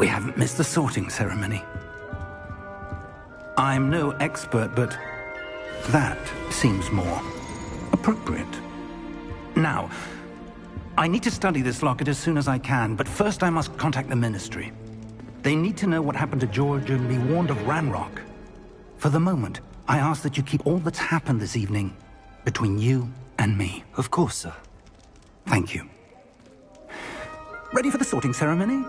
We haven't missed the sorting ceremony. I'm no expert, but that seems more appropriate. Now, I need to study this locket as soon as I can, but first I must contact the Ministry. They need to know what happened to George and be warned of Ranrock. For the moment, I ask that you keep all that's happened this evening between you and me. Of course, sir. Thank you. Ready for the sorting ceremony?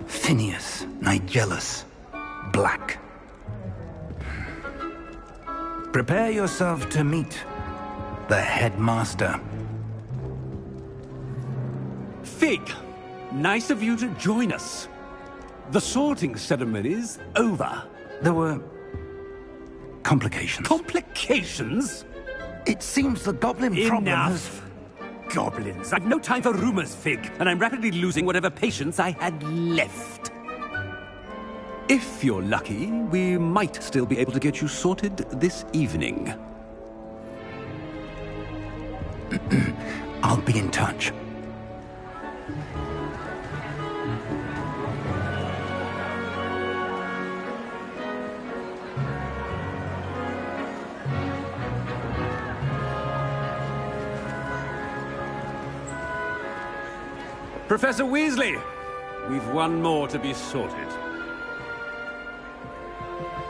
Phineas, Nigellus, Black. Prepare yourself to meet the headmaster. Fig, nice of you to join us. The sorting ceremony's over. There were complications. Complications? It seems the goblin problem has... Enough! Goblins. I've no time for rumors, Fig, and I'm rapidly losing whatever patience I had left. If you're lucky, we might still be able to get you sorted this evening. I'll be in touch. Professor Weasley, we've one more to be sorted.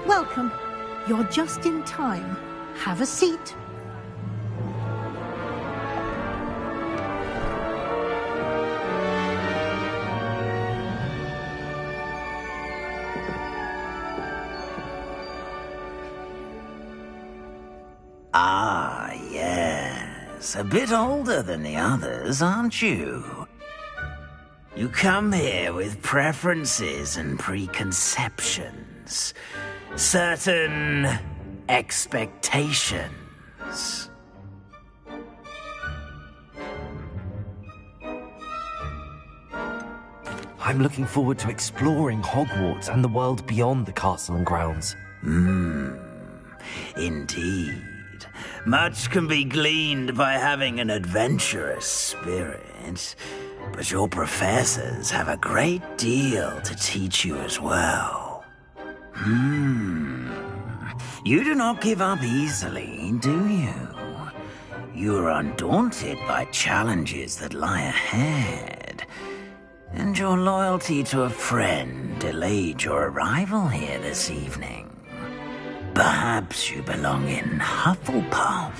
Welcome. You're just in time. Have a seat. Ah, yes. A bit older than the others, aren't you? You come here with preferences and preconceptions. Certain expectations. I'm looking forward to exploring Hogwarts and the world beyond the castle and grounds. Indeed. Much can be gleaned by having an adventurous spirit, but your professors have a great deal to teach you as well. You do not give up easily, do you? You are undaunted by challenges that lie ahead, and your loyalty to a friend delayed your arrival here this evening. Perhaps you belong in Hufflepuff.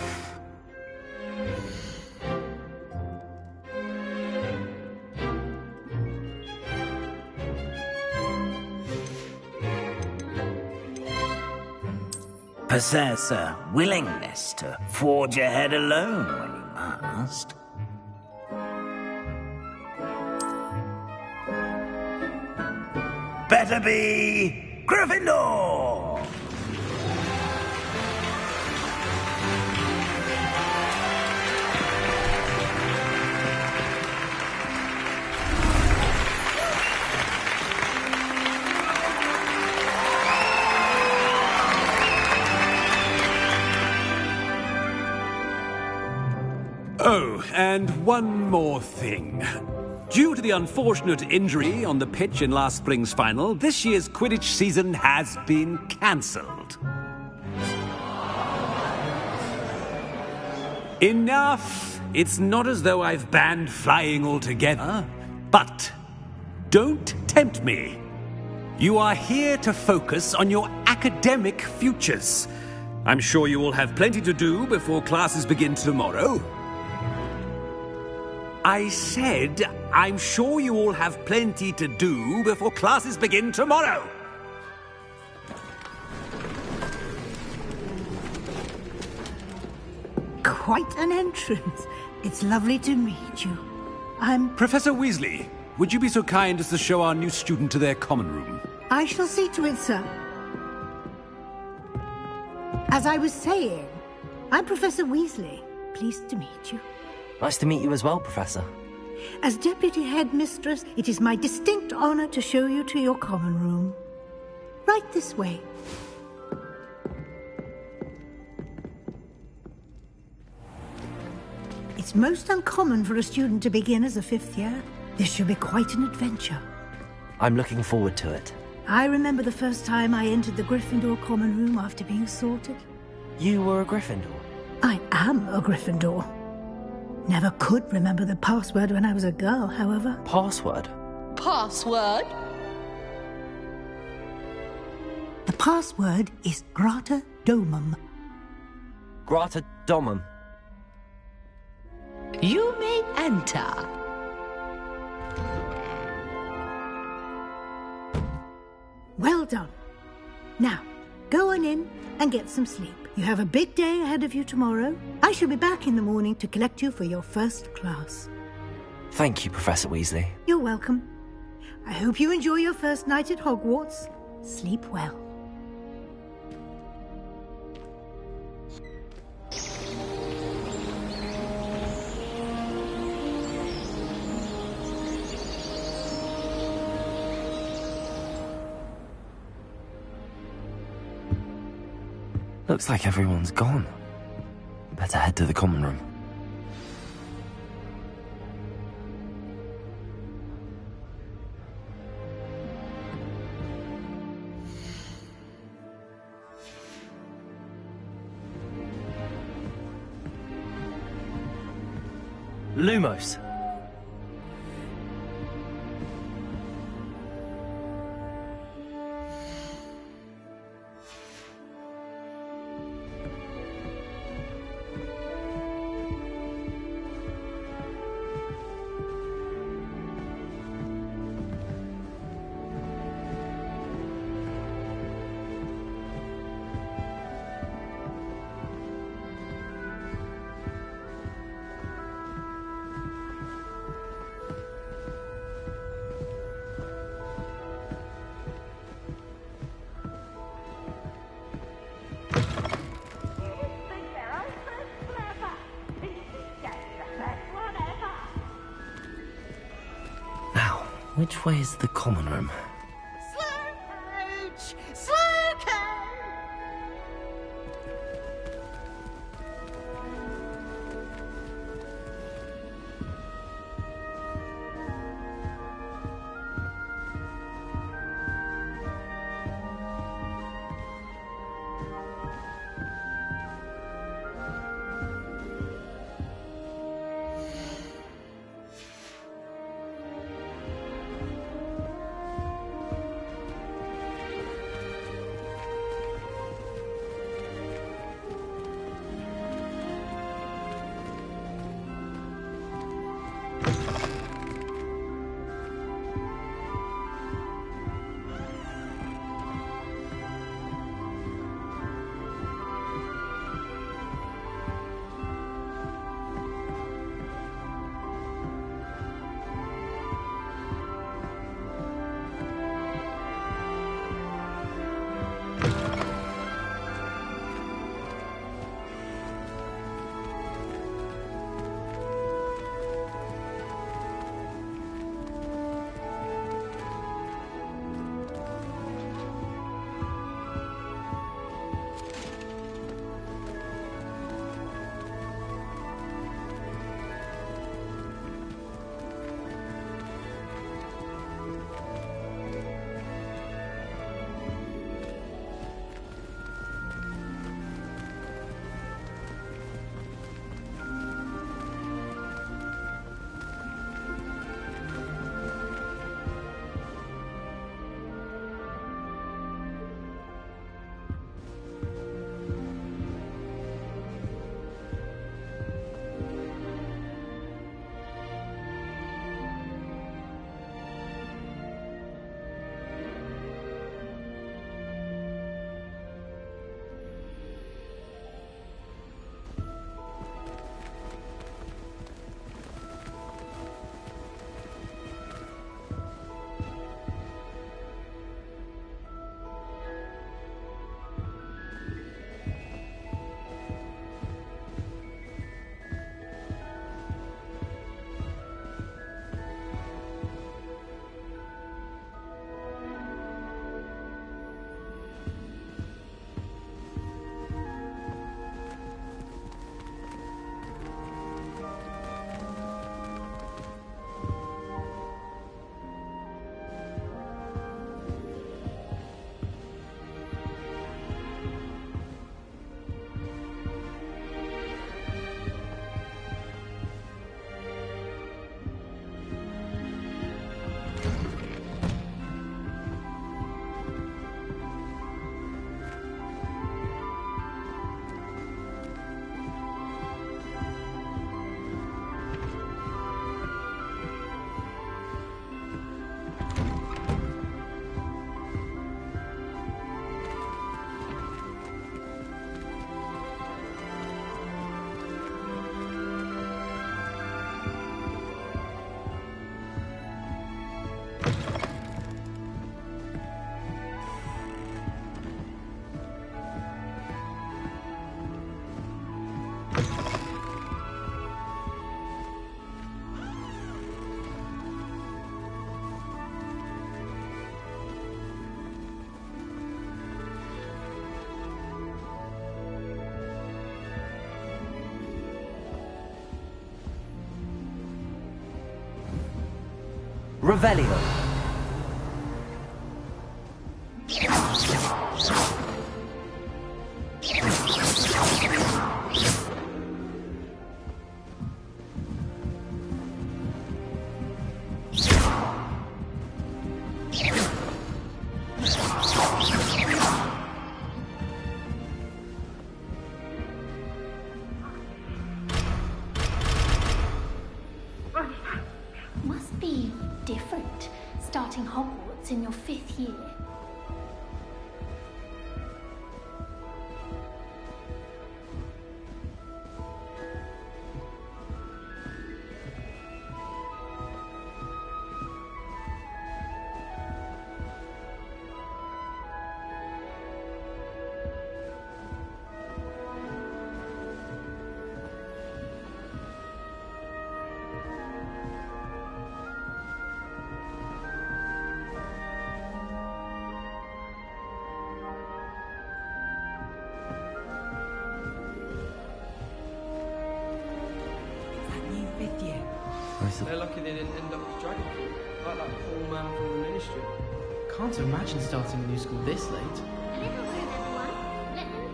Possess a willingness to forge ahead alone when you must. Better be Gryffindor! Oh, and one more thing. Due to the unfortunate injury on the pitch in last spring's final, this year's Quidditch season has been cancelled. Enough! It's not as though I've banned flying altogether, but don't tempt me. You are here to focus on your academic futures. I'm sure you will have plenty to do before classes begin tomorrow. I said, I'm sure you all have plenty to do before classes begin tomorrow. Quite an entrance. It's lovely to meet you. I'm... Professor Weasley, would you be so kind as to show our new student to their common room? I shall see to it, sir. As I was saying, I'm Professor Weasley. Pleased to meet you. Nice to meet you as well, Professor. As Deputy Headmistress, it is my distinct honor to show you to your common room. Right this way. It's most uncommon for a student to begin as a 5th year. This should be quite an adventure. I'm looking forward to it. I remember the first time I entered the Gryffindor common room after being sorted. You were a Gryffindor? I am a Gryffindor. Never could remember the password when I was a girl, however. Password? Password? The password is Grata Domum. Grata Domum. You may enter. Well done. Now, go on in and get some sleep. You have a big day ahead of you tomorrow. I shall be back in the morning to collect you for your first class. Thank you, Professor Weasley. You're welcome. I hope you enjoy your first night at Hogwarts. Sleep well. Looks like everyone's gone. Better head to the common room. Lumos. Which way is the common room? Slow coach! Slow coach! Revelio. Must be different, starting Hogwarts in your 5th year. They're lucky they didn't end up as dragon fruit, like that poor man from the ministry. Can't imagine starting a new school this late. A little room, everyone. Let them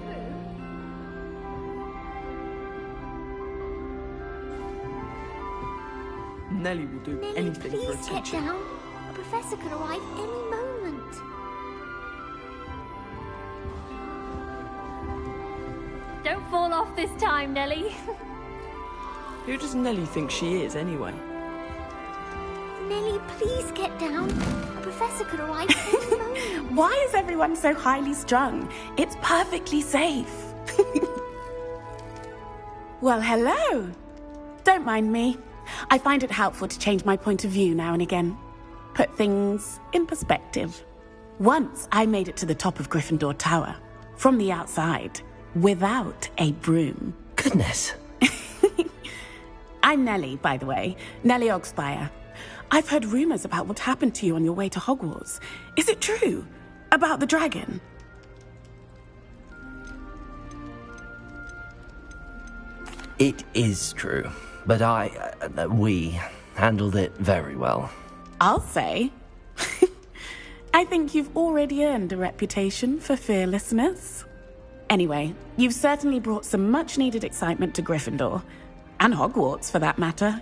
through. Nellie will do Nellie, anything for please get attention. down. A professor could arrive any moment. Don't fall off this time, Nellie. Who does Nellie think she is, anyway? Nellie, please get down. A professor could arrive any moment. Why is everyone so highly strung? It's perfectly safe. Well, hello. Don't mind me. I find it helpful to change my point of view now and again. Put things in perspective. Once I made it to the top of Gryffindor Tower, from the outside, without a broom. Goodness. I'm Nellie, by the way. Nellie Ogspire. I've heard rumors about what happened to you on your way to Hogwarts. Is it true? About the dragon? It is true, but we handled it very well. I'll say. I think you've already earned a reputation for fearlessness. Anyway, you've certainly brought some much-needed excitement to Gryffindor. And Hogwarts, for that matter.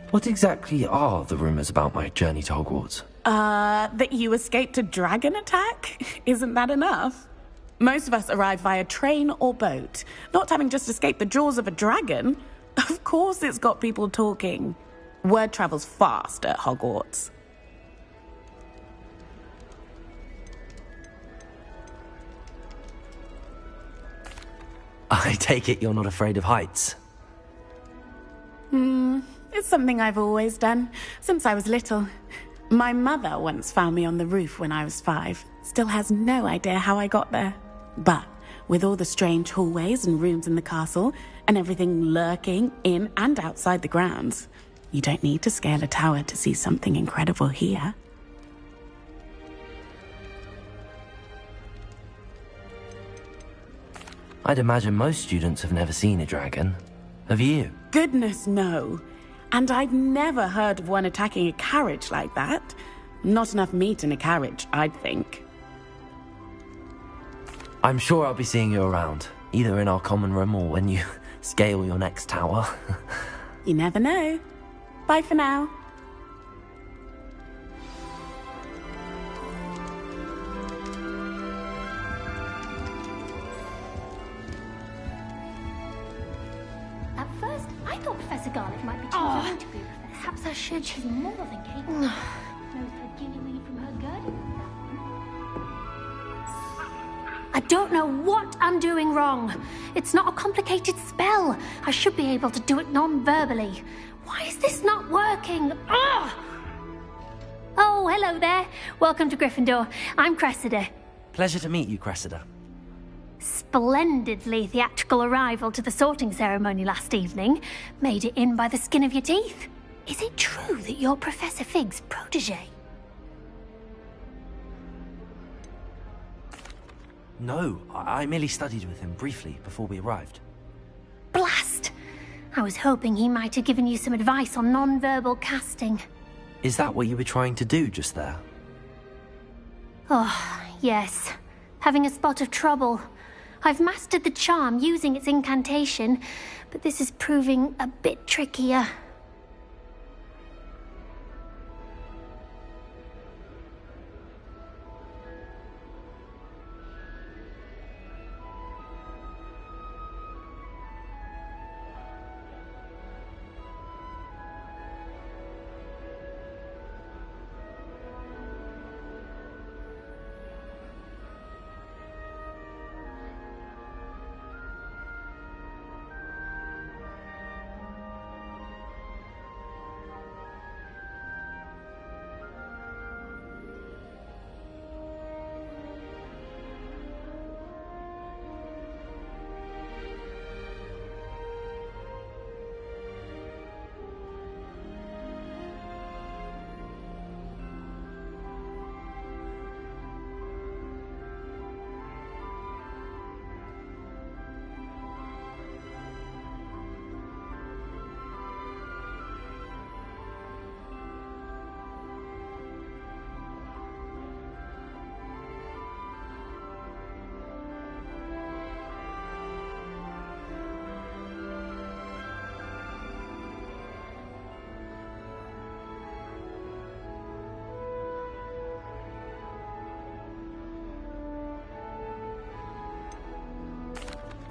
What exactly are the rumors about my journey to Hogwarts? That you escaped a dragon attack? Isn't that enough? Most of us arrive via train or boat, not having just escaped the jaws of a dragon. Of course it's got people talking. Word travels fast at Hogwarts. I take it you're not afraid of heights. It's something I've always done, since I was little. My mother once found me on the roof when I was 5. Still has no idea how I got there. But with all the strange hallways and rooms in the castle, and everything lurking in and outside the grounds, you don't need to scale a tower to see something incredible here. I'd imagine most students have never seen a dragon. Have you? Goodness, no. And I've never heard of one attacking a carriage like that. Not enough meat in a carriage, I'd think. I'm sure I'll be seeing you around, either in our common room or when you scale your next tower. You never know. Bye for now. At first, I thought Professor Garlick might be too young to be a professor. Perhaps I should. She's more than capable. Knows her gillyweed from her good. I don't know what I'm doing wrong. It's not a complicated spell. I should be able to do it non-verbally. Why is this not working? Ugh! Oh, hello there. Welcome to Gryffindor. I'm Cressida. Pleasure to meet you, Cressida. Splendidly theatrical arrival to the sorting ceremony last evening. Made it in by the skin of your teeth. Is it true that you're Professor Fig's protege? No, I merely studied with him briefly before we arrived. Blast! I was hoping he might have given you some advice on non-verbal casting. Is that what you were trying to do just there? Oh, yes. Having a spot of trouble. I've mastered the charm using its incantation, but this is proving a bit trickier.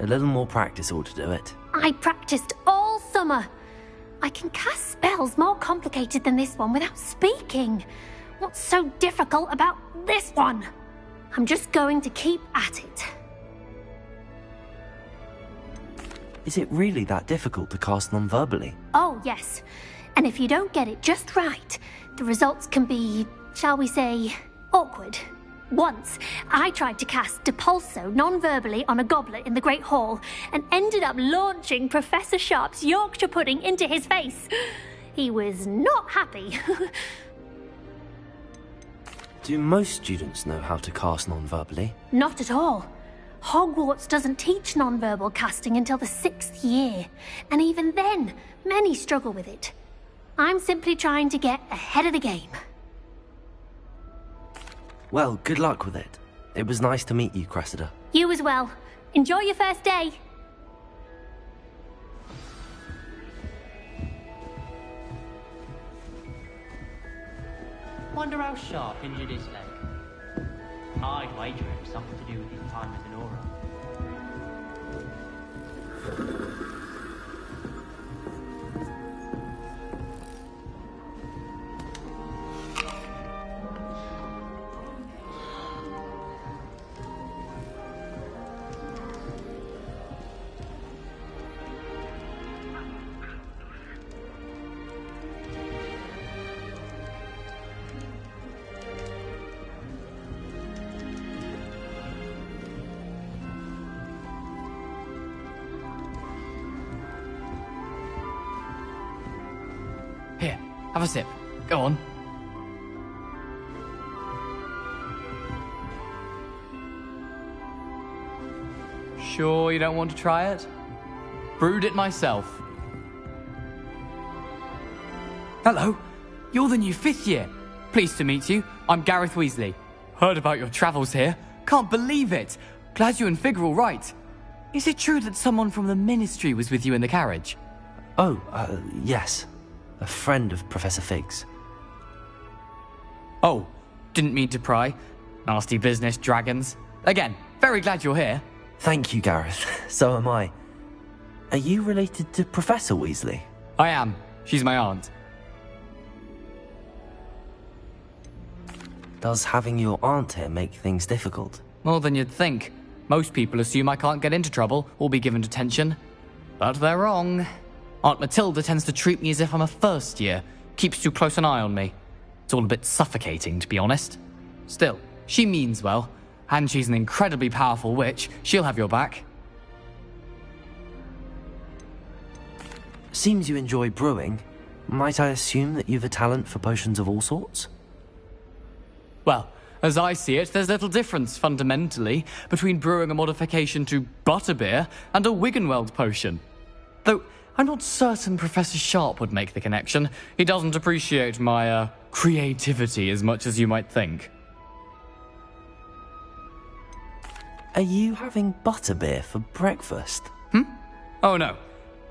A little more practice ought to do it. I practiced all summer. I can cast spells more complicated than this one without speaking. What's so difficult about this one? I'm just going to keep at it. Is it really that difficult to cast non-verbally? Oh, yes. And if you don't get it just right, the results can be, shall we say, awkward. Once, I tried to cast Depulso non-verbally on a goblet in the Great Hall and ended up launching Professor Sharp's Yorkshire pudding into his face. He was not happy. Do most students know how to cast non-verbally? Not at all. Hogwarts doesn't teach non-verbal casting until the 6th year, and even then, many struggle with it. I'm simply trying to get ahead of the game. Well, good luck with it. It was nice to meet you, Cressida. You as well. Enjoy your first day. Wonder how Sharp injured his leg. I'd wager it's something to do with his time as an aura. Here, have a sip. Go on. Sure you don't want to try it? Brewed it myself. Hello, you're the new 5th year. Pleased to meet you. I'm Gareth Weasley. Heard about your travels here. Can't believe it. Glad you and Fig are all right. Is it true that someone from the Ministry was with you in the carriage? Oh, yes. A friend of Professor Fig's. Oh, didn't mean to pry. Nasty business, dragons. Again, very glad you're here. Thank you, Gareth. So am I. Are you related to Professor Weasley? I am. She's my aunt. Does having your aunt here make things difficult? More than you'd think. Most people assume I can't get into trouble or be given detention. But they're wrong. Aunt Matilda tends to treat me as if I'm a first year. Keeps too close an eye on me. It's all a bit suffocating, to be honest. Still, she means well. And she's an incredibly powerful witch. She'll have your back. Seems you enjoy brewing. Might I assume that you've a talent for potions of all sorts? Well, as I see it, there's little difference, fundamentally, between brewing a modification to butterbeer and a Wiggenweld potion. Though, I'm not certain Professor Sharp would make the connection. He doesn't appreciate my, creativity as much as you might think. Are you having butterbeer for breakfast? Oh no.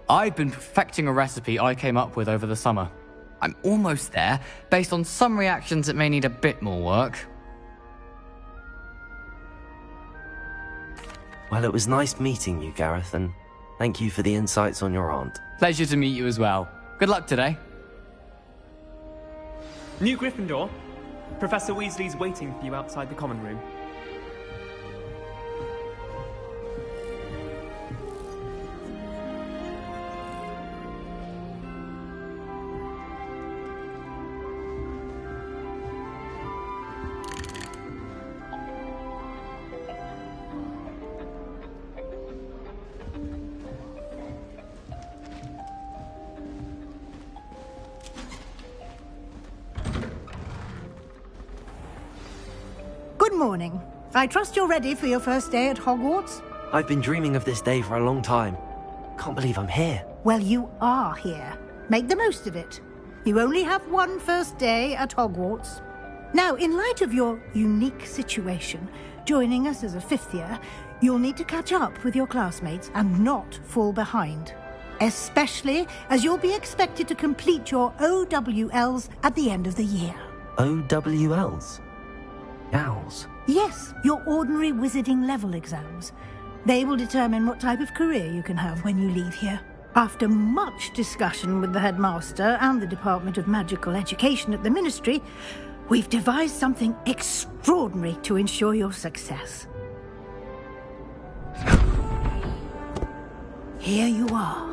I've been perfecting a recipe I came up with over the summer. I'm almost there. Based on some reactions, it may need a bit more work. Well, it was nice meeting you, Gareth, and thank you for the insights on your aunt. Pleasure to meet you as well. Good luck today. New Gryffindor. Professor Weasley's waiting for you outside the common room. Good morning. I trust you're ready for your first day at Hogwarts? I've been dreaming of this day for a long time. Can't believe I'm here. Well, you are here. Make the most of it. You only have one first day at Hogwarts. Now, in light of your unique situation, joining us as a fifth year, you'll need to catch up with your classmates and not fall behind. Especially as you'll be expected to complete your OWLs at the end of the year. OWLs? Owls? Yes, your ordinary wizarding level exams. They will determine what type of career you can have when you leave here. After much discussion with the headmaster and the Department of Magical Education at the Ministry, we've devised something extraordinary to ensure your success. Here you are.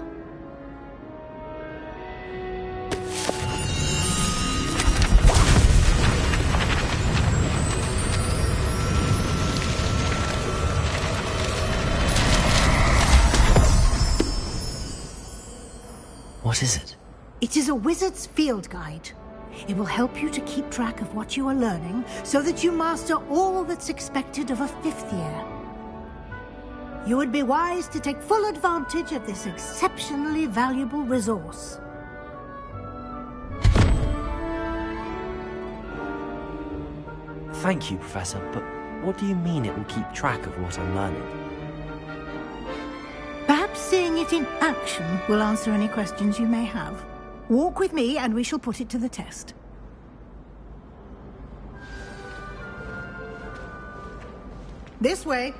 What is it? It is a wizard's field guide. It will help you to keep track of what you are learning so that you master all that's expected of a fifth year. You would be wise to take full advantage of this exceptionally valuable resource. Thank you, Professor, but what do you mean it will keep track of what I'm learning? Perhaps seeing it in action will answer any questions you may have. Walk with me and we shall put it to the test. This way.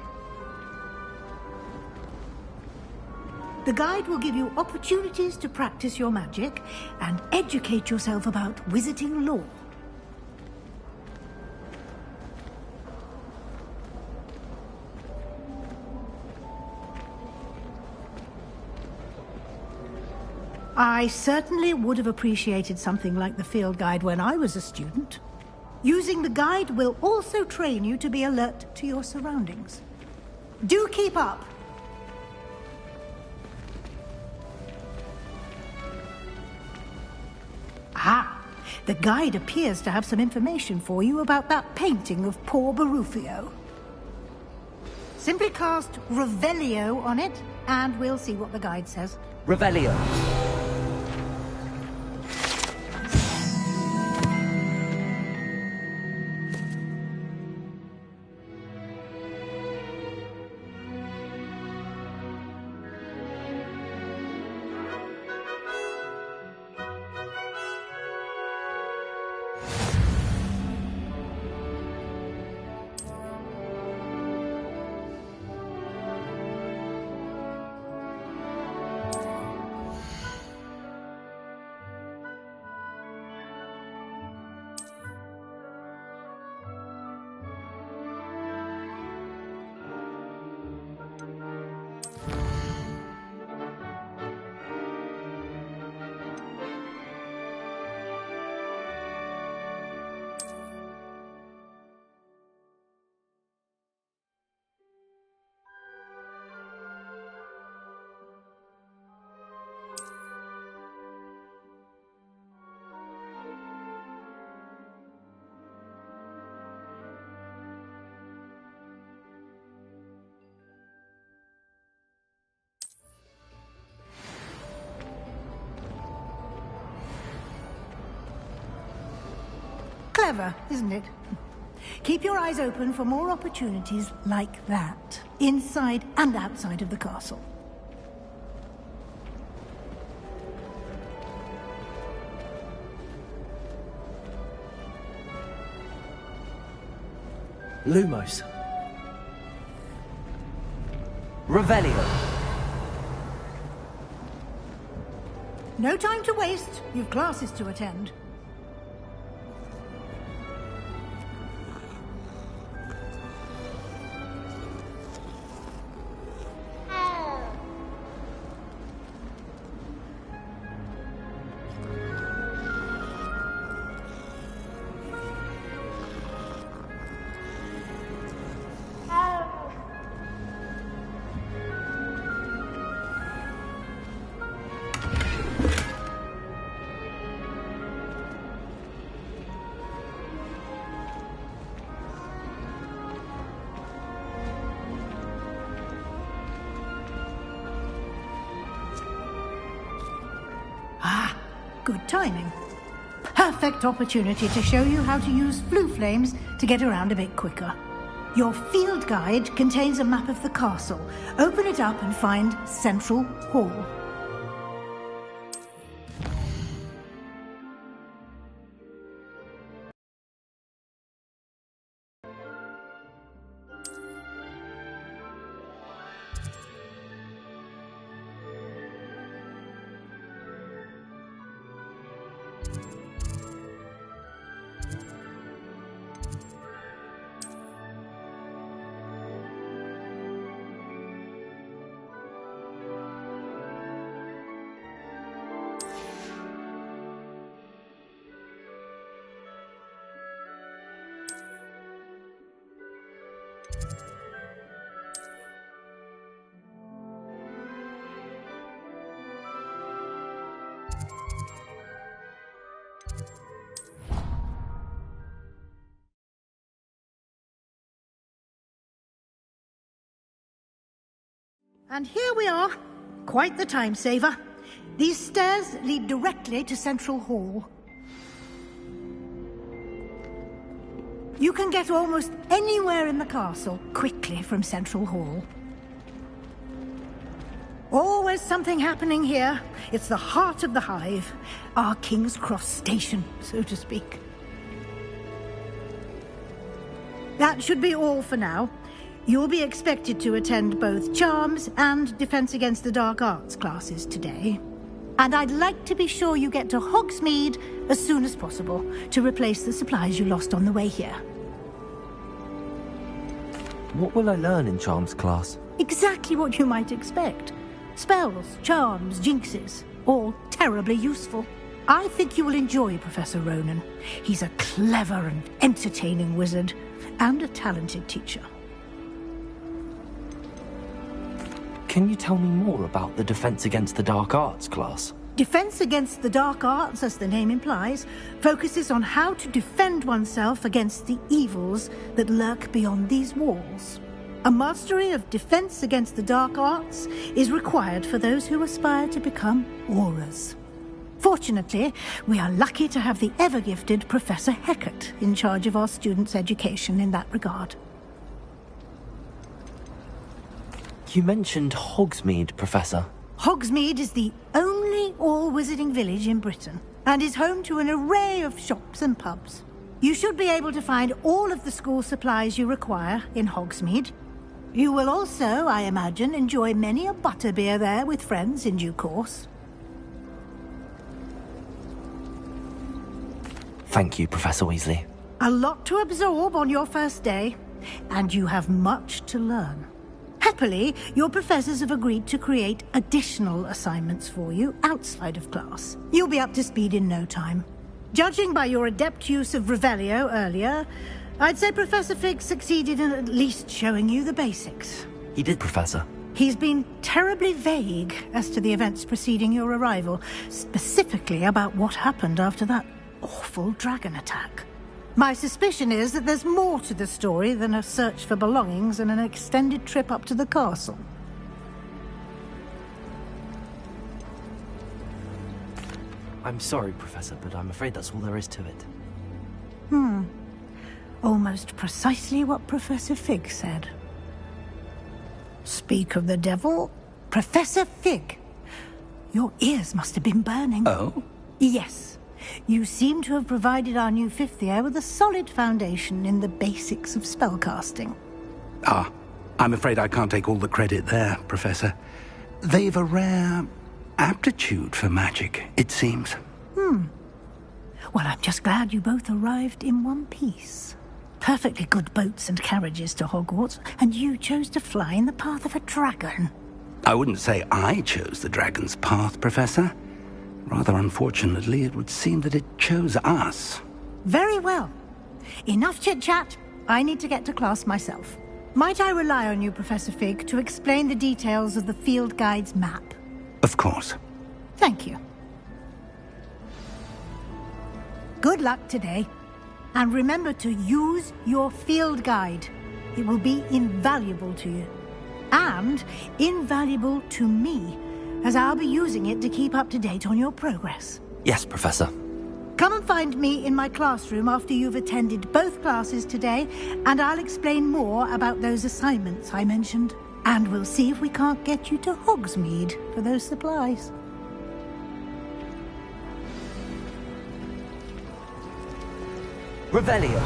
The guide will give you opportunities to practice your magic and educate yourself about wizarding lore. I certainly would have appreciated something like the field guide when I was a student. Using the guide will also train you to be alert to your surroundings. Do keep up! Ah, the guide appears to have some information for you about that painting of poor Barufio. Simply cast Revelio on it, and we'll see what the guide says. Revelio. Clever, isn't it? Keep your eyes open for more opportunities like that, inside and outside of the castle. Lumos. Revelio. No time to waste. You've classes to attend. Good timing. Perfect opportunity to show you how to use flue flames to get around a bit quicker. Your field guide contains a map of the castle. Open it up and find Central Hall. And here we are. Quite the time saver. These stairs lead directly to Central Hall. You can get almost anywhere in the castle quickly from Central Hall. Always something happening here. It's the heart of the hive. Our King's Cross station, so to speak. That should be all for now. You'll be expected to attend both Charms and Defense Against the Dark Arts classes today. And I'd like to be sure you get to Hogsmeade as soon as possible to replace the supplies you lost on the way here. What will I learn in Charms class? Exactly what you might expect. Spells, charms, jinxes, all terribly useful. I think you will enjoy Professor Ronan. He's a clever and entertaining wizard, and a talented teacher. Can you tell me more about the Defense Against the Dark Arts class? Defense Against the Dark Arts, as the name implies, focuses on how to defend oneself against the evils that lurk beyond these walls. A mastery of Defense Against the Dark Arts is required for those who aspire to become Aurors. Fortunately, we are lucky to have the ever-gifted Professor Hecat in charge of our students' education in that regard. You mentioned Hogsmeade, Professor. Hogsmeade is the only all-wizarding village in Britain, and is home to an array of shops and pubs. You should be able to find all of the school supplies you require in Hogsmeade. You will also, I imagine, enjoy many a butterbeer there with friends in due course. Thank you, Professor Weasley. A lot to absorb on your first day, and you have much to learn. Happily, your professors have agreed to create additional assignments for you outside of class. You'll be up to speed in no time. Judging by your adept use of Revelio earlier, I'd say Professor Fig succeeded in at least showing you the basics. He did, Professor. He's been terribly vague as to the events preceding your arrival, specifically about what happened after that awful dragon attack. My suspicion is that there's more to the story than a search for belongings and an extended trip up to the castle. I'm sorry, Professor, but I'm afraid that's all there is to it. Almost precisely what Professor Fig said. Speak of the devil, Professor Fig. Your ears must have been burning. Oh? Yes. You seem to have provided our new fifth year with a solid foundation in the basics of spellcasting. Ah, I'm afraid I can't take all the credit there, Professor. They've a rare aptitude for magic, it seems. Well, I'm just glad you both arrived in one piece. Perfectly good boats and carriages to Hogwarts, and you chose to fly in the path of a dragon. I wouldn't say I chose the dragon's path, Professor. Rather unfortunately, it would seem that it chose us. Very well. Enough chit-chat. I need to get to class myself. Might I rely on you, Professor Fig, to explain the details of the field guide's map? Of course. Thank you. Good luck today. And remember to use your field guide. It will be invaluable to you. And invaluable to me, as I'll be using it to keep up to date on your progress. Yes, Professor. Come and find me in my classroom after you've attended both classes today, and I'll explain more about those assignments I mentioned. And we'll see if we can't get you to Hogsmeade for those supplies. Revelio.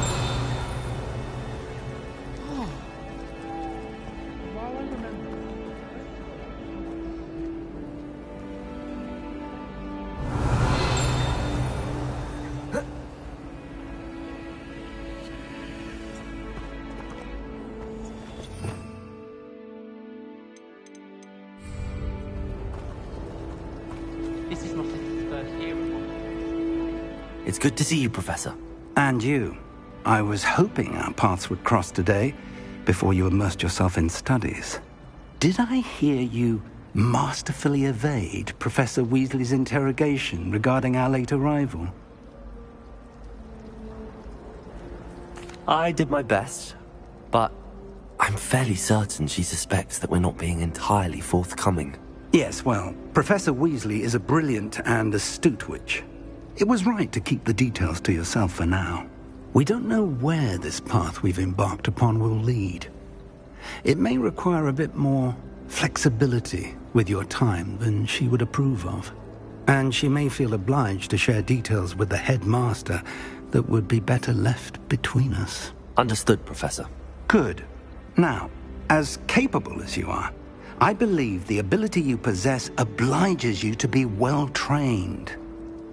This is my first year of one. It's good to see you, Professor. And you. I was hoping our paths would cross today, before you immersed yourself in studies. Did I hear you masterfully evade Professor Weasley's interrogation regarding our late arrival? I did my best, but I'm fairly certain she suspects that we're not being entirely forthcoming. Yes, well, Professor Weasley is a brilliant and astute witch. It was right to keep the details to yourself for now. We don't know where this path we've embarked upon will lead. It may require a bit more flexibility with your time than she would approve of. And she may feel obliged to share details with the headmaster that would be better left between us. Understood, Professor. Good. Now, as capable as you are, I believe the ability you possess obliges you to be well-trained.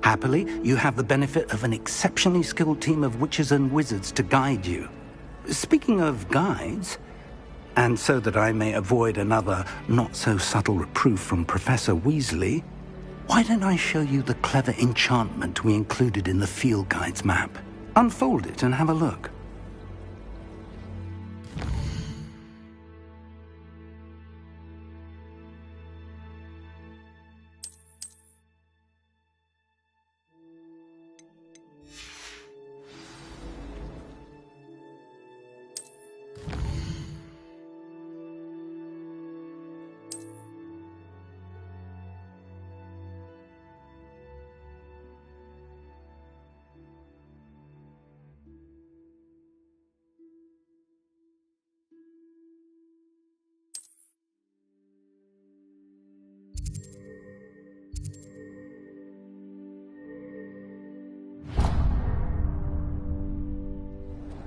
Happily, you have the benefit of an exceptionally skilled team of witches and wizards to guide you. Speaking of guides, and so that I may avoid another not-so-subtle reproof from Professor Weasley, why don't I show you the clever enchantment we included in the field guide's map? Unfold it and have a look.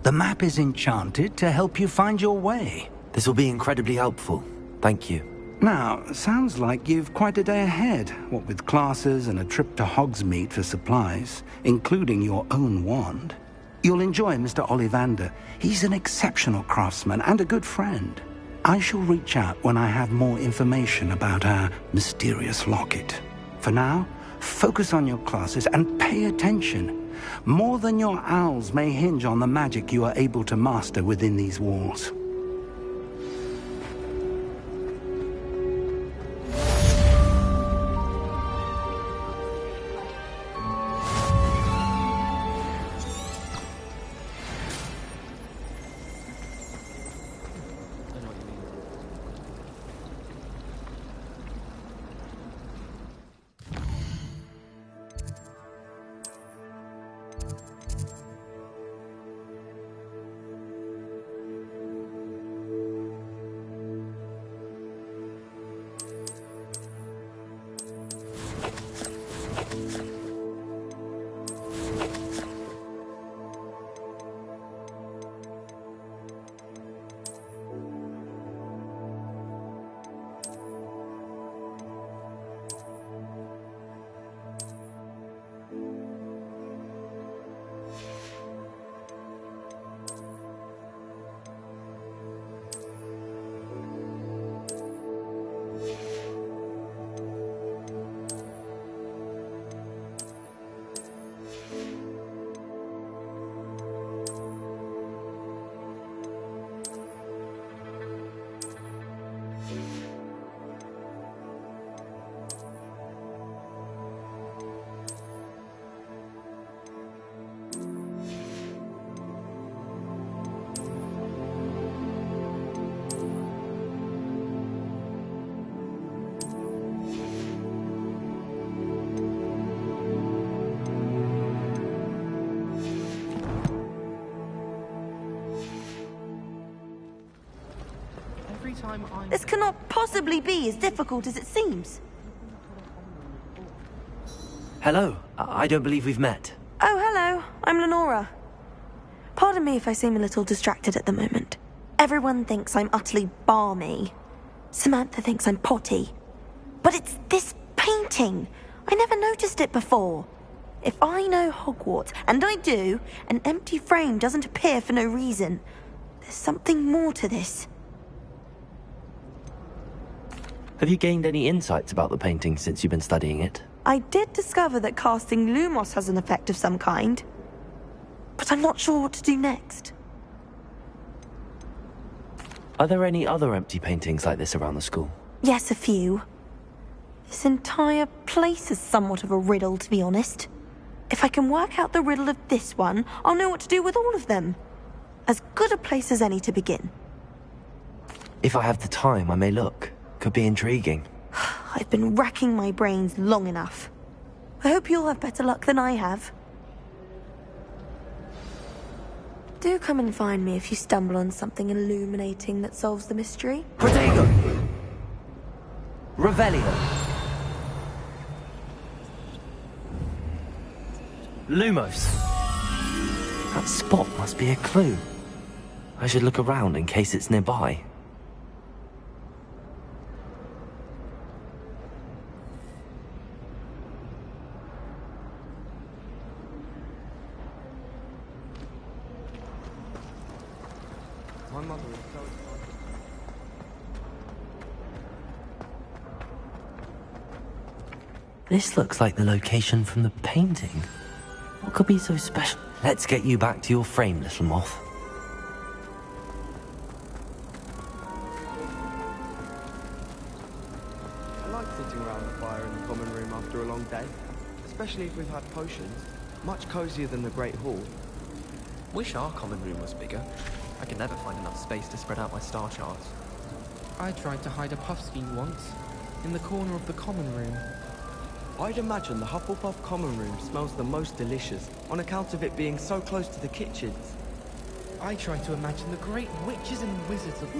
The map is enchanted to help you find your way. This will be incredibly helpful. Thank you. Now, sounds like you've quite a day ahead, what with classes and a trip to Hogsmeade for supplies, including your own wand. You'll enjoy Mr. Ollivander. He's an exceptional craftsman and a good friend. I shall reach out when I have more information about our mysterious locket. For now, focus on your classes and pay attention. More than your owls may hinge on the magic you are able to master within these walls. time I'm... This cannot possibly be as difficult as it seems. Hello. I don't believe we've met. Oh, hello. I'm Lenora. Pardon me if I seem a little distracted at the moment. Everyone thinks I'm utterly balmy. Samantha thinks I'm potty. But it's this painting. I never noticed it before. If I know Hogwarts, and I do, an empty frame doesn't appear for no reason. There's something more to this. Have you gained any insights about the painting since you've been studying it? I did discover that casting Lumos has an effect of some kind. But I'm not sure what to do next. Are there any other empty paintings like this around the school? Yes, a few. This entire place is somewhat of a riddle, to be honest. If I can work out the riddle of this one, I'll know what to do with all of them. As good a place as any to begin. If I have the time, I may look. Could be intriguing. I've been racking my brains long enough. I hope you'll have better luck than I have. Do come and find me if you stumble on something illuminating that solves the mystery. Protego! Revelio! Lumos! That spot must be a clue. I should look around in case it's nearby. My mother is so excited. This looks like the location from the painting. What could be so special? Let's get you back to your frame, little moth. I like sitting around the fire in the common room after a long day, especially if we've had potions. Much cozier than the Great Hall. Wish our common room was bigger. I can never find enough space to spread out my star charts. I tried to hide a puffskein once, in the corner of the common room. I'd imagine the Hufflepuff common room smells the most delicious, on account of it being so close to the kitchens. I tried to imagine the great witches and wizards of...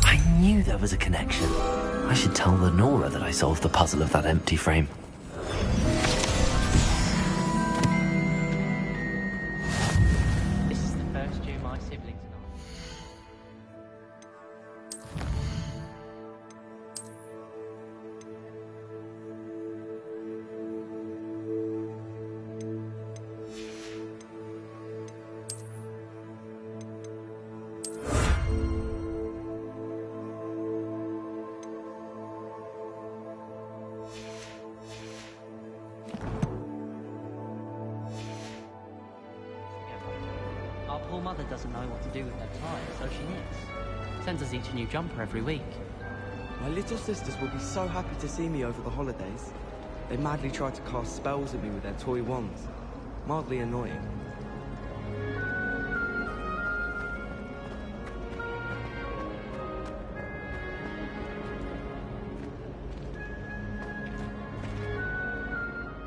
I knew there was a connection. I should tell Lenora that I solved the puzzle of that empty frame. This is the first year my siblings and I... Our poor mother doesn't know what to do with her time, so she knits. Sends us each a new jumper every week. My little sisters will be so happy to see me over the holidays. They madly try to cast spells at me with their toy wands. Mildly annoying.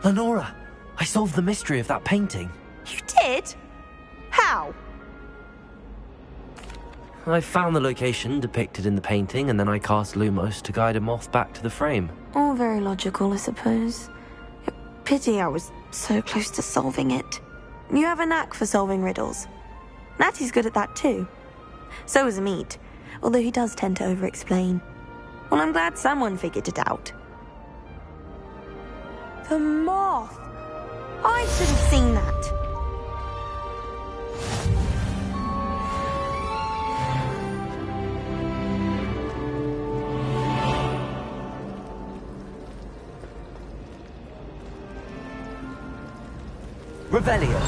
Lenora! I solved the mystery of that painting. You did? How? I found the location depicted in the painting, and then I cast Lumos to guide a moth back to the frame. All very logical, I suppose. Pity I was so close to solving it. You have a knack for solving riddles. Natty's good at that too. So is Meat, although he does tend to over-explain. Well, I'm glad someone figured it out. The moth! I should have seen that. Revelio!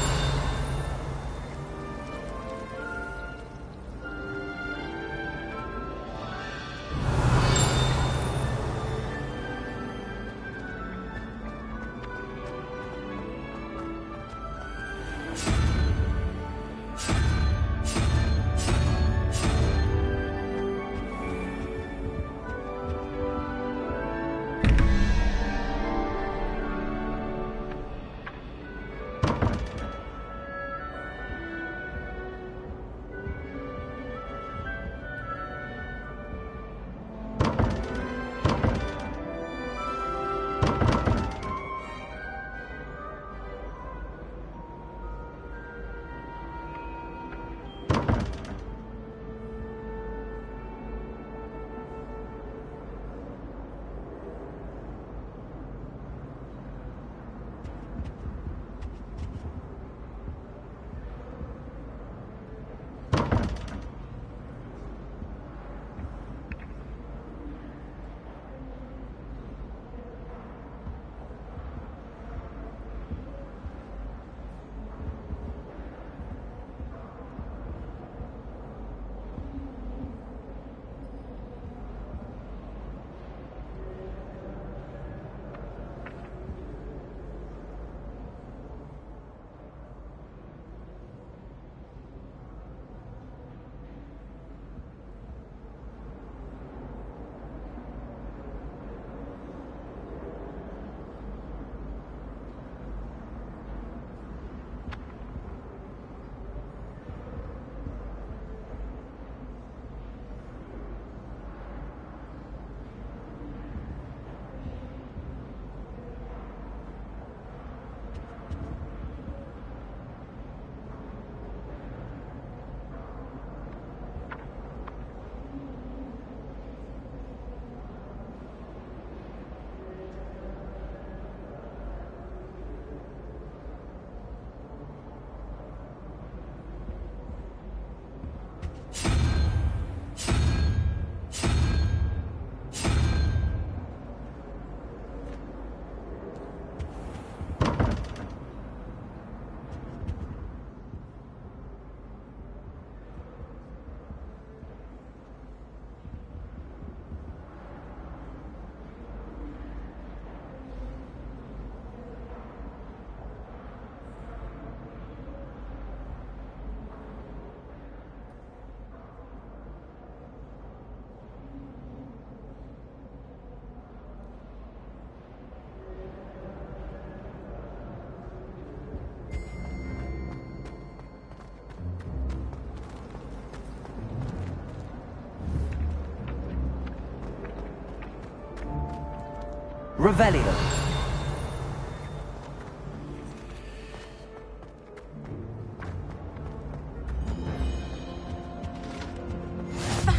Revelio.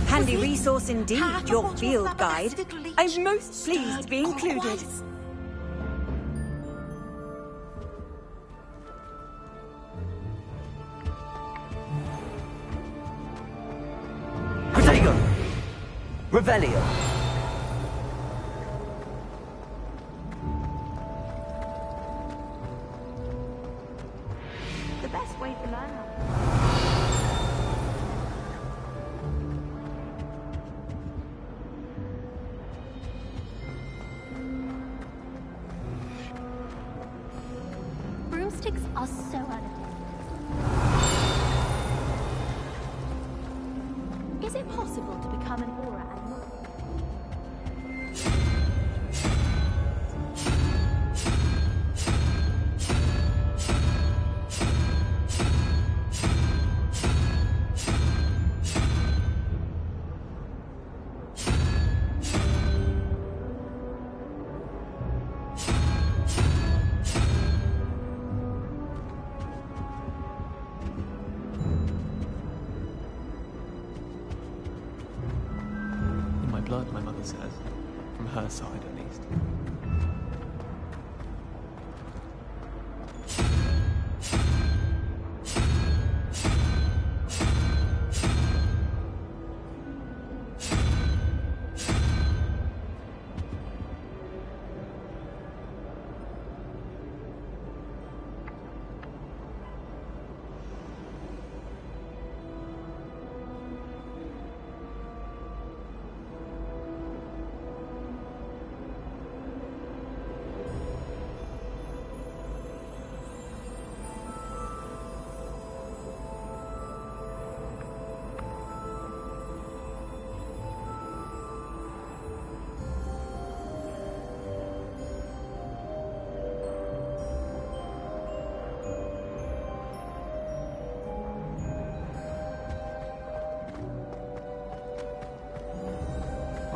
Handy resource indeed, your field guide. I'm most pleased to be included. Protego! Revelio. The best way to learn that. Broomsticks are so addictive. Is it possible to become an aura and not... In my blood, my mother says. From her side, at least.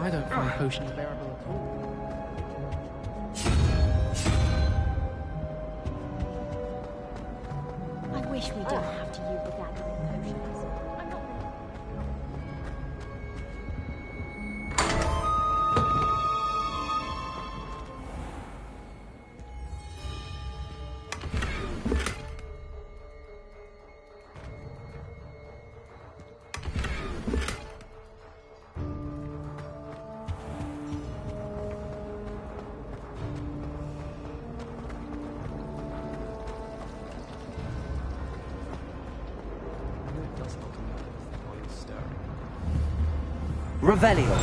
I don't find potions bearable at all. I wish we didn't have to use the gathering potions. I'm not really... It does not move while you're stirring. Revelio.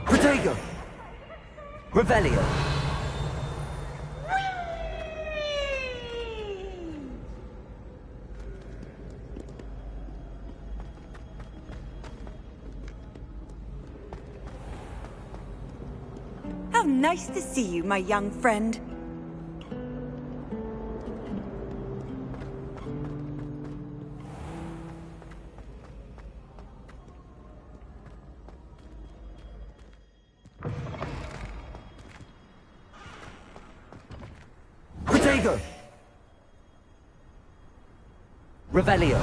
Protego! Revelio! How nice to see you, my young friend. Protego! Revelio!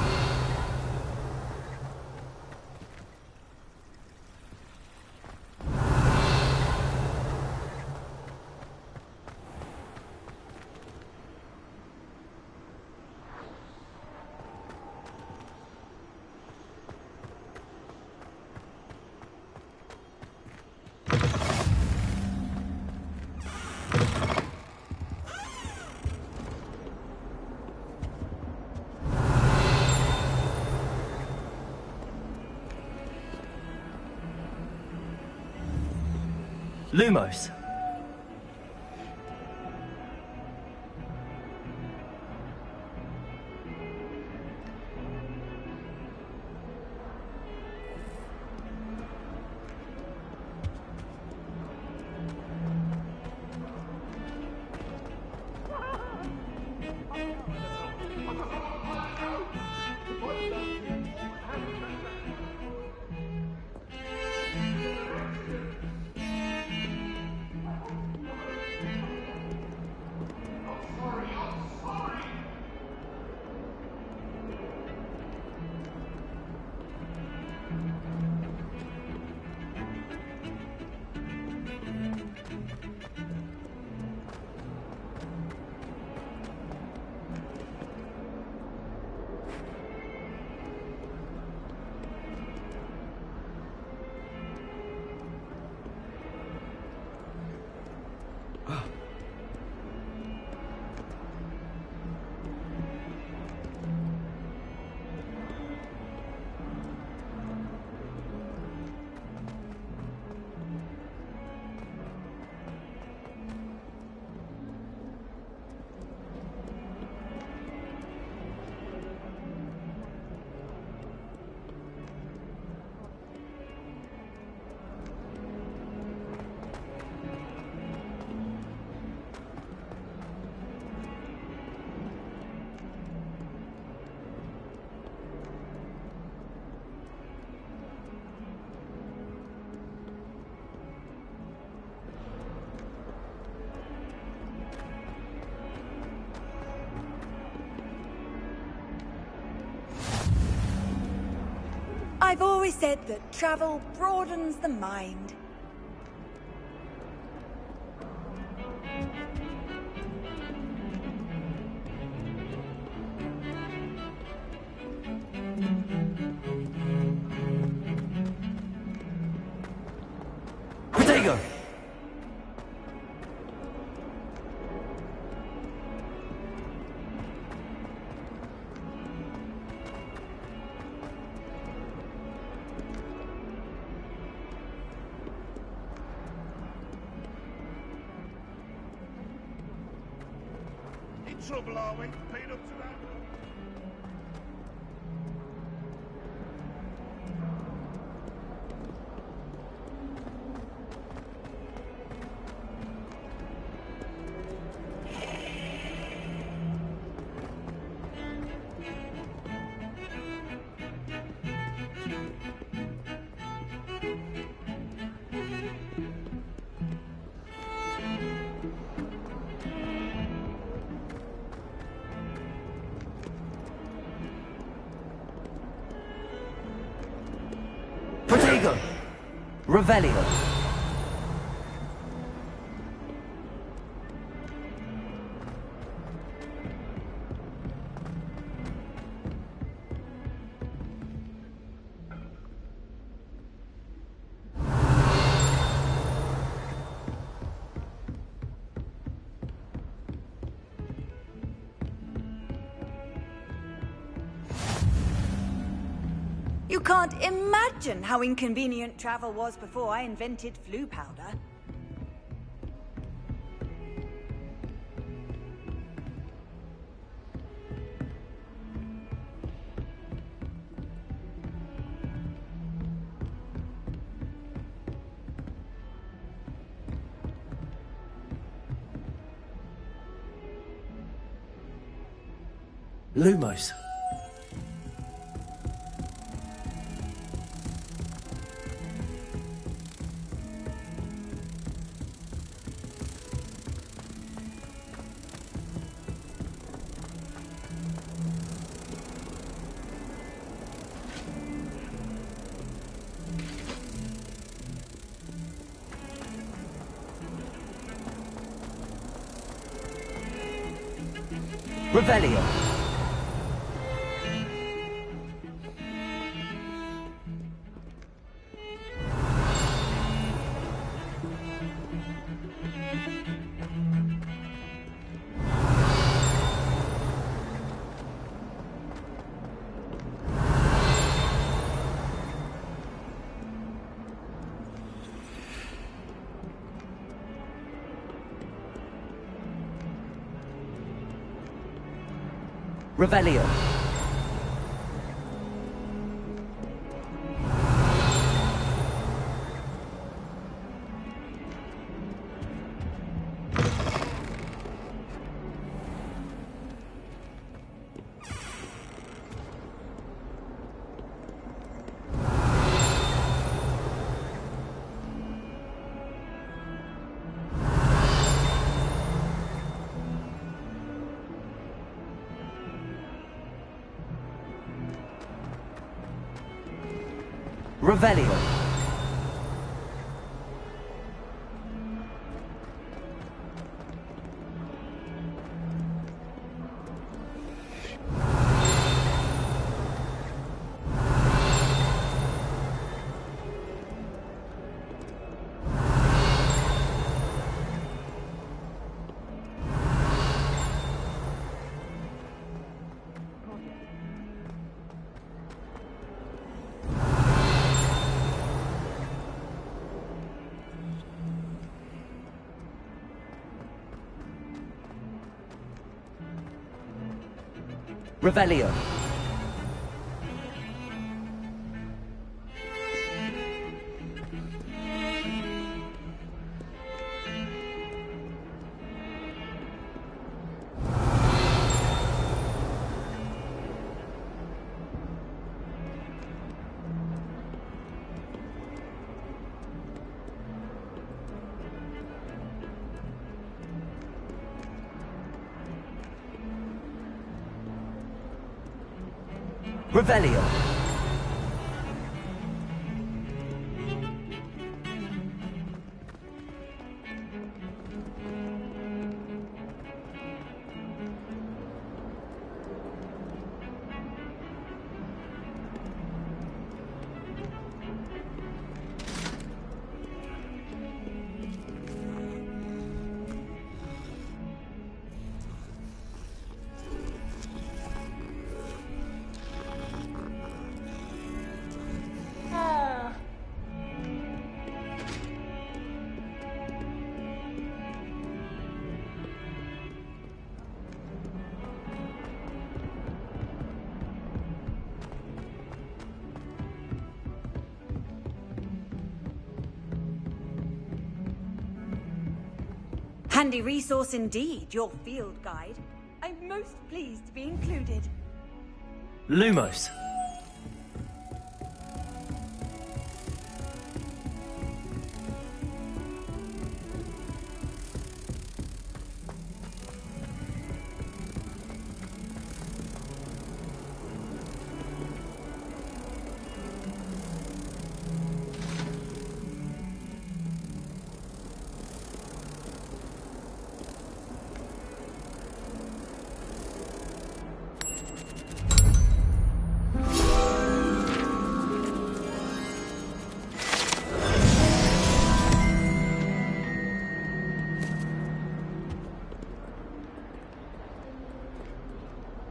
Lumos. I've always said that travel broadens the mind. Protego! Trouble, are we? Paid up to that? Protego! Revelio! You can't imagine how inconvenient travel was before I invented flu powder. Lumos. Revelio. Revelio. Revelio. Revelio. Revelio. Handy resource indeed, your field guide. I'm most pleased to be included. Lumos.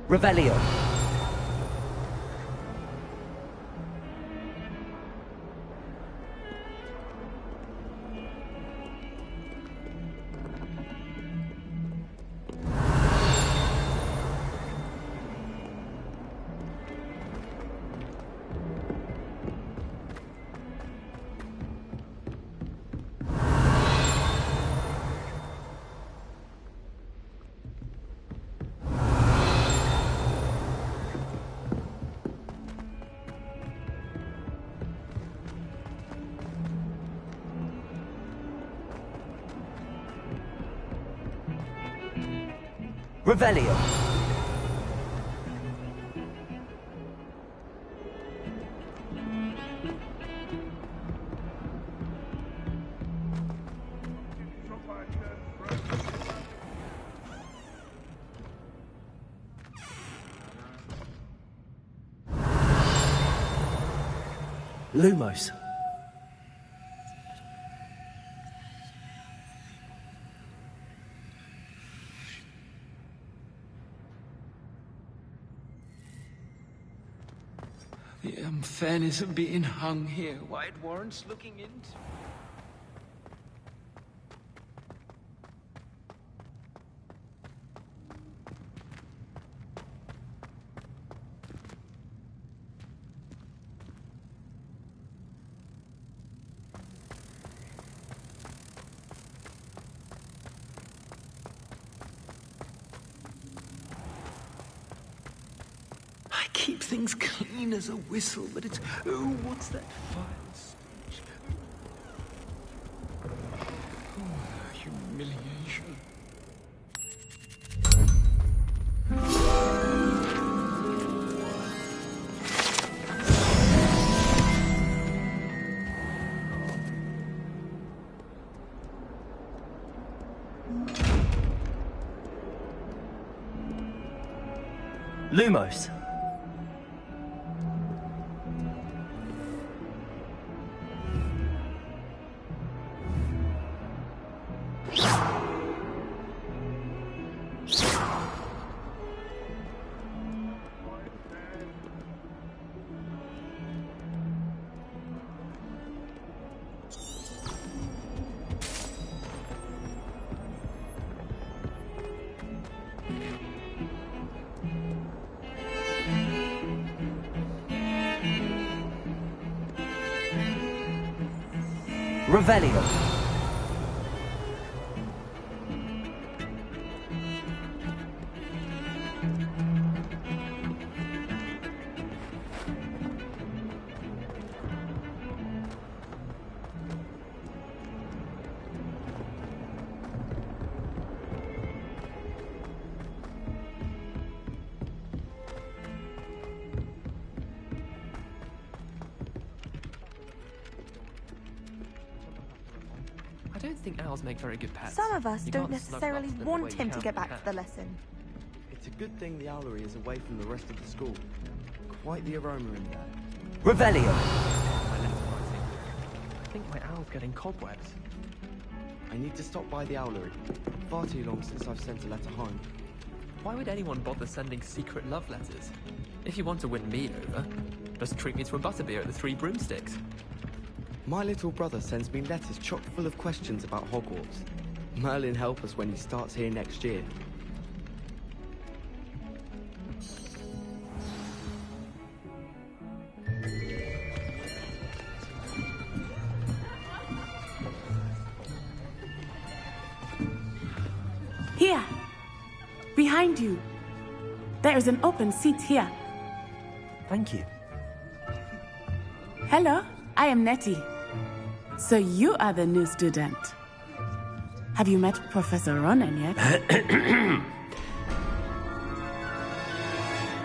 Revelio. Revelio. Lumos. The unfairness of being hung here, why it warrants looking into. keep things clean as a whistle, but it's... Oh, what's that file speech? Oh, humiliation. Lumos. Revelio. I don't think owls make very good pets. Some of us You don't can't snuggle necessarily up to them the want way you him to can get with a back to cat. the lesson. It's a good thing the owlery is away from the rest of the school. Quite the aroma in there. Revelio. My letter writing. I think my owl's getting cobwebs. I need to stop by the owlery. Far too long since I've sent a letter home. Why would anyone bother sending secret love letters? If you want to win me over, just treat me to a butterbeer at the Three Broomsticks. My little brother sends me letters chock full of questions about Hogwarts. Merlin help us when he starts here next year. Here. Behind you. There is an open seat here. Thank you. Hello, I am Nettie. So you are the new student. Have you met Professor Ronan yet?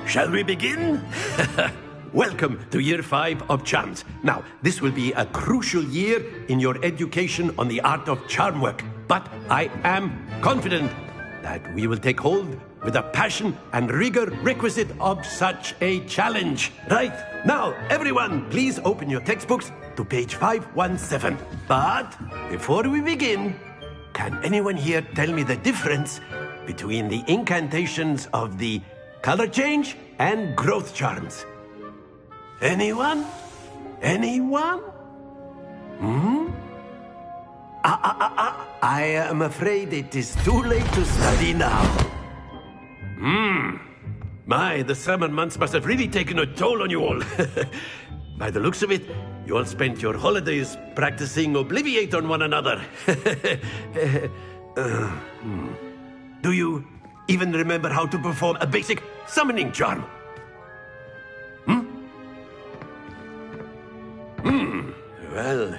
Shall we begin? Welcome to Year 5 of Charms. Now, this will be a crucial year in your education on the art of charm work. But I am confident that we will take hold with the passion and rigor requisite of such a challenge. Right, now, everyone, please open your textbooks to page 517. But before we begin, can anyone here tell me the difference between the incantations of the color change and growth charms? Anyone? Anyone? I am afraid it is too late to study now. My, the summer months must have really taken a toll on you all. By the looks of it, you all spent your holidays practicing Obliviate on one another. Do you even remember how to perform a basic summoning charm? Well,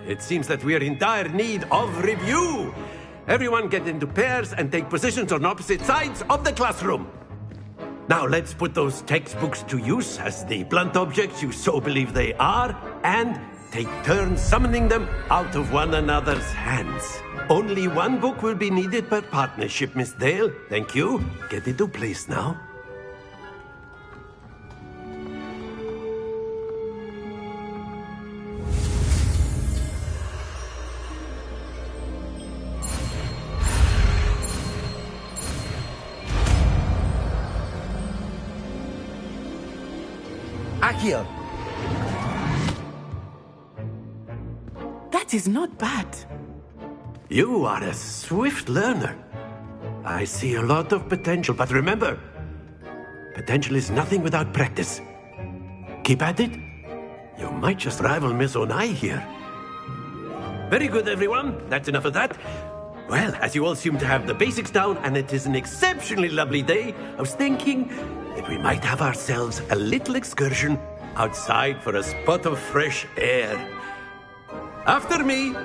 it seems that we are in dire need of review. Everyone get into pairs and take positions on opposite sides of the classroom. Now let's put those textbooks to use as the blunt objects you so believe they are, and take turns summoning them out of one another's hands. Only one book will be needed per partnership, Miss Dale. Thank you. Get into place now. Accio. That is not bad. You are a swift learner. I see a lot of potential, but remember, potential is nothing without practice. Keep at it. You might just rival Miss Onai here. Very good, everyone. That's enough of that. Well, as you all seem to have the basics down, and it is an exceptionally lovely day, I was thinking that we might have ourselves a little excursion outside for a spot of fresh air. After me!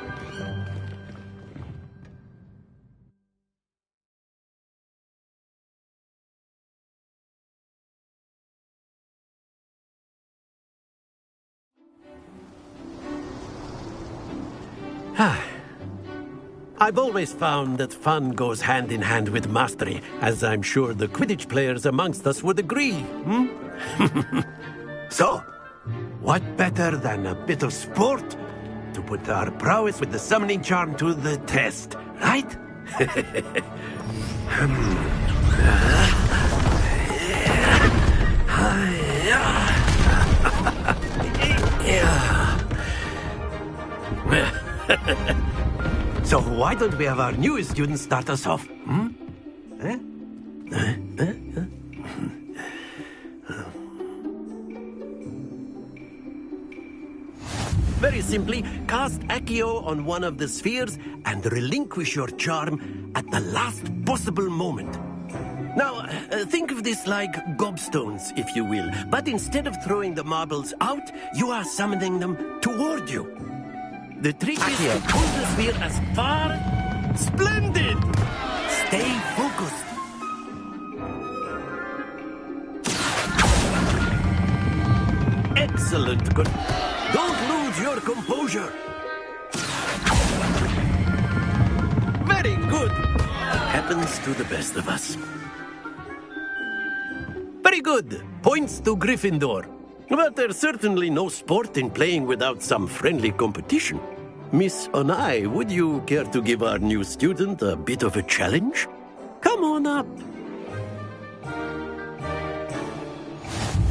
I've always found that fun goes hand in hand with mastery, as I'm sure the Quidditch players amongst us would agree, So, what better than a bit of sport to put our prowess with the summoning charm to the test, right? So why don't we have our newest student start us off? Very simply, cast Accio on one of the spheres and relinquish your charm at the last possible moment. Now, think of this like gobstones, if you will, but instead of throwing the marbles out, you are summoning them toward you. The trick is to pull the sphere as far... Splendid! Stay focused. Excellent. Good. Don't lose your composure. Very good. Happens to the best of us. Very good. Points to Gryffindor. But there's certainly no sport in playing without some friendly competition. Miss Onai, would you care to give our new student a bit of a challenge? Come on up.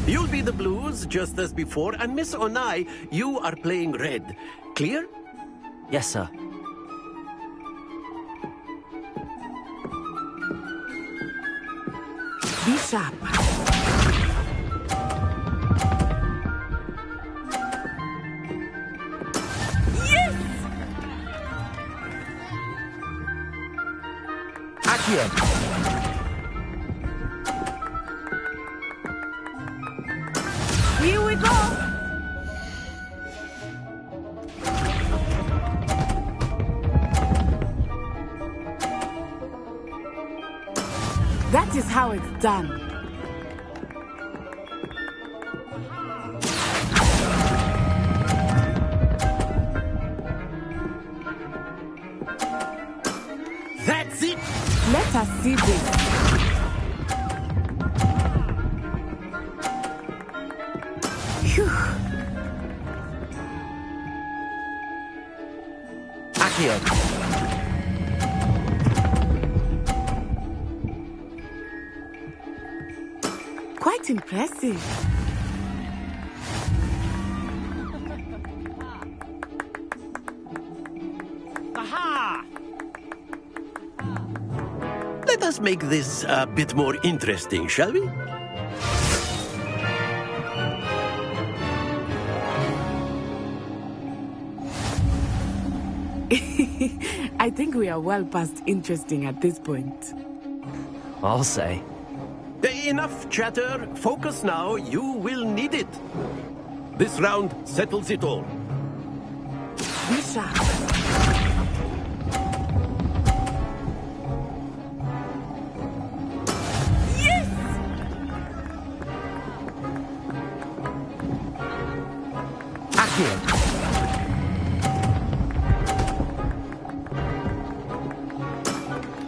You'll be the blues, just as before, and Miss Onai, you are playing red. Clear? Yes, sir. Be sharp. Accio. Here we go. That is how it's done. That's it. Let us see this. Phew. Accio. Quite impressive. Aha! Let us make this a bit more interesting, shall we? I think we are well past interesting at this point. I'll say. Enough chatter. Focus now. You will need it. This round settles it all. Be sharp. Yes! Accio.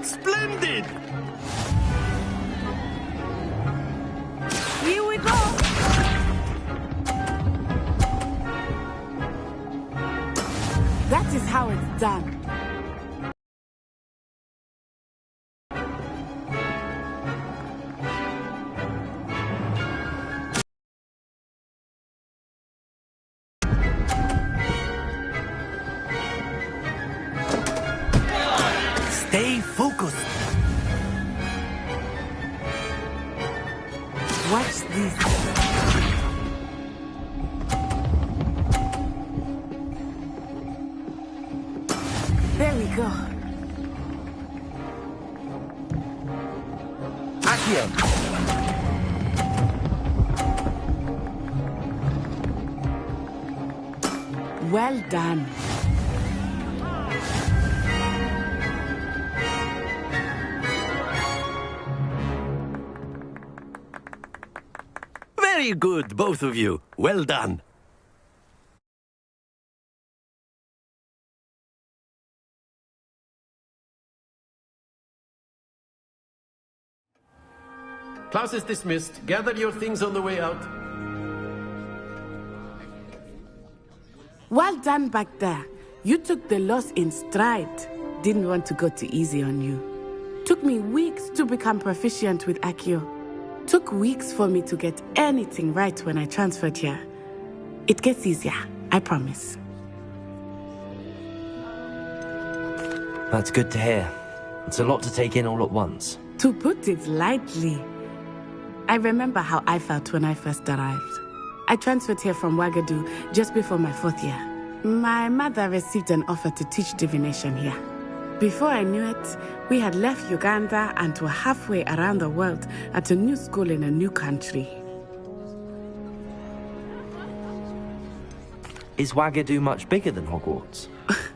Splendid! Here we go! That is how it's done. Stay focused. Watch this. There we go. Accio. Well done. Very good, both of you. Well done. Class is dismissed. Gather your things on the way out. Well done back there. You took the loss in stride. Didn't want to go too easy on you. Took me weeks to become proficient with Accio. Took weeks for me to get anything right when I transferred here. It gets easier, I promise. That's good to hear. It's a lot to take in all at once. To put it lightly, I remember how I felt when I first arrived. I transferred here from Ouagadougou just before my 4th year. My mother received an offer to teach divination here. Before I knew it, we had left Uganda and were halfway around the world at a new school in a new country. Is Ouagadougou much bigger than Hogwarts?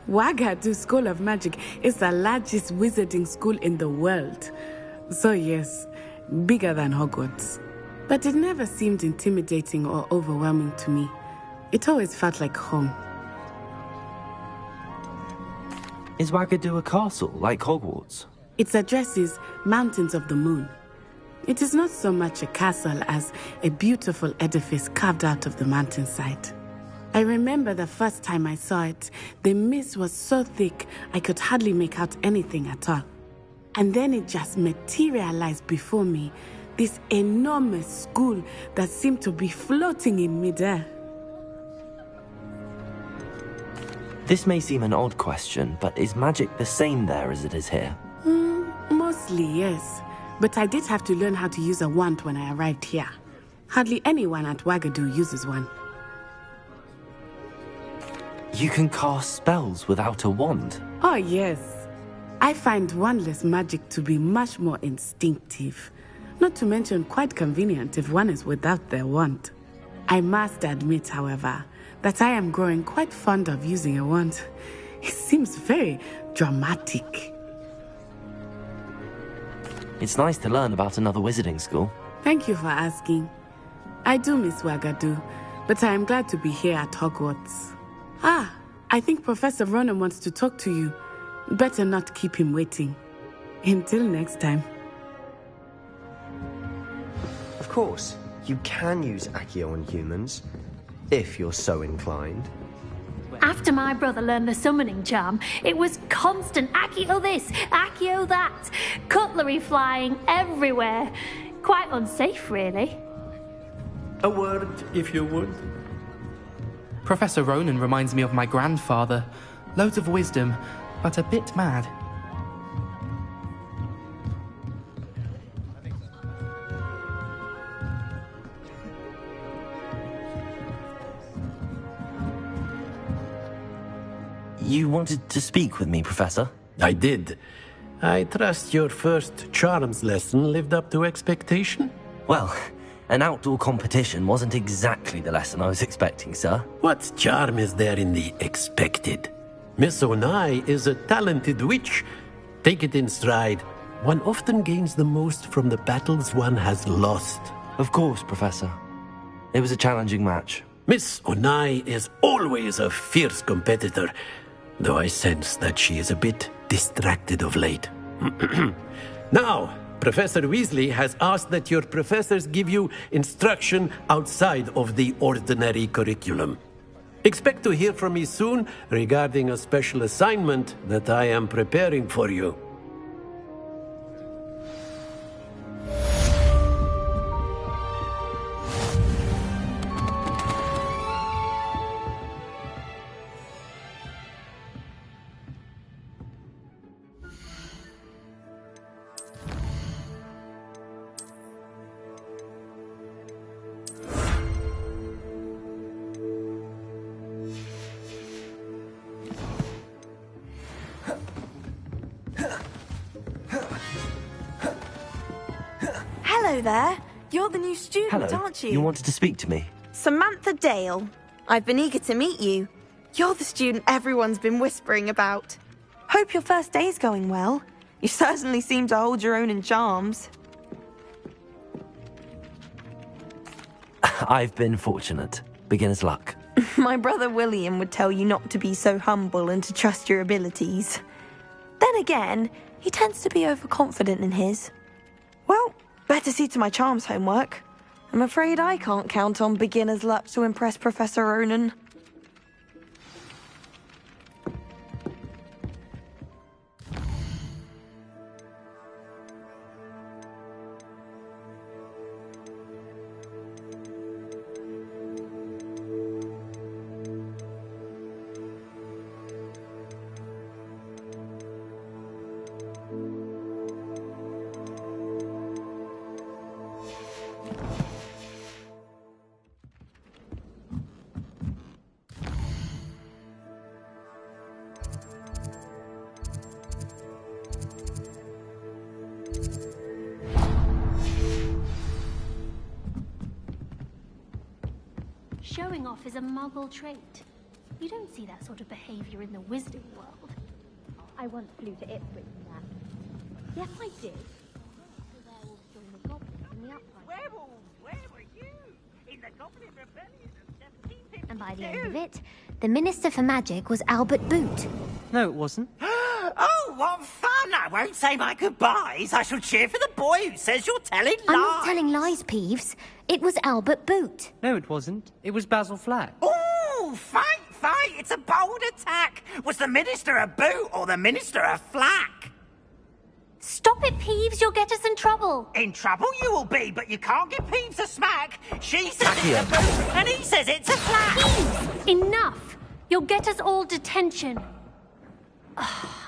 Ouagadougou School of Magic is the largest wizarding school in the world. So yes, bigger than Hogwarts. But it never seemed intimidating or overwhelming to me. It always felt like home. Is Ouagadougou a castle, like Hogwarts? Its address is Mountains of the Moon. It is not so much a castle as a beautiful edifice carved out of the mountainside. I remember the first time I saw it, the mist was so thick I could hardly make out anything at all. And then it just materialized before me, this enormous school that seemed to be floating in midair. This may seem an odd question, but is magic the same there as it is here? Mostly, yes. But I did have to learn how to use a wand when I arrived here. Hardly anyone at Ouagadougou uses one. You can cast spells without a wand? Oh, yes. I find wandless magic to be much more instinctive. Not to mention quite convenient if one is without their wand. I must admit, however, that I am growing quite fond of using a wand. It seems very dramatic. It's nice to learn about another wizarding school. Thank you for asking. I do miss Ouagadougou, but I am glad to be here at Hogwarts. I think Professor Ronan wants to talk to you. Better not keep him waiting. Until next time. Of course, you can use Accio on humans, if you're so inclined. After my brother learned the summoning charm, it was constant Accio this, Accio that. Cutlery flying everywhere. Quite unsafe, really. A word, if you would. Professor Ronan reminds me of my grandfather. Loads of wisdom, but a bit mad. You wanted to speak with me, Professor? I did. I trust your first charms lesson lived up to expectation? Well, an outdoor competition wasn't exactly the lesson I was expecting, sir. What charm is there in the expected? Miss Onai is a talented witch. Take it in stride. One often gains the most from the battles one has lost. Of course, Professor. It was a challenging match. Miss Onai is always a fierce competitor, though I sense that she is a bit distracted of late. Now, Professor Weasley has asked that your professors give you instruction outside of the ordinary curriculum. Expect to hear from me soon regarding a special assignment that I am preparing for you. Hello there. You're the new student, Hello. aren't you? You wanted to speak to me? Samantha Dale. I've been eager to meet you. You're the student everyone's been whispering about. Hope your first day's going well. You certainly seem to hold your own in charms. I've been fortunate. Beginner's luck. My brother William would tell you not to be so humble and to trust your abilities. Then again, he tends to be overconfident in his. Well, better see to my charms homework. I'm afraid I can't count on beginner's luck to impress Professor Ronan. Showing off is a muggle trait. You don't see that sort of behavior in the wizarding world. I once flew to Ipswich for that. Yes, I did. Where were you? In the Goblin Rebellion of 1752? And by the end of it, the Minister for Magic was Albert Boot. No, it wasn't. Oh, what fun! I won't say my goodbyes. I shall cheer for the boy who says you're telling lies. I'm not telling lies, Peeves. It was Albert Boot. No, it wasn't. It was Basil Flack. Oh, fight! It's a bold attack. Was the Minister a boot or the Minister a flack? Stop it, Peeves. You'll get us in trouble. In trouble you will be, but you can't give Peeves a smack. She says it's a boot, and he says it's a flack. Peeves! Enough! You'll get us all detention.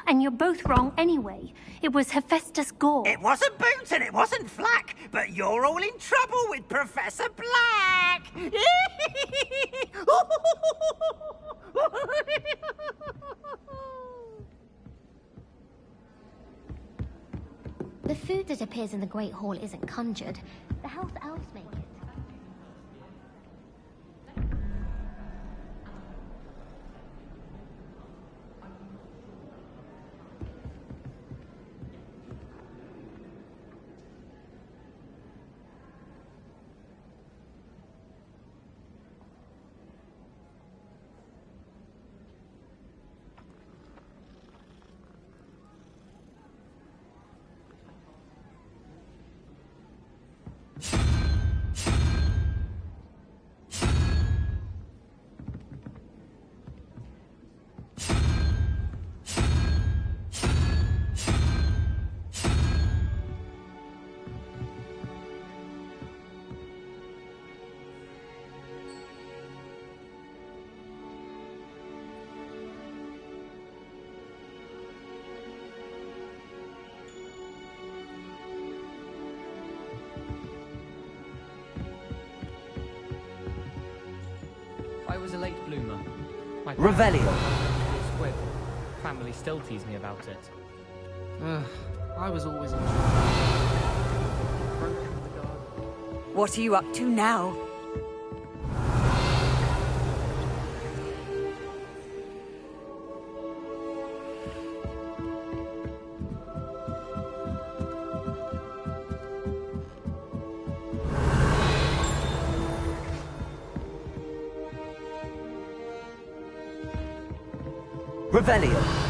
And you're both wrong anyway. It was Hephaestus Gore. It wasn't Boot and it wasn't Flack, but you're all in trouble with Professor Black. The food that appears in the Great Hall isn't conjured. The house elves make it. I was a late bloomer. My Revelio. Squib. Family still tease me about it. I was always in What are you up to now? Revelio.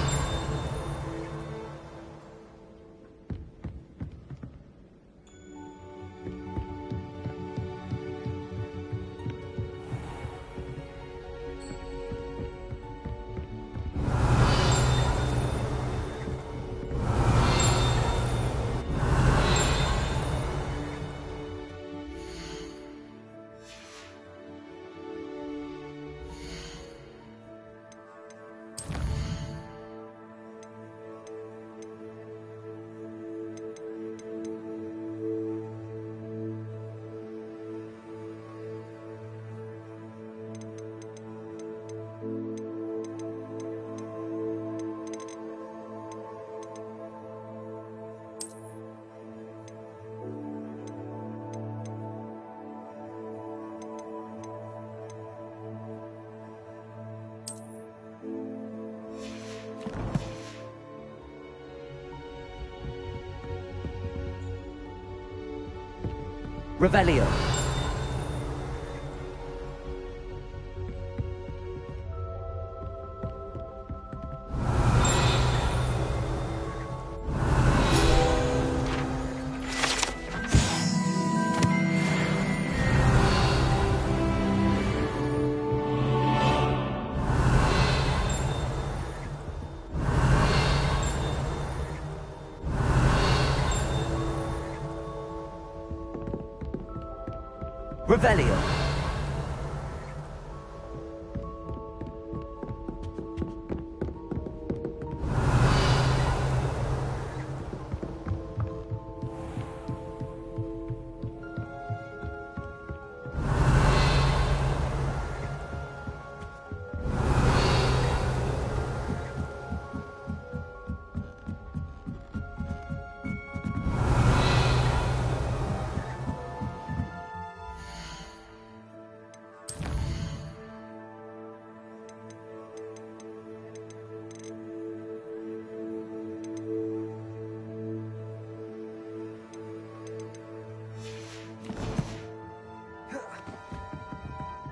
Revelio. Revelio.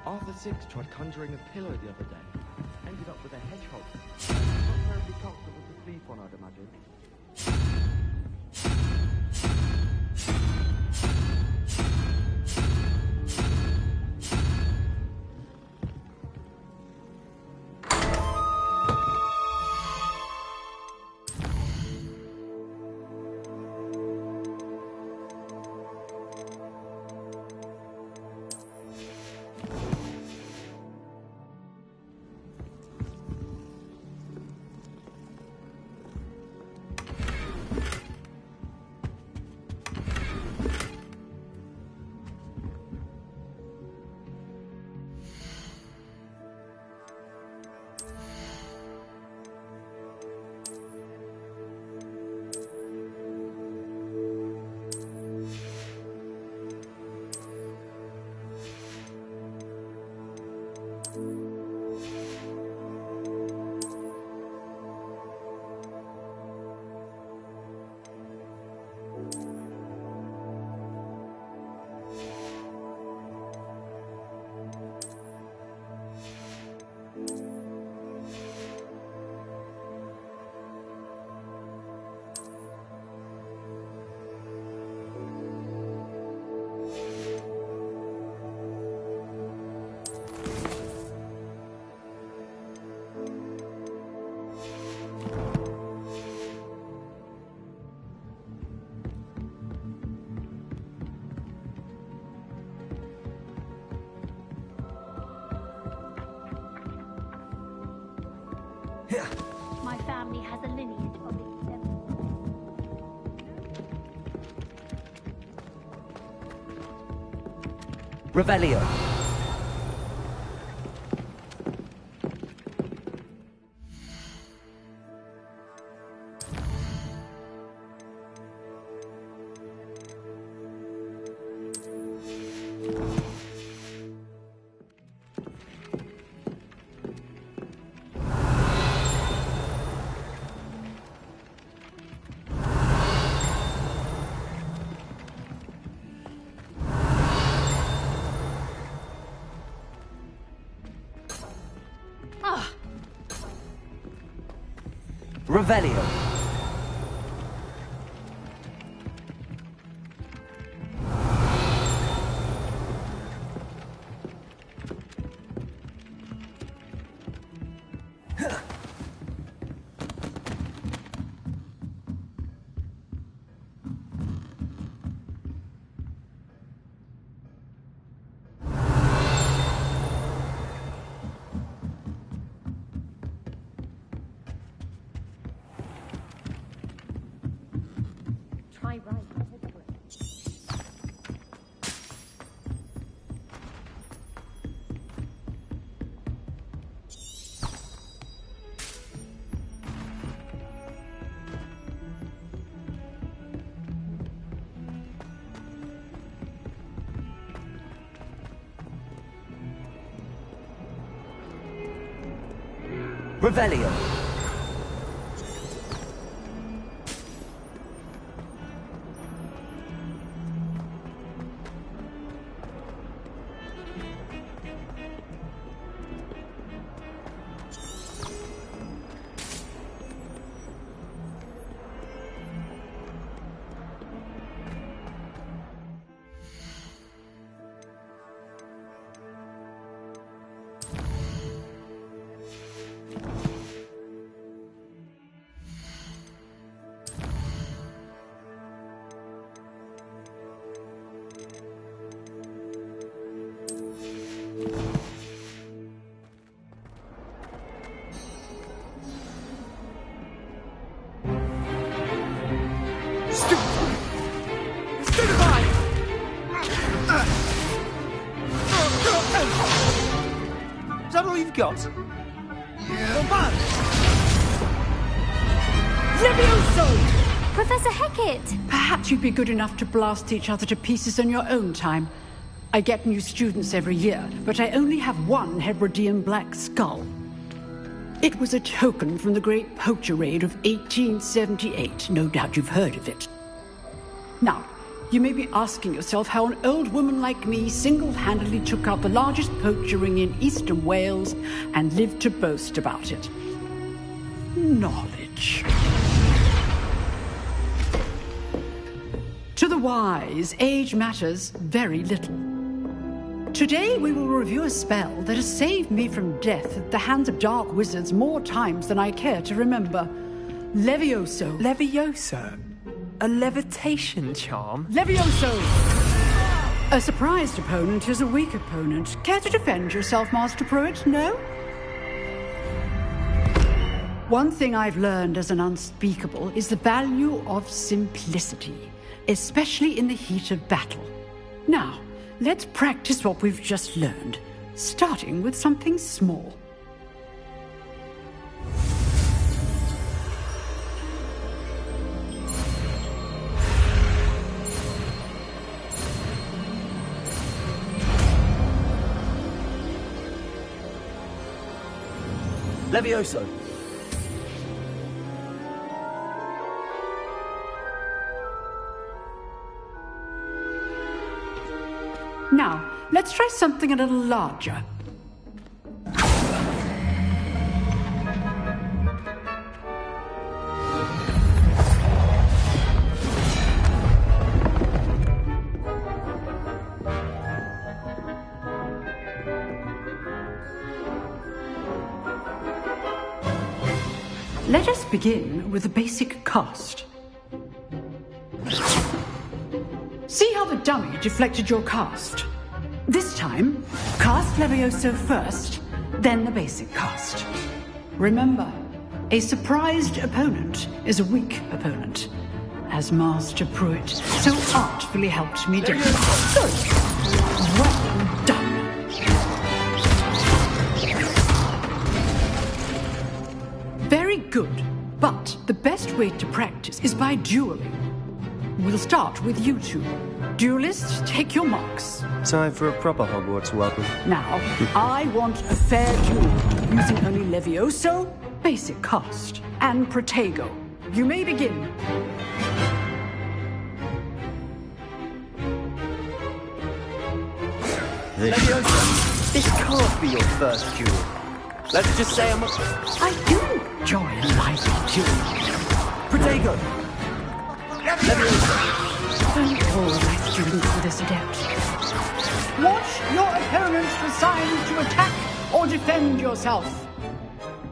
Arthur Six tried conjuring a pillow the other day. Ended up with a hedgehog. Not terribly comfortable to sleep on, I'd imagine. My family has a lineage of Revelio. Revelio. Try right. Revelio. all you've got? Levioso! Professor Hecat! Perhaps you'd be good enough to blast each other to pieces in your own time. I get new students every year, but I only have one Hebridean black skull. It was a token from the Great Poacher Raid of 1878. No doubt you've heard of it. Now, you may be asking yourself how an old woman like me single-handedly took out the largest poacher ring in eastern Wales and lived to boast about it. Knowledge. To the wise, age matters very little. Today we will review a spell that has saved me from death at the hands of dark wizards more times than I care to remember. Levioso. Levioso? A levitation charm? Levioso! A surprised opponent is a weak opponent. Care to defend yourself, Master Pruitt? No? One thing I've learned as an unspeakable is the value of simplicity, especially in the heat of battle. Now, let's practice what we've just learned, starting with something small. Levioso! Now, let's try something a little larger. Let us begin with the basic cast. See how the dummy deflected your cast? This time, cast Levioso first, then the basic cast. Remember, a surprised opponent is a weak opponent, as Master Pruitt so artfully helped me do. Good. Well done. Very good, but the best way to practice is by dueling. We'll start with you two. Duelists, take your marks. Time for a proper Hogwarts welcome. Now, I want a fair duel, using only Levioso, basic cast, and Protego. You may begin. Levioso! This can't be your first duel. Let's just say I do enjoy a lively duel. Protego! Levioso! I'm all right students for this adept. Watch your opponent decide to attack or defend yourself.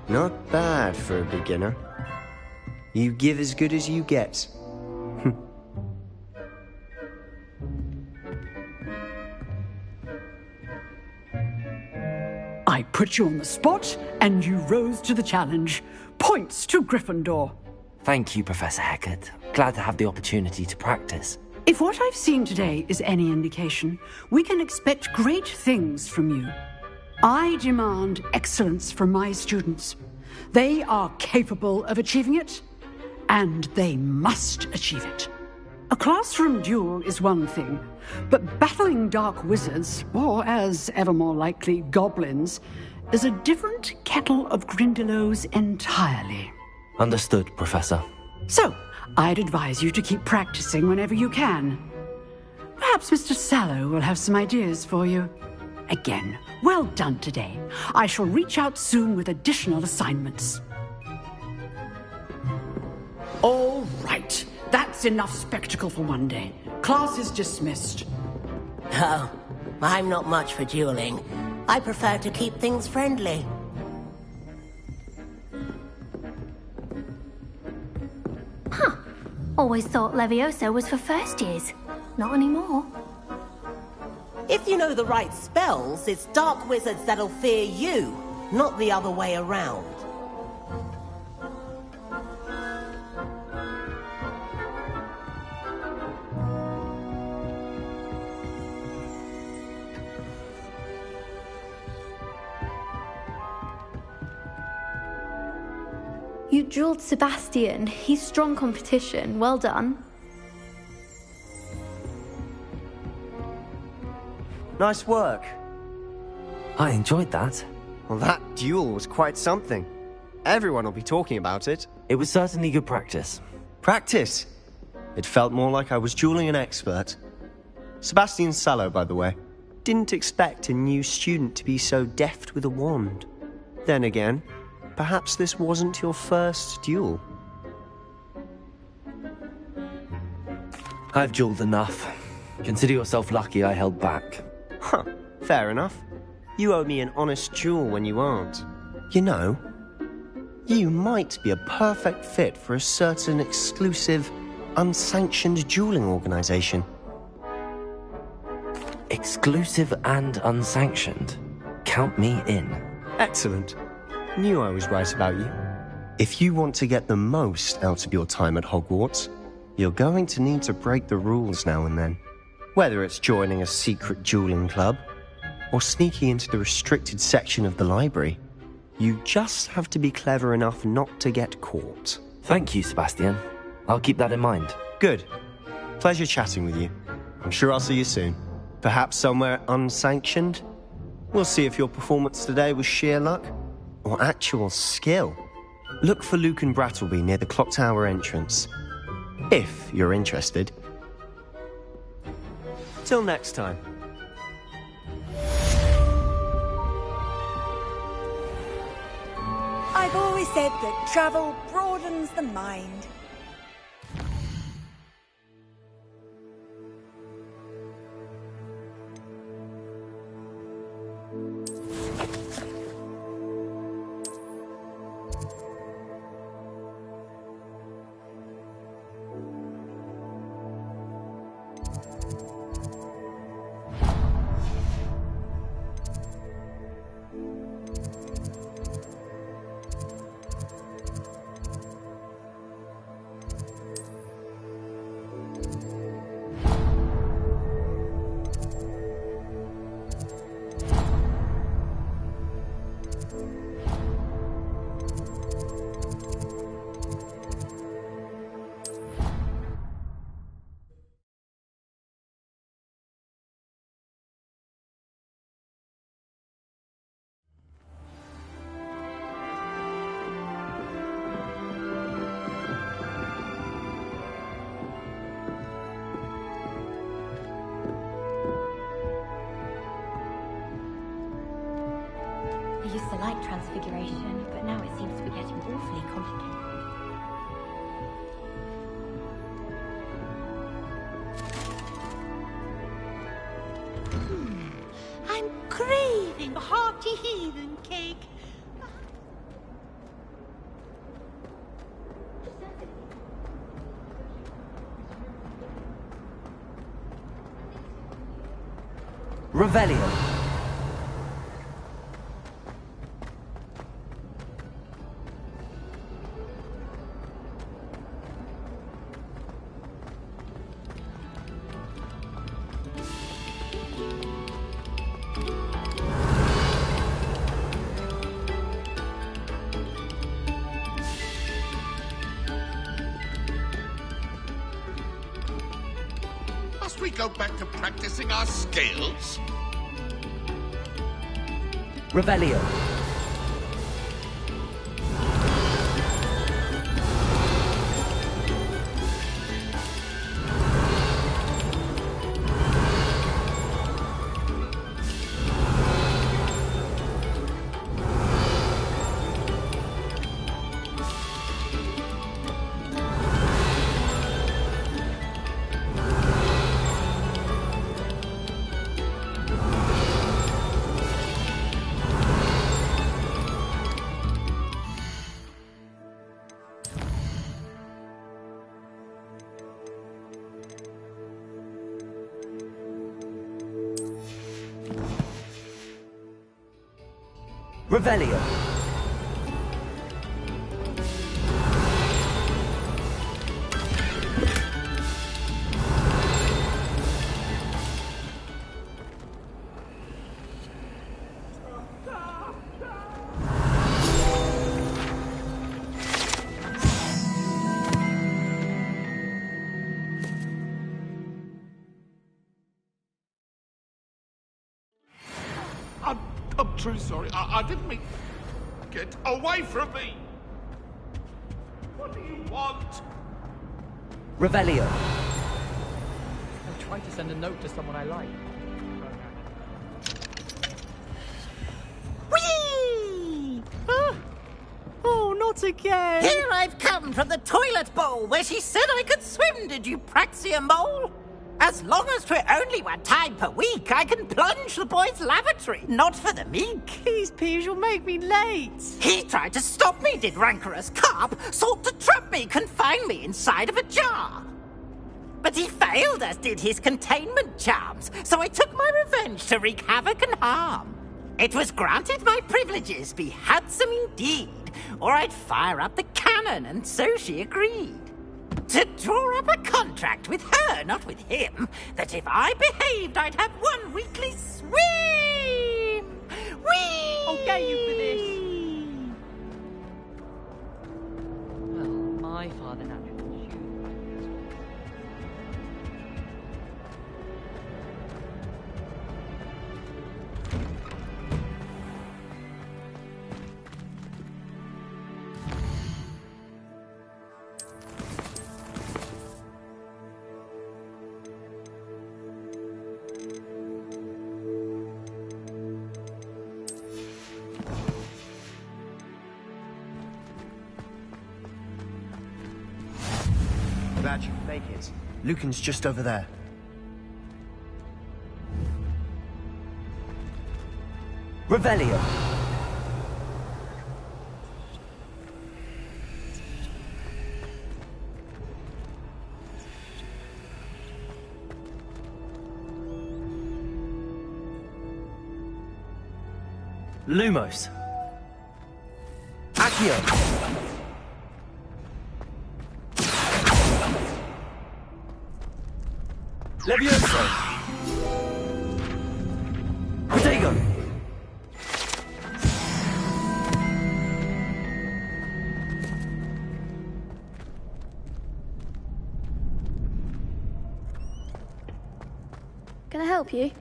Not bad for a beginner. You give as good as you get. I put you on the spot, and you rose to the challenge. Points to Gryffindor. Thank you, Professor Hecat. Glad to have the opportunity to practice. If what I've seen today is any indication, we can expect great things from you. I demand excellence from my students. They are capable of achieving it, and they must achieve it. A classroom duel is one thing, but battling dark wizards, or as ever more likely, goblins, is a different kettle of Grindylows entirely. Understood, Professor. So, I'd advise you to keep practicing whenever you can. Perhaps Mr. Sallow will have some ideas for you. Again, well done today. I shall reach out soon with additional assignments. All right. That's enough spectacle for one day. Class is dismissed. Oh, I'm not much for dueling. I prefer to keep things friendly. Huh. Always thought Levioso was for first years. Not anymore. If you know the right spells, it's dark wizards that'll fear you, not the other way around. You dueled Sebastian. He's strong competition. Well done. Nice work. I enjoyed that. Well, that duel was quite something. Everyone will be talking about it. It was certainly good practice. Practice? It felt more like I was dueling an expert. Sebastian Sallow, by the way. Didn't expect a new student to be so deft with a wand. Then again, perhaps this wasn't your first duel. I've dueled enough. Consider yourself lucky I held back. Huh, fair enough. You owe me an honest duel when you aren't. You know, you might be a perfect fit for a certain exclusive, unsanctioned dueling organization. Exclusive and unsanctioned? Count me in. Excellent. Knew I was right about you. If you want to get the most out of your time at Hogwarts, you're going to need to break the rules now and then. Whether it's joining a secret dueling club, or sneaking into the restricted section of the library, you just have to be clever enough not to get caught. Thank you, Sebastian. I'll keep that in mind. Good. Pleasure chatting with you. I'm sure I'll see you soon. Perhaps somewhere unsanctioned? We'll see if your performance today was sheer luck or actual skill. Look for Luke and Brattleby near the clock tower entrance. If you're interested. Till next time. I've always said that travel broadens the mind. I used to like Transfiguration, but now it seems to be getting awfully complicated. I'm craving hearty heathen cake. Revelio. Must we go back to practicing our skills? Revelio. Revelio. truly sorry. I didn't mean... Get away from me! What do you want? Revelio. I tried to send a note to someone I like. Whee! Oh, not again! Here I've come from the toilet bowl where she said I could swim, did you praxia mole? As long as 'twere only 1 time per week, I can plunge the boy's lavatory, not for the meek. These peas will make me late. He tried to stop me, did rancorous carp, sought to trap me, confine me inside of a jar. But he failed, as did his containment charms, so I took my revenge to wreak havoc and harm. It was granted my privileges be handsome indeed, or I'd fire up the cannon, and so she agreed. To draw up a contract with her, not with him, that if I behaved, I'd have 1 weekly swim! Whee! I'll get you for this! Well, my father naturally Glad you can make it. Lucan's just over there. Revelio. Lumos. Accio. Levioso! Protego! Can I help you?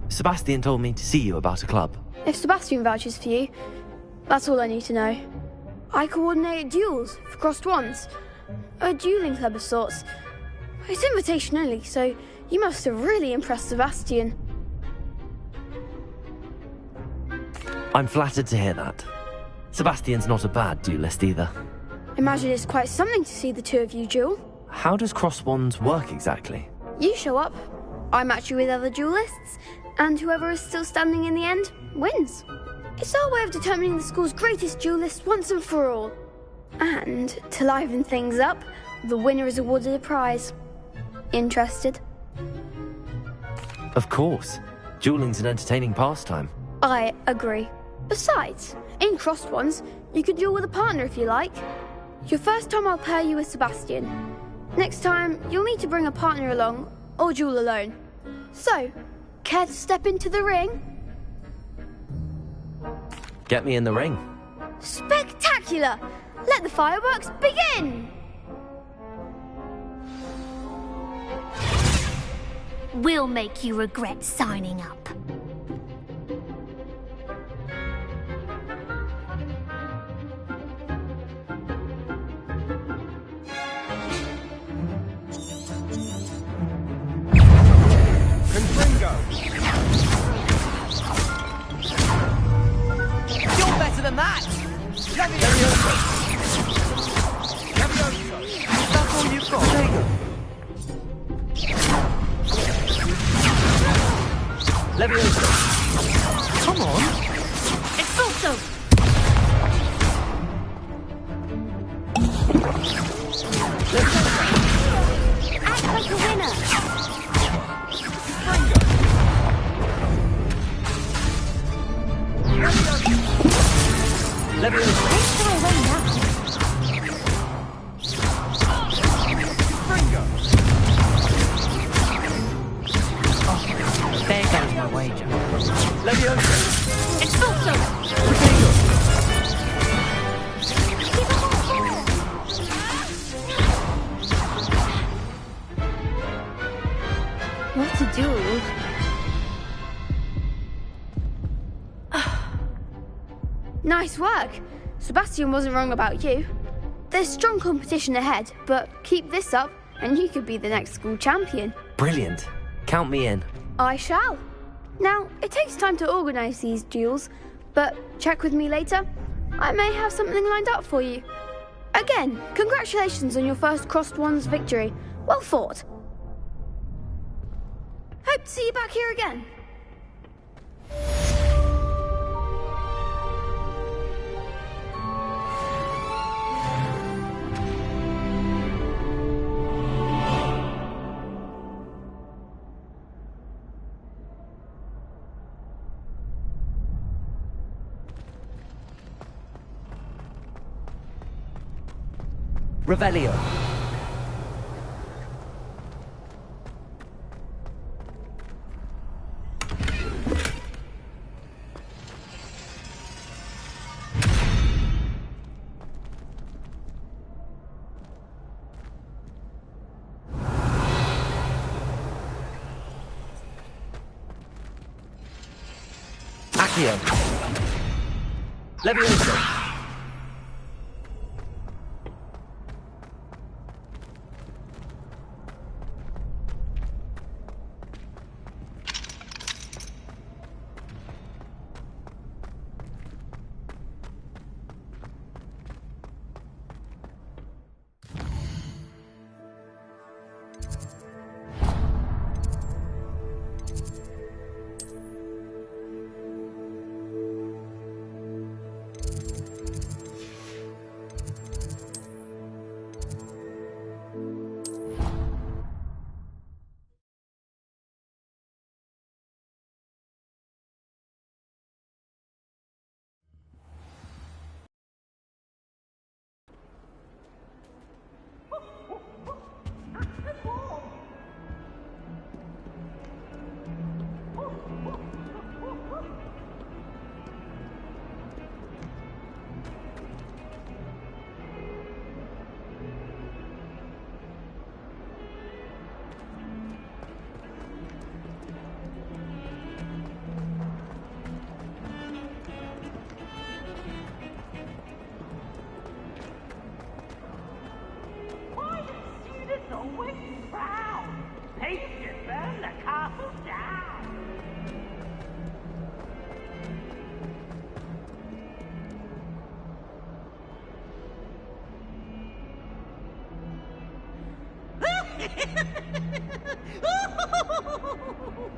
Sebastian told me to see you about a club. If Sebastian vouches for you, that's all I need to know. I coordinate duels for crossed wands. A dueling club of sorts. It's invitation only, so you must have really impressed Sebastian. I'm flattered to hear that. Sebastian's not a bad duelist either. Imagine it's quite something to see the 2 of you duel. How does cross wands work exactly? You show up, I match you with other duelists, and whoever is still standing in the end wins. It's our way of determining the school's greatest duelist once and for all. And to liven things up, the winner is awarded a prize. Interested? Of course. Dueling's an entertaining pastime. I agree. Besides, in crossed ones, you could duel with a partner if you like. Your first time I'll pair you with Sebastian. Next time, you'll need to bring a partner along, or duel alone. So, care to step into the ring? Get me in the ring. Spectacular! Let the fireworks begin! We'll make you regret signing up. You're better than that! That's all you've got. Levioso. Come on. Expulso! Act like a winner! Levioso. Take her away now. There goes my wager. Levioso. Expulso! What a duel. Nice work. Sebastian wasn't wrong about you. There's strong competition ahead, but keep this up and you could be the next school champion. Brilliant. Count me in. I shall. Now, it takes time to organise these duels, but check with me later. I may have something lined up for you. Again, congratulations on your first Crossed Wands victory. Well fought. Hope to see you back here again. Revelio. Accio. Levioso.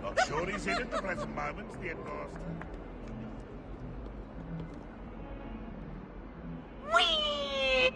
Not sure he's in at the present moment, the headmaster. Whee!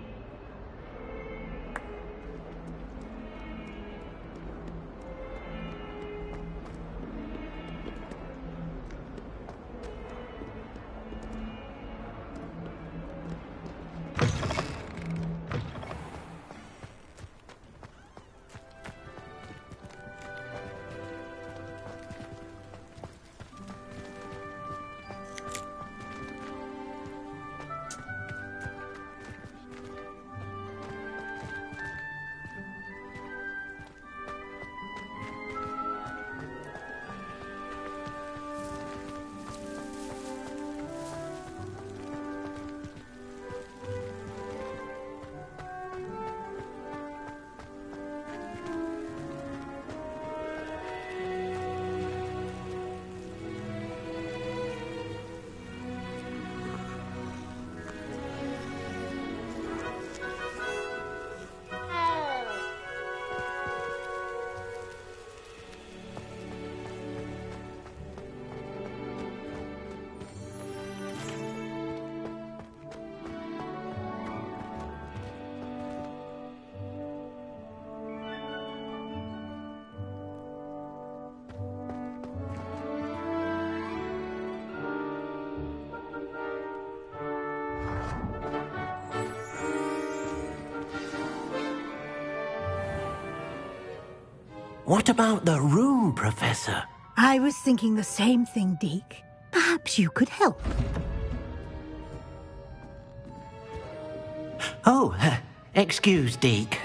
What about the room, Professor? I was thinking the same thing, Deke. Perhaps you could help. Oh, excuse, Deke.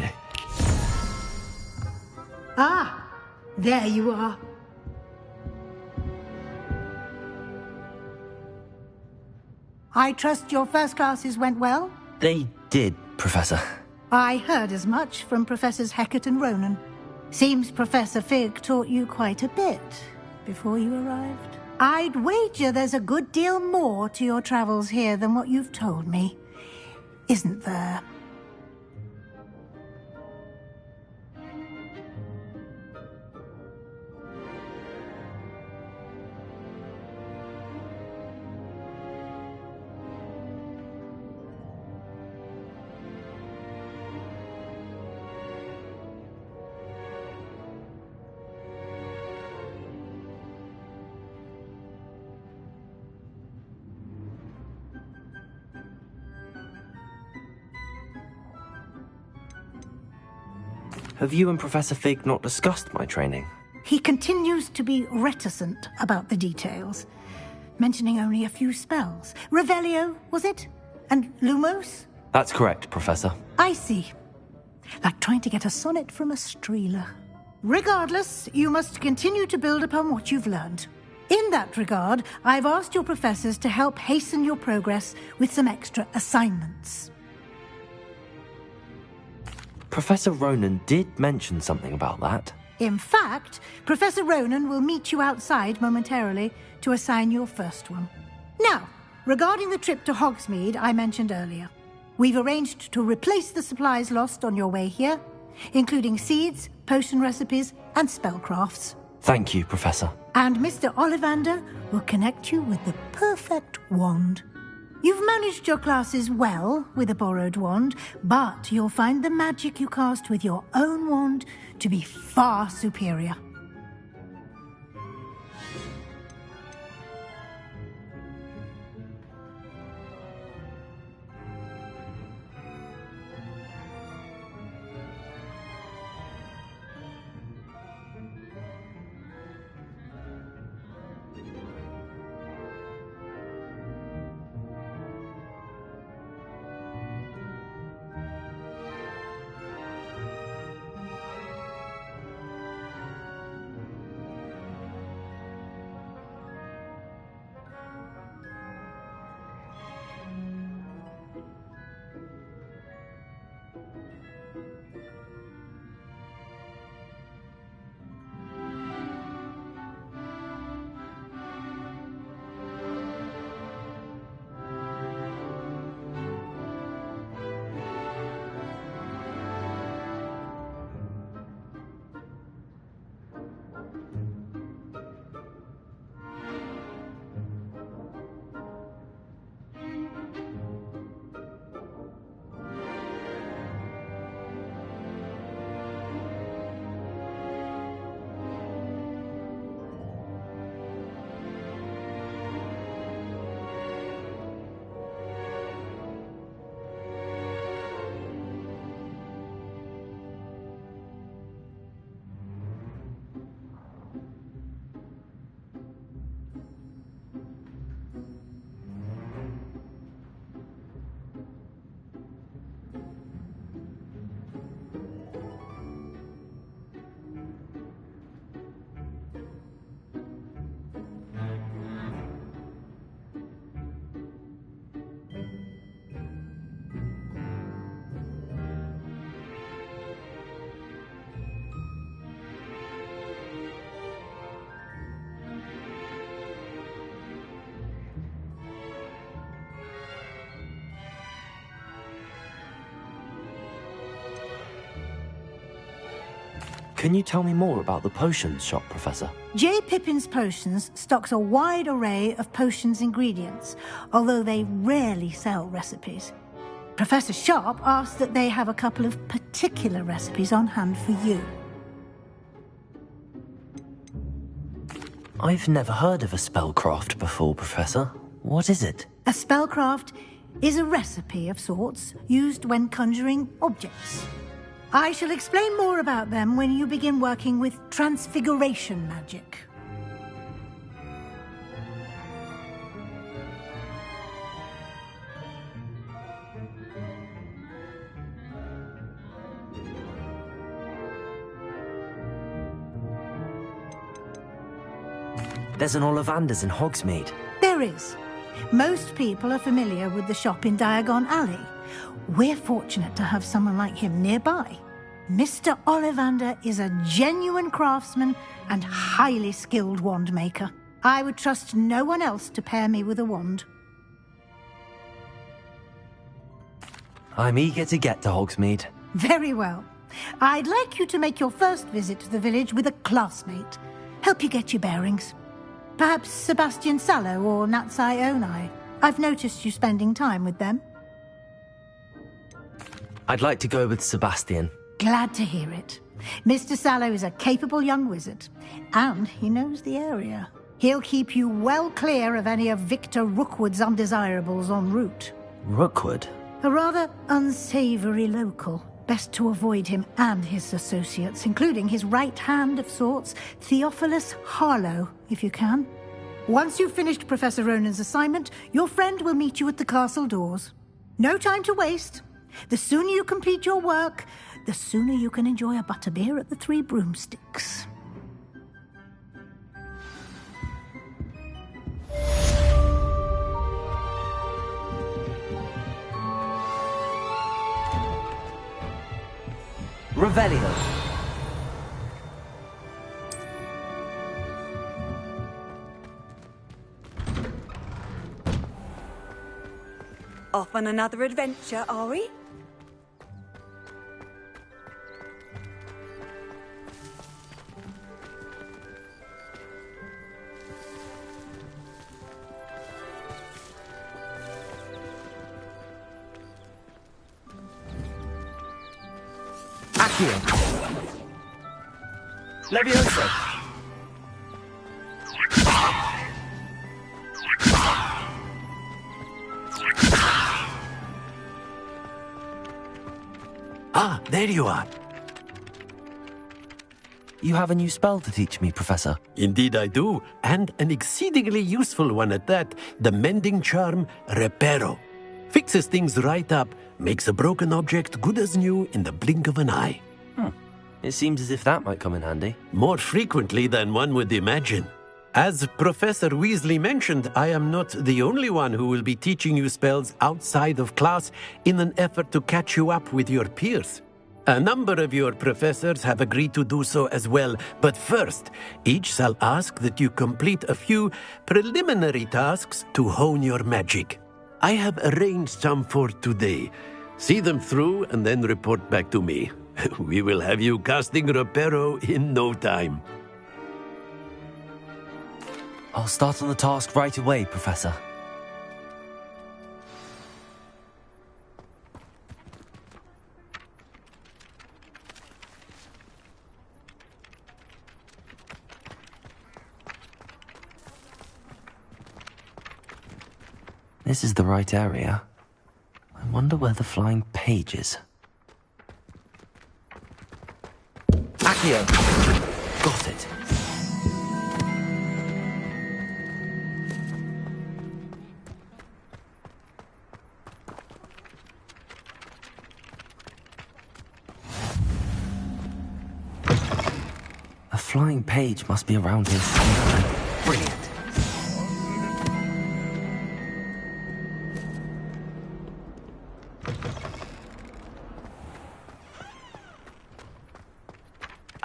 Ah, there you are. I trust your first classes went well? They did, Professor. I heard as much from Professors Hecat and Ronan. Seems Professor Fig taught you quite a bit before you arrived. I'd wager there's a good deal more to your travels here than what you've told me. Isn't there? Have you and Professor Fig not discussed my training? He continues to be reticent about the details, mentioning only a few spells. Revelio, was it? And Lumos? That's correct, Professor. I see. Like trying to get a sonnet from a streeler. Regardless, you must continue to build upon what you've learned. In that regard, I've asked your professors to help hasten your progress with some extra assignments. Professor Ronan did mention something about that. In fact, Professor Ronan will meet you outside momentarily to assign your first one. Now, regarding the trip to Hogsmeade I mentioned earlier, we've arranged to replace the supplies lost on your way here, including seeds, potion recipes, and spellcrafts. Thank you, Professor. And Mr. Ollivander will connect you with the perfect wand. You've managed your classes well with a borrowed wand, but you'll find the magic you cast with your own wand to be far superior. Can you tell me more about the potions shop, Professor? J. Pippin's Potions stocks a wide array of potions ingredients, although they rarely sell recipes. Professor Sharp asked that they have a couple of particular recipes on hand for you. I've never heard of a spellcraft before, Professor. What is it? A spellcraft is a recipe of sorts used when conjuring objects. I shall explain more about them when you begin working with transfiguration magic. There's an Ollivander's in Hogsmeade. There is. Most people are familiar with the shop in Diagon Alley. We're fortunate to have someone like him nearby. Mr. Ollivander is a genuine craftsman and highly skilled wand maker. I would trust no one else to pair me with a wand. I'm eager to get to Hogsmeade. Very well. I'd like you to make your first visit to the village with a classmate. Help you get your bearings. Perhaps Sebastian Sallow or Natsai Onai. I've noticed you spending time with them. I'd like to go with Sebastian. Glad to hear it. Mr. Sallow is a capable young wizard, and he knows the area. He'll keep you well clear of any of Victor Rookwood's undesirables en route. Rookwood? A rather unsavory local. Best to avoid him and his associates, including his right hand of sorts, Theophilus Harlow, if you can. Once you've finished Professor Ronan's assignment, your friend will meet you at the castle doors. No time to waste. The sooner you complete your work, the sooner you can enjoy a butterbeer at the Three Broomsticks. Revelio. Off on another adventure, are we? Accio. Leviosa. Ah, there you are. You have a new spell to teach me, Professor. Indeed I do, and an exceedingly useful one at that. The mending charm, Reparo. Fixes things right up, makes a broken object good as new in the blink of an eye. It seems as if that might come in handy. More frequently than one would imagine. As Professor Weasley mentioned, I am not the only one who will be teaching you spells outside of class in an effort to catch you up with your peers. A number of your professors have agreed to do so as well, but first, each shall ask that you complete a few preliminary tasks to hone your magic. I have arranged some for today. See them through and then report back to me. We will have you casting Reparo in no time. I'll start on the task right away, Professor. This is the right area. I wonder where the flying page is. Accio! Got it. A flying page must be around here somewhere. Brilliant.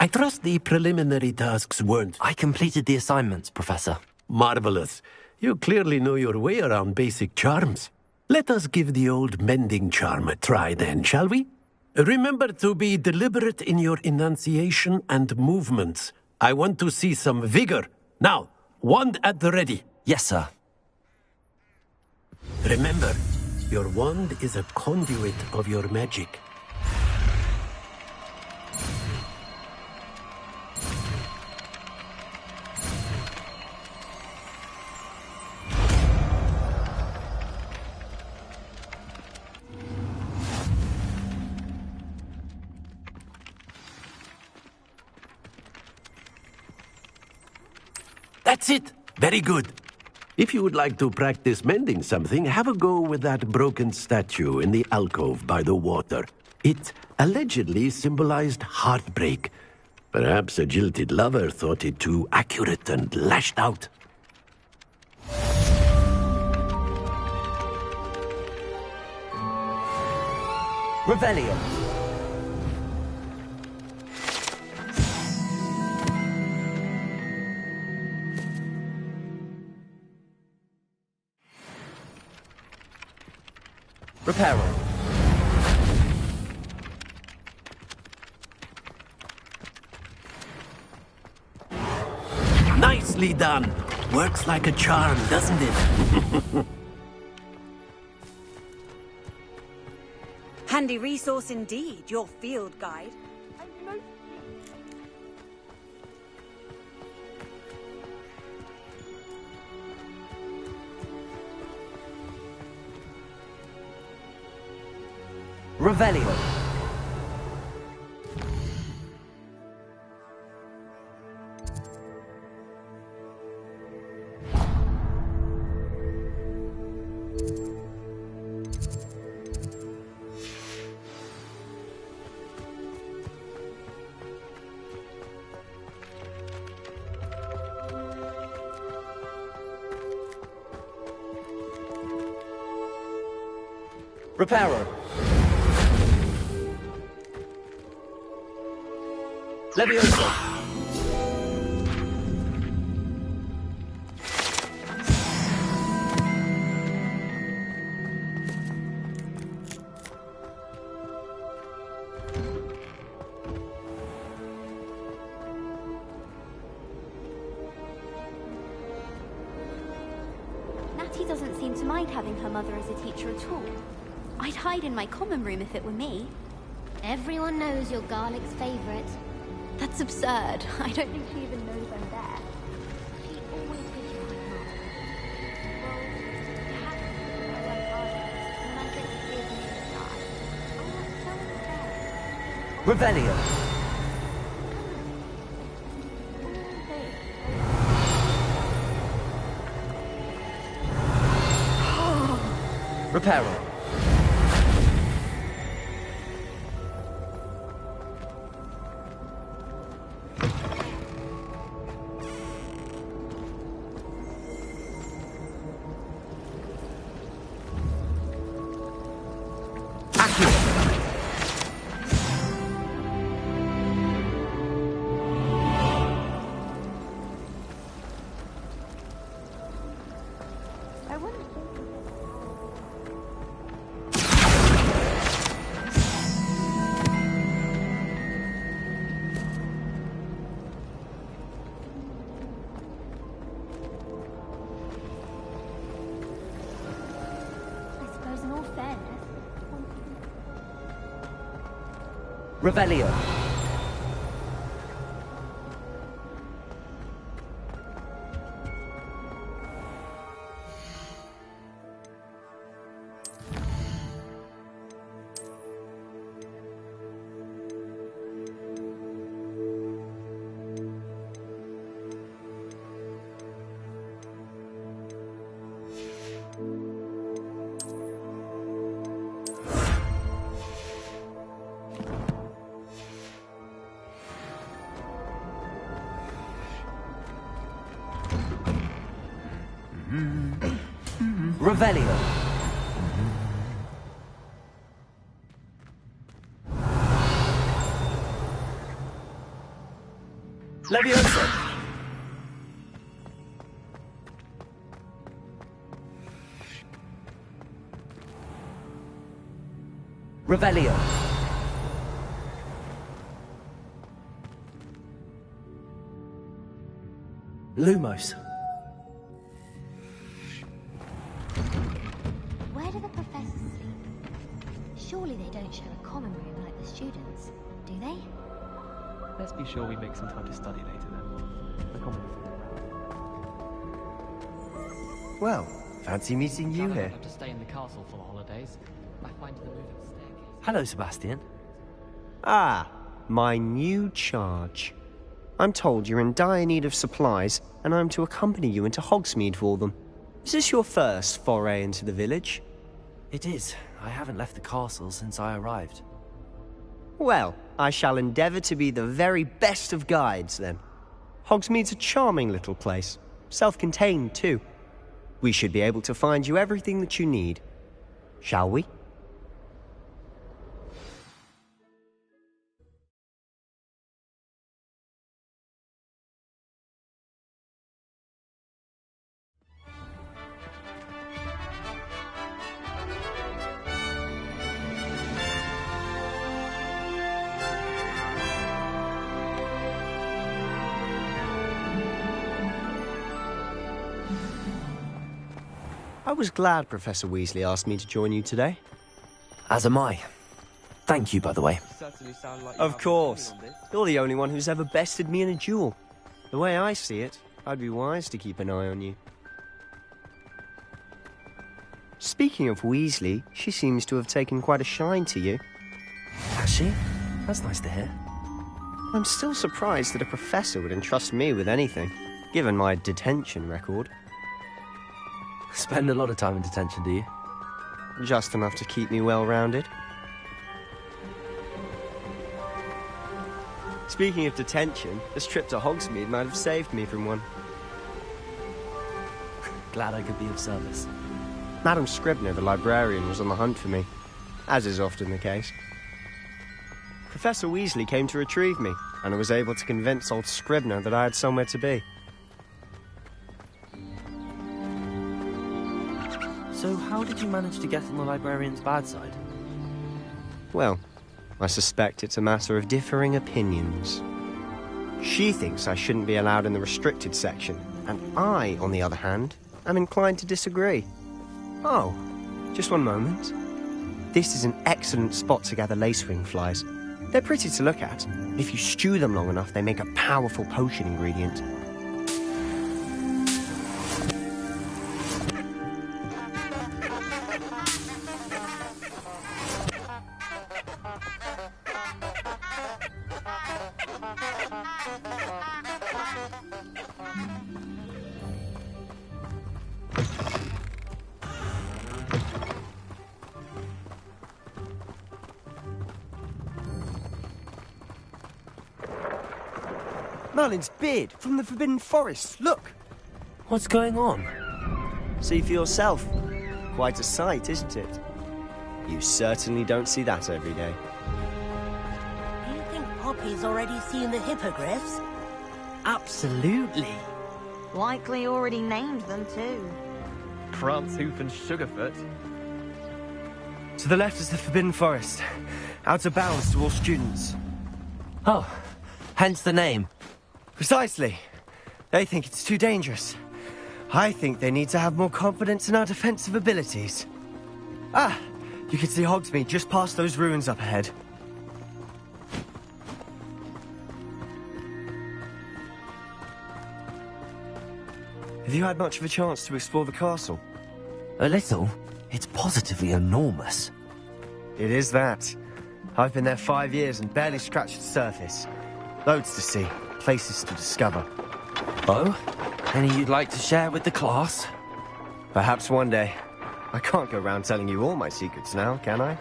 I trust the preliminary tasks weren't... I completed the assignments, Professor. Marvelous. You clearly know your way around basic charms. Let us give the old mending charm a try then, shall we? Remember to be deliberate in your enunciation and movements. I want to see some vigor. Now, wand at the ready. Yes, sir. Remember, your wand is a conduit of your magic. That's it. Very good. If you would like to practice mending something, have a go with that broken statue in the alcove by the water. It allegedly symbolized heartbreak. Perhaps a jilted lover thought it too accurate and lashed out. Revelio. Reparo. Nicely done. Works like a charm, doesn't it? Handy resource indeed, your field guide. Revelio. Reparo. Levioso. Natty doesn't seem to mind having her mother as a teacher at all. I'd hide in my common room if it were me. Everyone knows you're Garlic's favorite. That's absurd. I don't think she even knows I'm there. She always gives you high marks. Well, you have to. I like Garlic. No matter if it is in the sky. Oh, that's so unfair. Revelio. Reparo. Revelio. Revelio. Levioso. Revelio. Lumos. Where do the professors sleep? Surely they don't share a common room like the students, do they? Let's be sure we make some time to study later then. The common room. Well, fancy meeting you here. I'd have to stay in the castle for the holidays. I find the moving staircase. Hello, Sebastian. Ah, my new charge. I'm told you're in dire need of supplies, and I'm to accompany you into Hogsmeade for them. Is this your first foray into the village? It is. I haven't left the castle since I arrived. Well, I shall endeavour to be the very best of guides, then. Hogsmeade's a charming little place. Self-contained, too. We should be able to find you everything that you need. Shall we? I was glad Professor Weasley asked me to join you today. As am I. Thank you, by the way. Of course. You're the only one who's ever bested me in a duel. The way I see it, I'd be wise to keep an eye on you. Speaking of Weasley, she seems to have taken quite a shine to you. Has she? That's nice to hear. I'm still surprised that a professor would entrust me with anything, given my detention record. Spend a lot of time in detention, do you? Just enough to keep me well-rounded. Speaking of detention, this trip to Hogsmeade might have saved me from one. Glad I could be of service. Madam Scribner, the librarian, was on the hunt for me, as is often the case. Professor Weasley came to retrieve me, and I was able to convince old Scribner that I had somewhere to be. So how did you manage to get on the librarian's bad side? Well, I suspect it's a matter of differing opinions. She thinks I shouldn't be allowed in the restricted section, and I, on the other hand, am inclined to disagree. Oh, just one moment. This is an excellent spot to gather lacewing flies. They're pretty to look at. If you stew them long enough, they make a powerful potion ingredient. Merlin's beard from the Forbidden Forest, look! What's going on? See for yourself. Quite a sight, isn't it? You certainly don't see that every day. Do you think Poppy's already seen the hippogriffs? Absolutely. Likely already named them too. Prancehoof and Sugarfoot. To the left is the Forbidden Forest. Out of bounds to all students. Oh, hence the name. Precisely. They think it's too dangerous. I think they need to have more confidence in our defensive abilities. Ah, you can see Hogsmeade just past those ruins up ahead. Have you had much of a chance to explore the castle? A little. It's positively enormous. It is that. I've been there 5 years and barely scratched the surface. Loads to see, places to discover. Oh? Any you'd like to share with the class? Perhaps one day. I can't go around telling you all my secrets now, can I?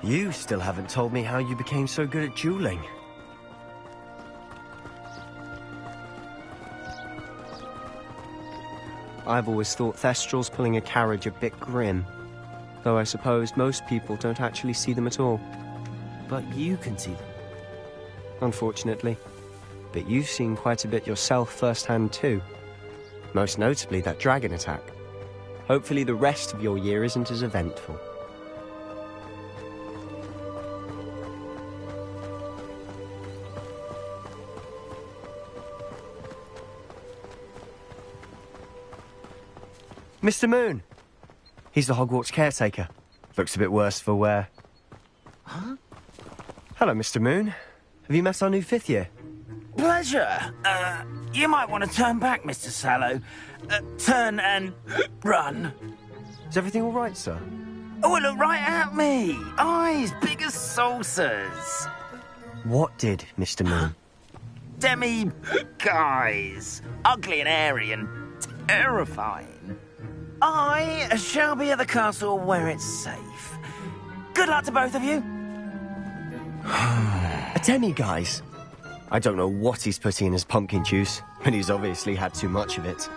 You still haven't told me how you became so good at dueling. I've always thought Thestrals pulling a carriage a bit grim. Though I suppose most people don't actually see them at all. But you can see them. Unfortunately. But you've seen quite a bit yourself firsthand too. Most notably that dragon attack. Hopefully the rest of your year isn't as eventful. Mr. Moon! He's the Hogwarts caretaker. Looks a bit worse for wear. Huh? Hello, Mr. Moon. Have you met our new 5th year? Pleasure. You might want to turn back, Mr. Sallow. Turn and run. Is everything all right, sir? Oh, look right at me. Eyes big as saucers. What did, Mr. Moon? Demi-guys. Ugly and airy and terrifying. I shall be at the castle where it's safe. Good luck to both of you. A demi-guise? I don't know what he's putting in his pumpkin juice, but he's obviously had too much of it.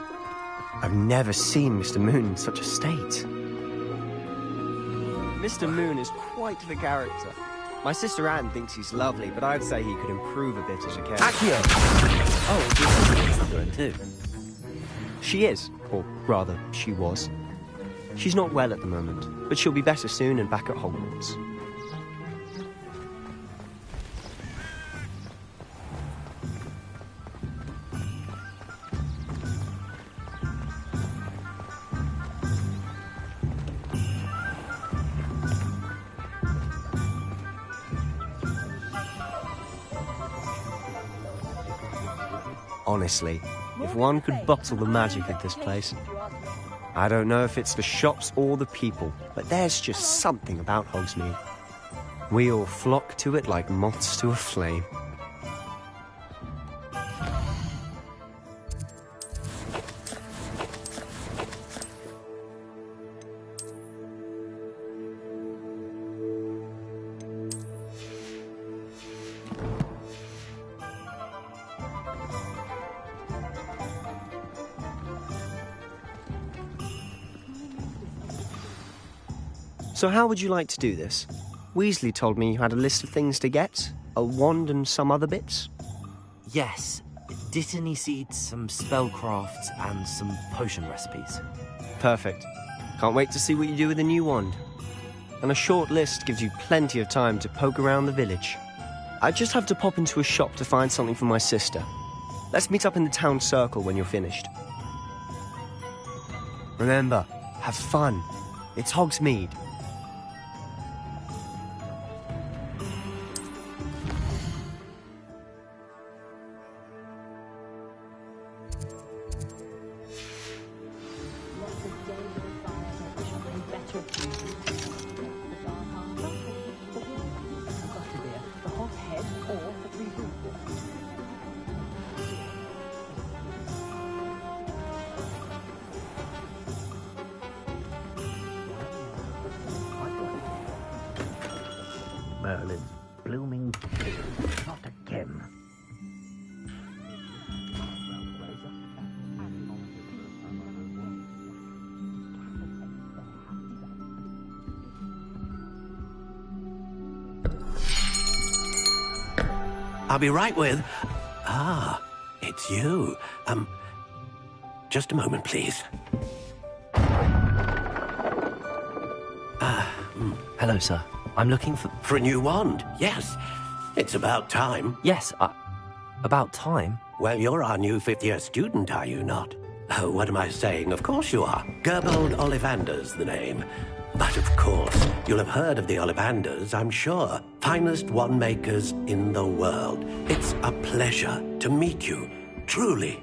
I've never seen Mr. Moon in such a state. Mr. Moon is quite the character. My sister Anne thinks he's lovely, but I'd say he could improve a bit as a character. Accio! Oh, your sister's doing too. She is, or rather, she was. She's not well at the moment, but she'll be better soon and back at Hogwarts. Honestly, if one could bottle the magic of this place. I don't know if it's the shops or the people, but there's just something about Hogsmeade. We all flock to it like moths to a flame. So how would you like to do this? Weasley told me you had a list of things to get, a wand and some other bits. Yes, Dittany seeds, some spellcrafts, and some potion recipes. Perfect. Can't wait to see what you do with the new wand. And a short list gives you plenty of time to poke around the village. I just have to pop into a shop to find something for my sister. Let's meet up in the town circle when you're finished. Remember, have fun. It's Hogsmeade. Merlin's blooming not again. I'll be right with... Ah, it's you. Just a moment, please. Hello, sir. I'm looking for... For a new wand, yes. It's about time. Yes, about time? Well, you're our new fifth-year student, are you not? Oh, what am I saying? Of course you are. Gerbold Ollivander's the name. But of course, you'll have heard of the Ollivanders, I'm sure. Finest wand makers in the world. It's a pleasure to meet you, truly.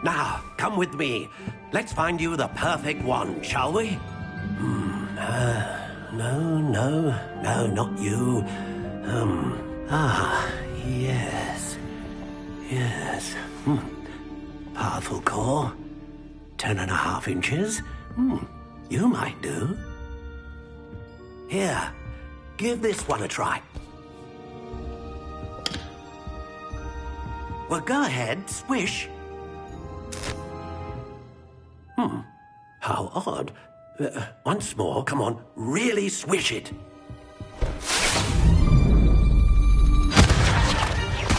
Now, come with me. Let's find you the perfect wand, shall we? No, not you. Yes. Powerful core. 10.5 inches. You might do. Here, give this one a try. Well, go ahead, swish. How odd. Once more, come on, really swish it.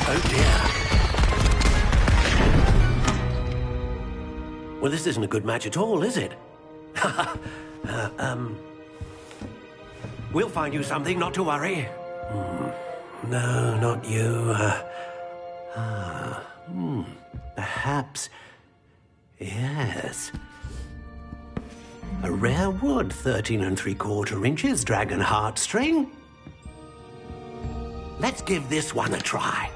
Oh dear. Well, this isn't a good match at all, is it? We'll find you something, not to worry. No, not you. Perhaps... Yes. A rare wood, 13 3/4 inches, dragon heartstring. Let's give this one a try.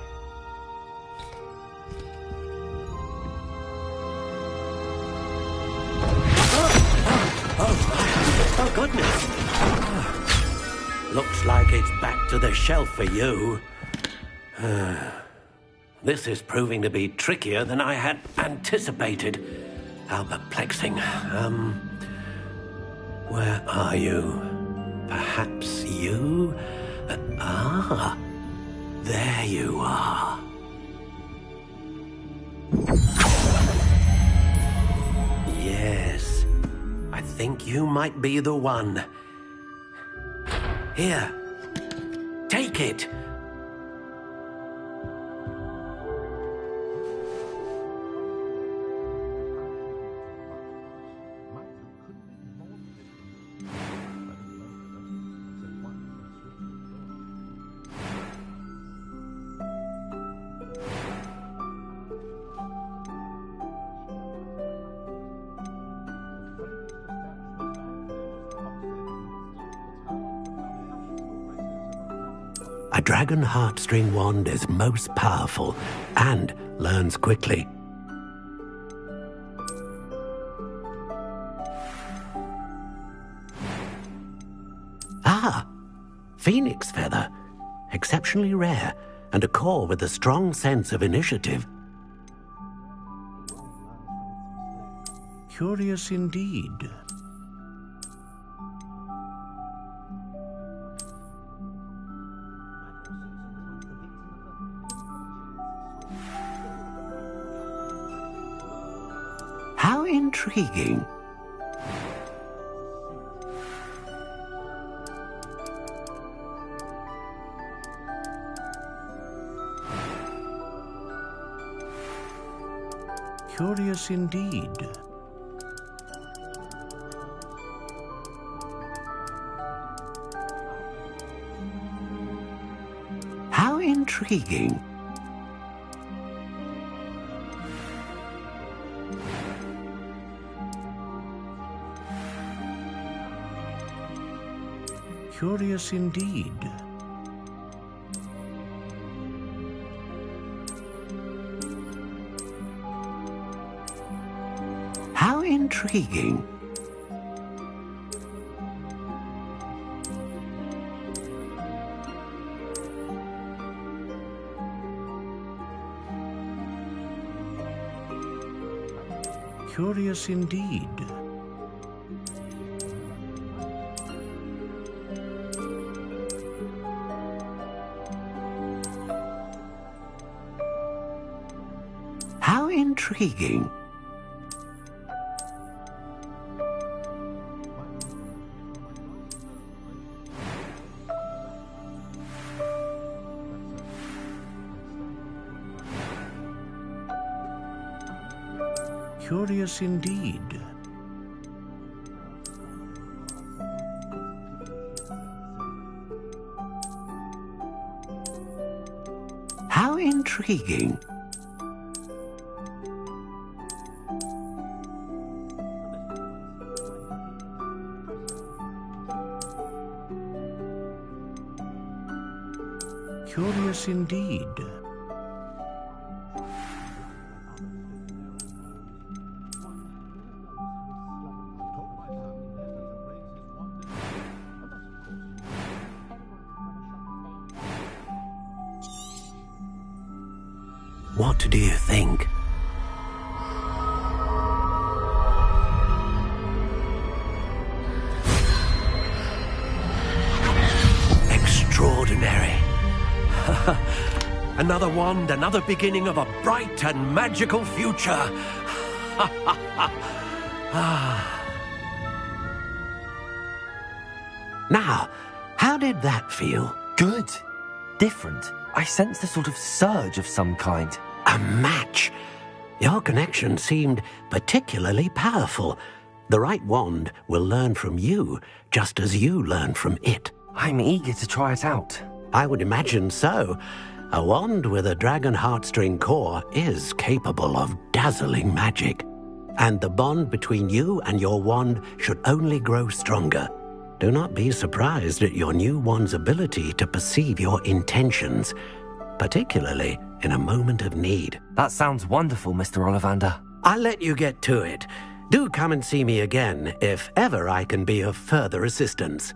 Oh, goodness. Looks like it's back to the shelf for you. This is proving to be trickier than I had anticipated. How perplexing. Where are you? Perhaps you? There you are. Yes, I think you might be the one. Here, take it. A dragon heartstring wand is most powerful and learns quickly. Phoenix feather. Exceptionally rare, and a core with a strong sense of initiative. Curious indeed. How intriguing. Curious indeed. How intriguing. Curious indeed. How intriguing. Curious indeed. How intriguing. Curious indeed. How intriguing. Curious indeed. What do you think? Extraordinary. Another wand, another beginning of a bright and magical future. Now, how did that feel? Good. Different. I sensed a sort of surge of some kind. A match. Your connection seemed particularly powerful. The right wand will learn from you, just as you learn from it. I'm eager to try it out. I would imagine so. A wand with a dragon heartstring core is capable of dazzling magic. And the bond between you and your wand should only grow stronger. Do not be surprised at your new wand's ability to perceive your intentions, particularly in a moment of need. That sounds wonderful, Mr. Ollivander. I'll let you get to it. Do come and see me again if ever I can be of further assistance.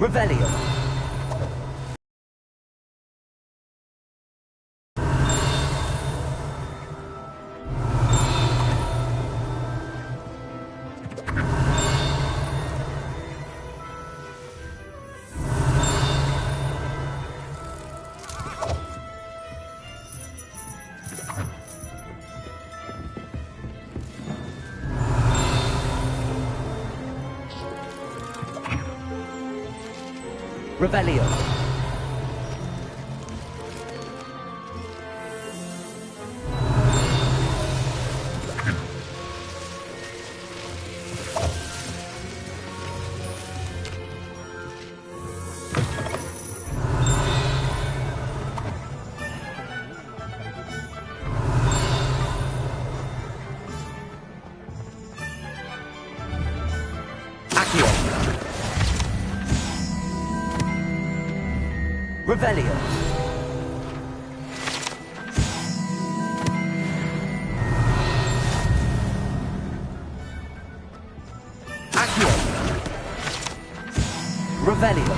Revelio. Revelio. Revelio. Accio. Revelio.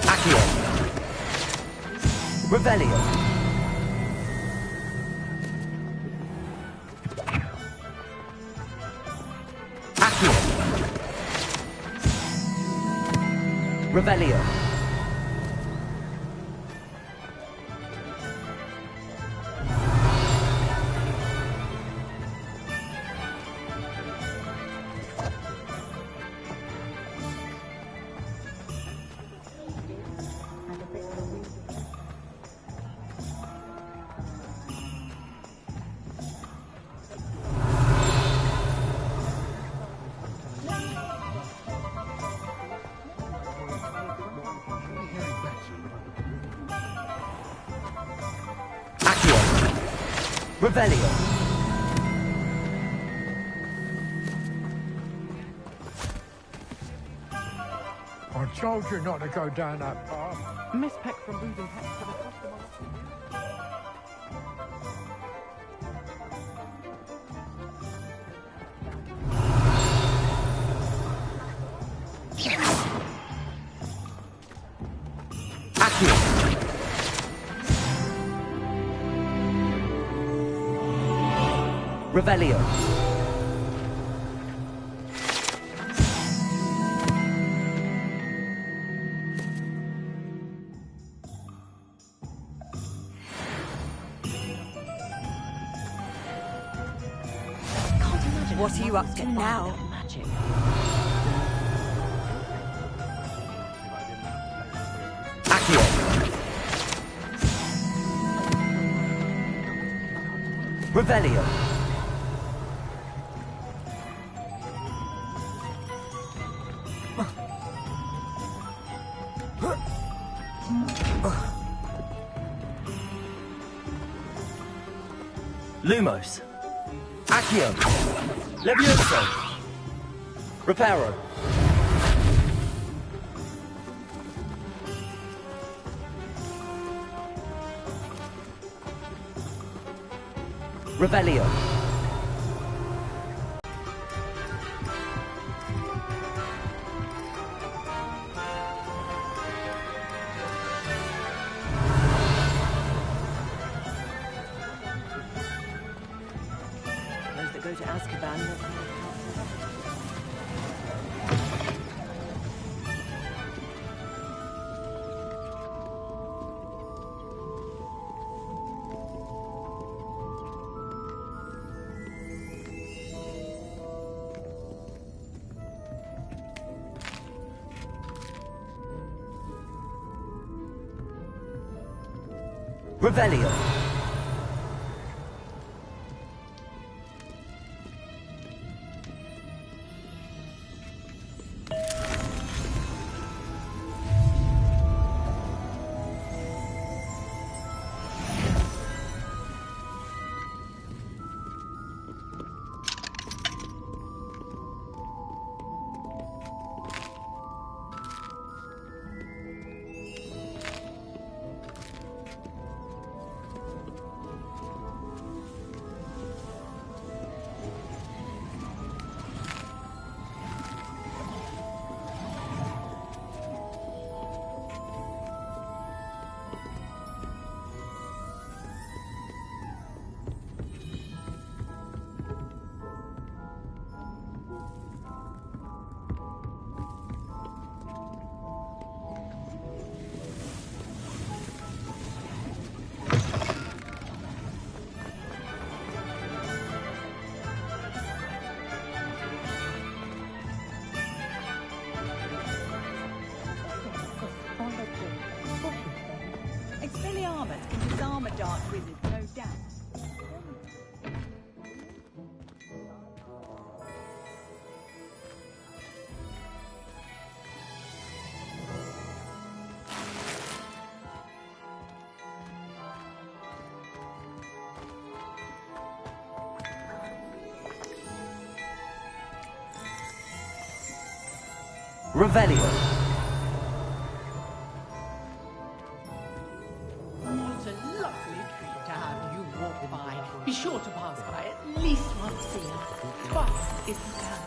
Accio. Revelio. Revelio. Revelio. I told you not to go down that path. Miss Peck from Moving Pets for the customer. Revelio. What are you up to now? Accio. Revelio. Lumos. Accio. Levioso. Reparo. Revelio. Those that go to Azkaban. Revelio. Expelliarmus can disarm a dark wizard, no doubt. Revelio. What a lovely treat to have you walk by. Be sure to pass by at least once a year. Twice if you can.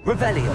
Revelio.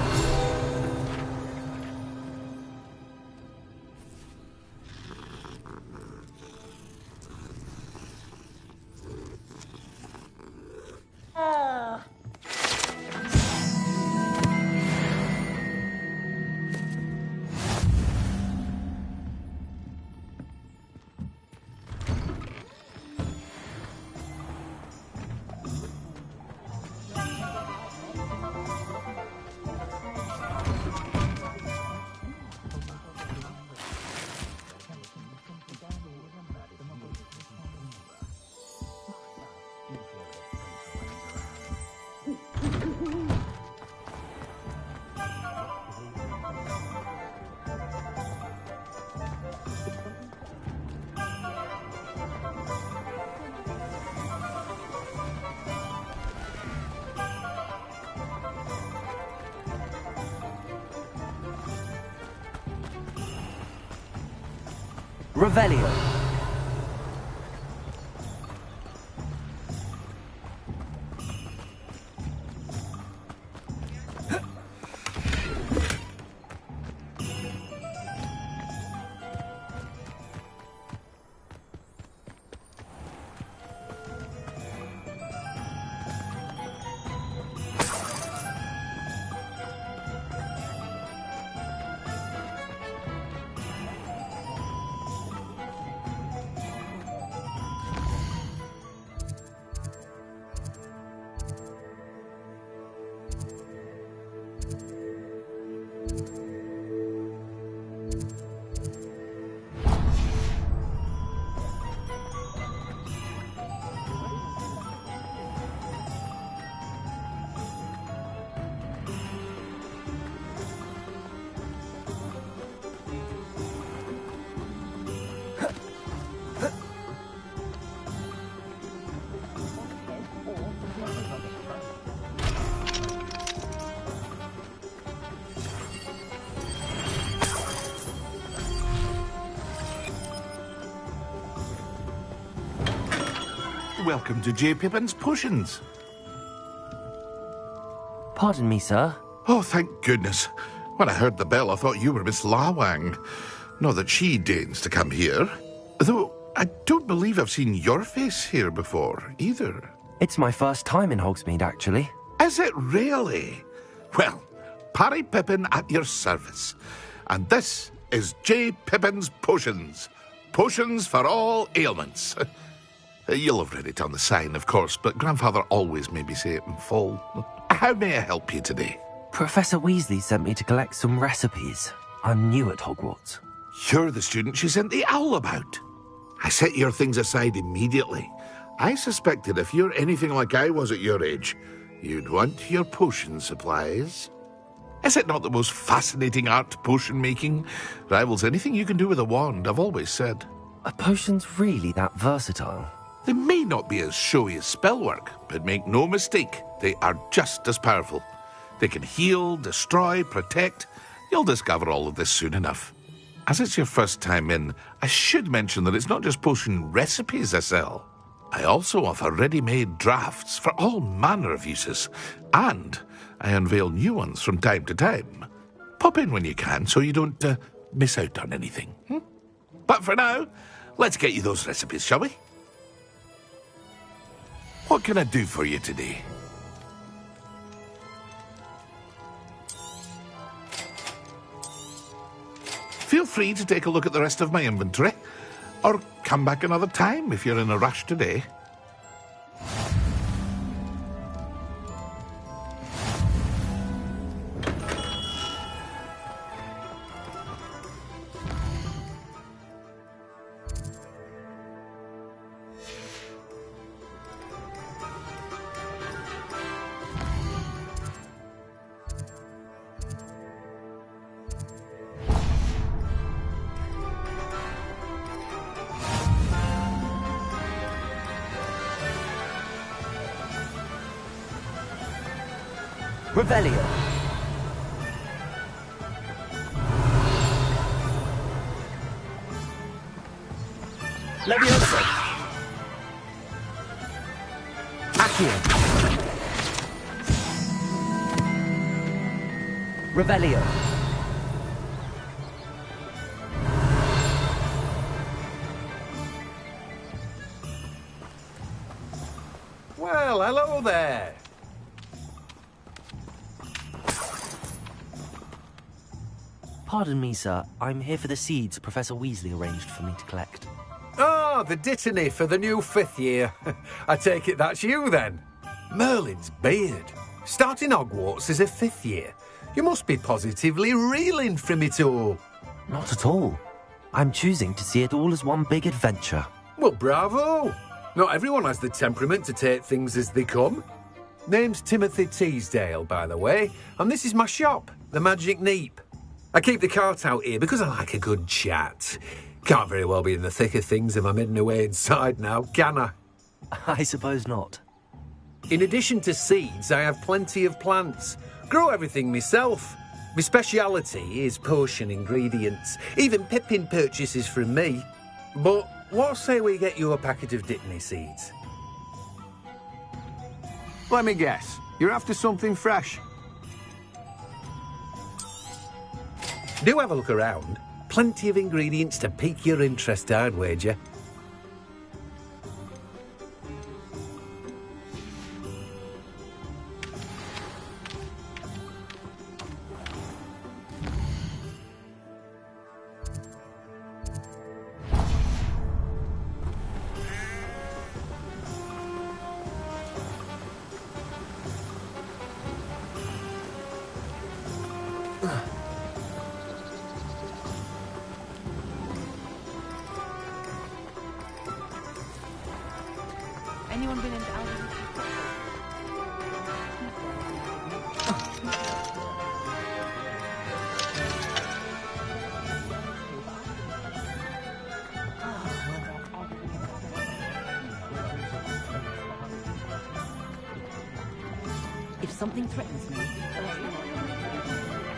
Revelio. Welcome to J. Pippin's Potions. Pardon me, sir. Oh, thank goodness. When I heard the bell, I thought you were Miss Lawang. Not that she deigns to come here. Though, I don't believe I've seen your face here before, either. It's my first time in Hogsmeade, actually. Is it really? Well, Parry Pippin at your service. And this is J. Pippin's Potions. Potions for all ailments. You'll have read it on the sign, of course, but Grandfather always made me say it in full. How may I help you today? Professor Weasley sent me to collect some recipes. I'm new at Hogwarts. You're the student she sent the owl about. I set your things aside immediately. I suspected if you're anything like I was at your age, you'd want your potion supplies. Is it not the most fascinating art, potion making? Rivals anything you can do with a wand, I've always said. Are potions really that versatile? They may not be as showy as spellwork, but make no mistake, they are just as powerful. They can heal, destroy, protect. You'll discover all of this soon enough. As it's your first time in, I should mention that it's not just potion recipes I sell. I also offer ready-made drafts for all manner of uses, and I unveil new ones from time to time. Pop in when you can so you don't miss out on anything. But for now, let's get you those recipes, shall we? What can I do for you today? Feel free to take a look at the rest of my inventory, or come back another time if you're in a rush today. Revelio. Leviosa. Accio. Revelio. Well, hello there. Pardon me, sir. I'm here for the seeds Professor Weasley arranged for me to collect. Ah, the dittany for the new 5th year. I take it that's you, then. Merlin's beard. Starting Hogwarts as a 5th year. You must be positively reeling from it all. Not at all. I'm choosing to see it all as one big adventure. Well, bravo. Not everyone has the temperament to take things as they come. Name's Timothy Teasdale, by the way, and this is my shop, the Magic Neep. I keep the cart out here because I like a good chat. Can't very well be in the thick of things if I'm hidden away inside now, can I? I suppose not. In addition to seeds, I have plenty of plants. Grow everything myself. My speciality is potion ingredients. Even Pippin purchases from me. But what say we get you a packet of dittany seeds? Let me guess. You're after something fresh. Do have a look around. Plenty of ingredients to pique your interest, I'd wager. Anyone been into Aldi? If something threatens me,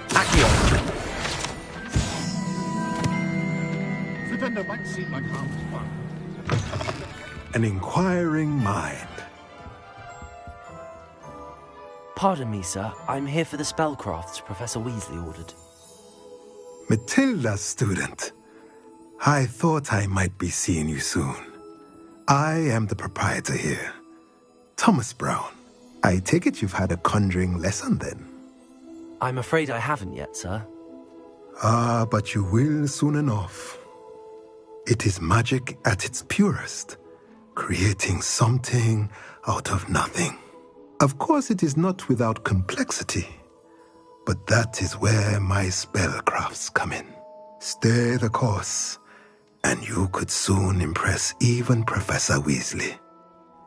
Accio. Flippender might seem like harmless fun. An inquiring mind. Pardon me, sir. I'm here for the spellcrafts Professor Weasley ordered. Matilda, student. I thought I might be seeing you soon. I am the proprietor here, Thomas Brown. I take it you've had a conjuring lesson then? I'm afraid I haven't yet, sir. Ah, but you will soon enough. It is magic at its purest, creating something out of nothing. Of course, it is not without complexity, but that is where my spellcrafts come in. Stay the course, and you could soon impress even Professor Weasley.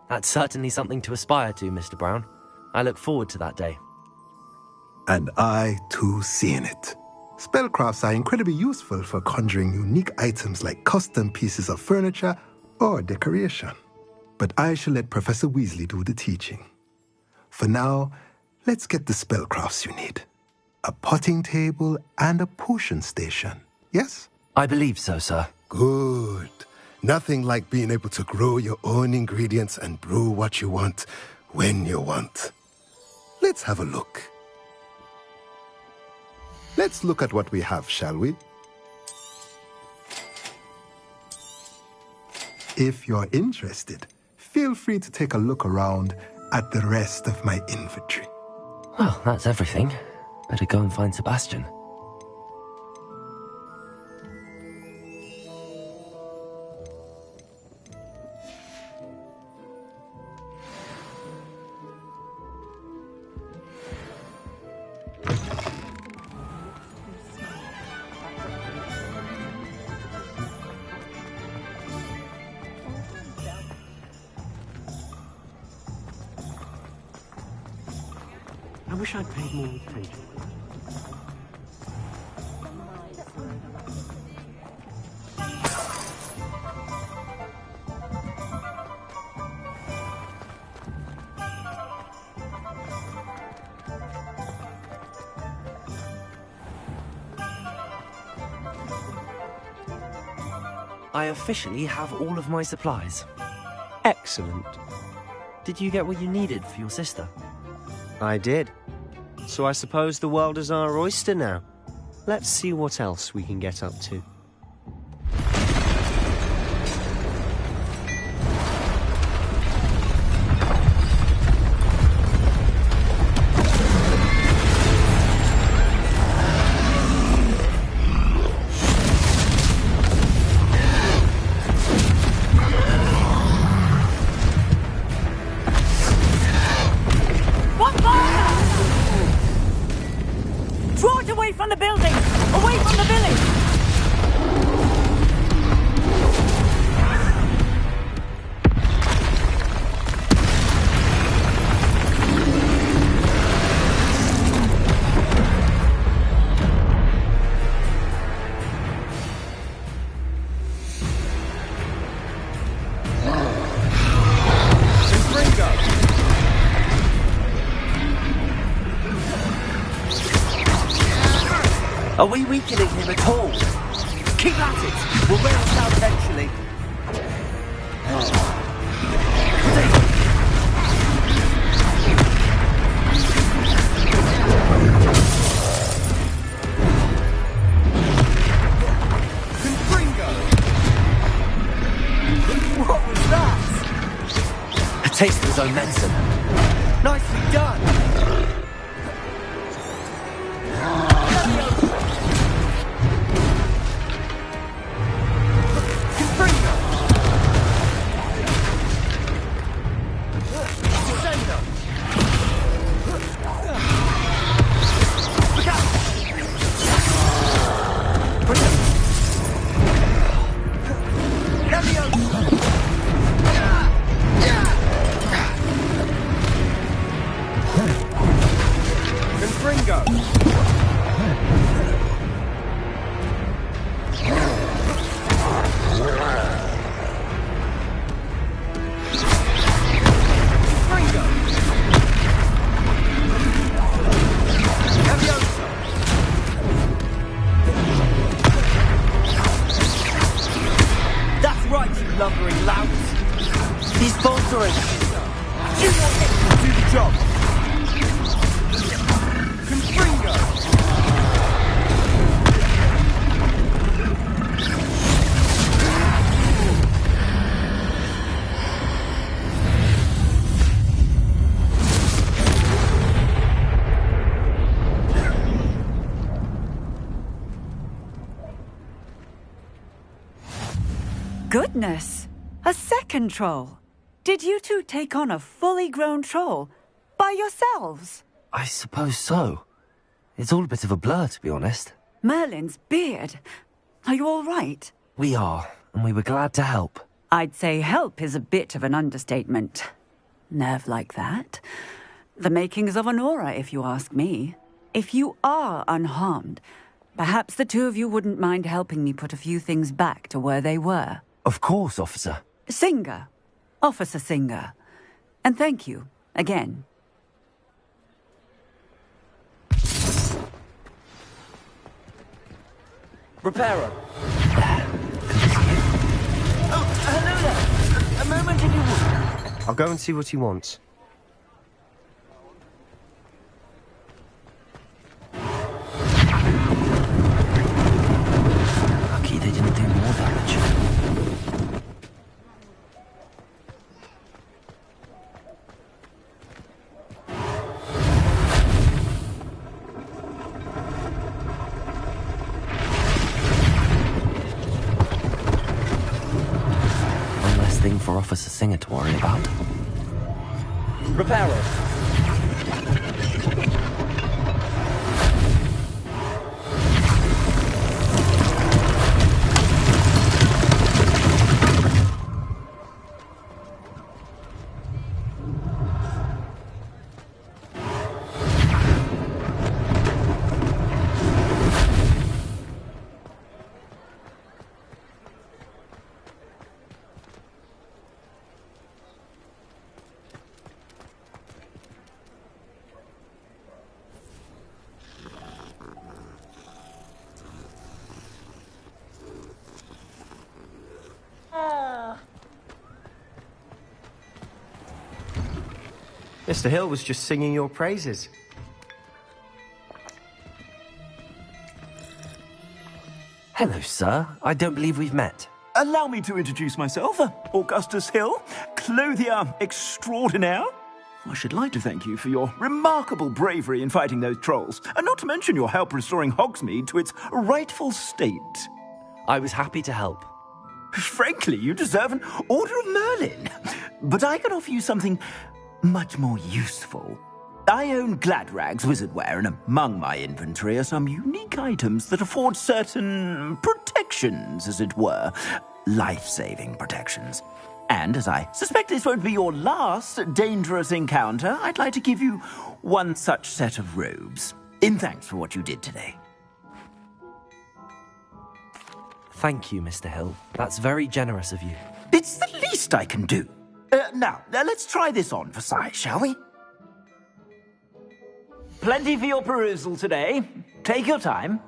That's certainly something to aspire to, Mr. Brown. I look forward to that day. And I, too, seeing it. Spellcrafts are incredibly useful for conjuring unique items like custom pieces of furniture or decoration. but I shall let Professor Weasley do the teaching. For now, let's get the spellcrafts you need. A potting table and a potion station, yes? I believe so, sir. Good. Nothing like being able to grow your own ingredients and brew what you want, when you want. Let's have a look. Let's look at what we have, shall we? If you're interested, feel free to take a look around at the rest of my inventory. Well, that's everything. Better go and find Sebastian. I wish I'd paid more attention. I officially have all of my supplies. Excellent. Did you get what you needed for your sister? I did. So I suppose the world is our oyster now. Let's see what else we can get up to. Draw it away from the building! Away from the village! Are we weakening him at all? Keep at it! We'll wear him down eventually. What was that? A taste of his own medicine. Nicely done! Lumbering louts. He's faltering. You want it to do the job. Confringo. Goodness! A second troll! Did you two take on a fully grown troll? By yourselves? I suppose so. It's all a bit of a blur, to be honest. Merlin's beard. Are you all right? We are, and we were glad to help. I'd say help is a bit of an understatement. Nerve like that. The makings of an aura, if you ask me. If you are unharmed, perhaps the two of you wouldn't mind helping me put a few things back to where they were. Of course, officer. Singer, Officer Singer. And thank you, again. Repairer. Oh, hello there. A moment if you would. I'll go and see what he wants. Lucky they didn't do more damage. One less thing for Officer Singer to worry about. Repairer. Mr. Hill was just singing your praises. Hello, sir. I don't believe we've met. Allow me to introduce myself, Augustus Hill, clothier extraordinaire. I should like to thank you for your remarkable bravery in fighting those trolls, and not to mention your help restoring Hogsmeade to its rightful state. I was happy to help. Frankly, you deserve an Order of Merlin. But I can offer you something much more useful. I own Gladrag's wizardware, and among my inventory are some unique items that afford certain protections, as it were. Life-saving protections. And as I suspect this won't be your last dangerous encounter, I'd like to give you one such set of robes, in thanks for what you did today. Thank you, Mr. Hill. That's very generous of you. It's the least I can do. Now, let's try this on for size, shall we? Plenty for your perusal today. Take your time.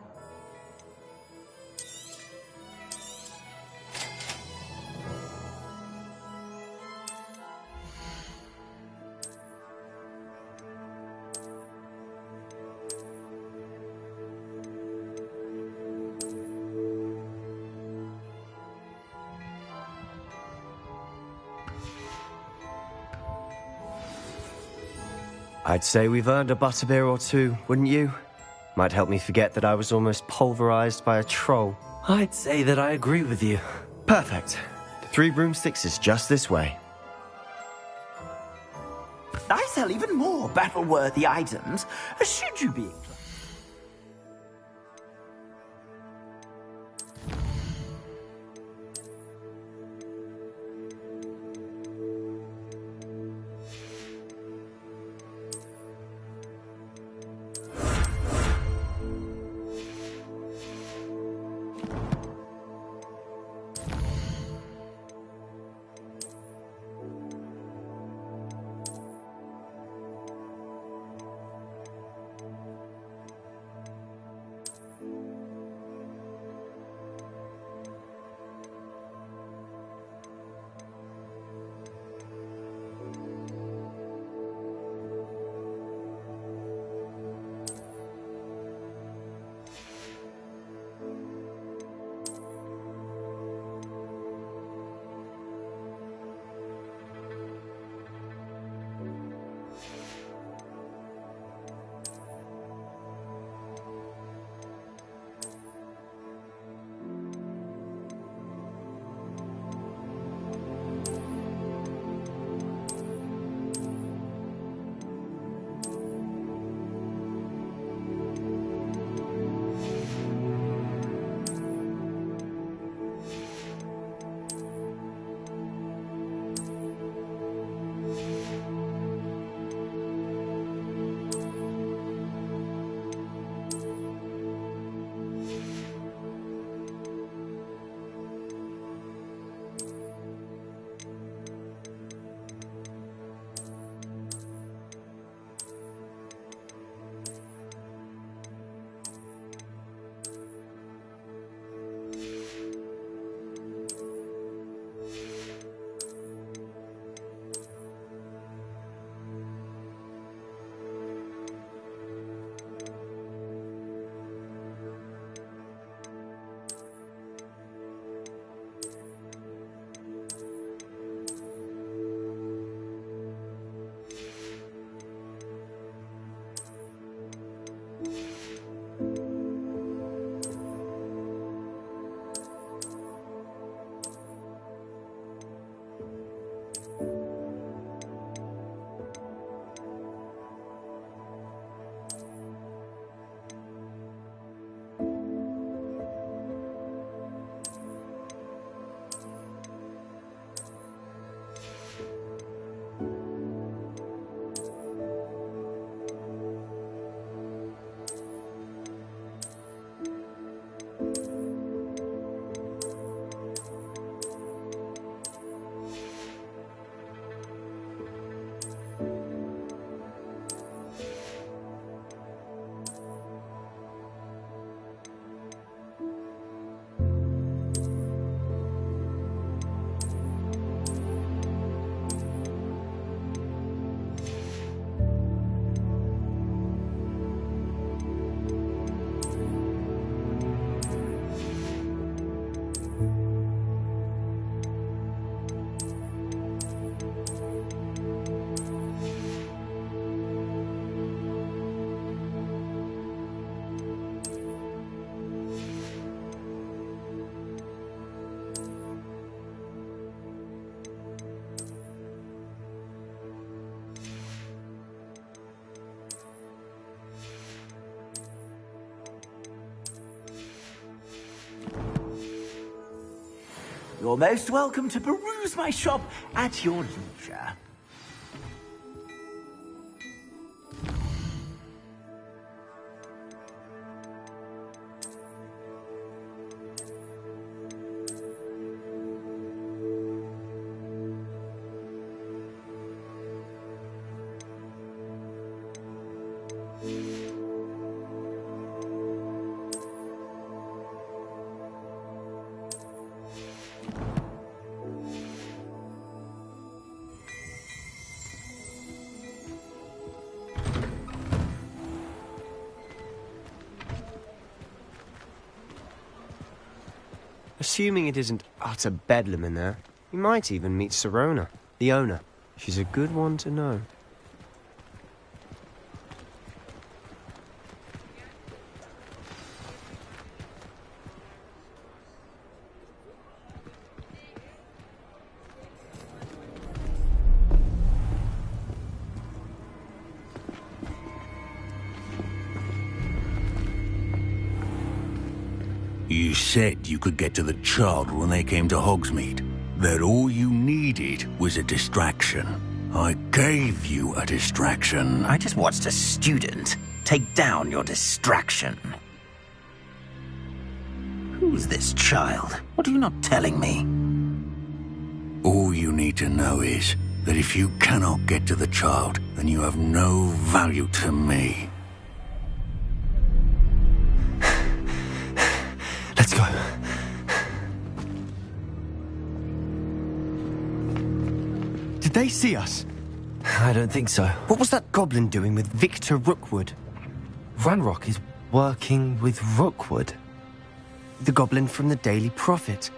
I'd say we've earned a butterbeer or two, wouldn't you? Might help me forget that I was almost pulverized by a troll. I'd say that I agree with you. Perfect. The 3 broomsticks is just this way. I sell even more battle-worthy items, should you be inclined. You're most welcome to peruse my shop at your leisure. Assuming it isn't utter bedlam in there, you might even meet Sirona, the owner. She's a good one to know. You said you could get to the child when they came to Hogsmeade. That all you needed was a distraction. I gave you a distraction. I just watched a student take down your distraction. Who's this child? What are you not telling me? All you need to know is that if you cannot get to the child, then you have no value to me. Let's go. Did they see us? I don't think so. What was that goblin doing with Victor Rookwood? Ranrock is working with Rookwood. The goblin from the Daily Prophet.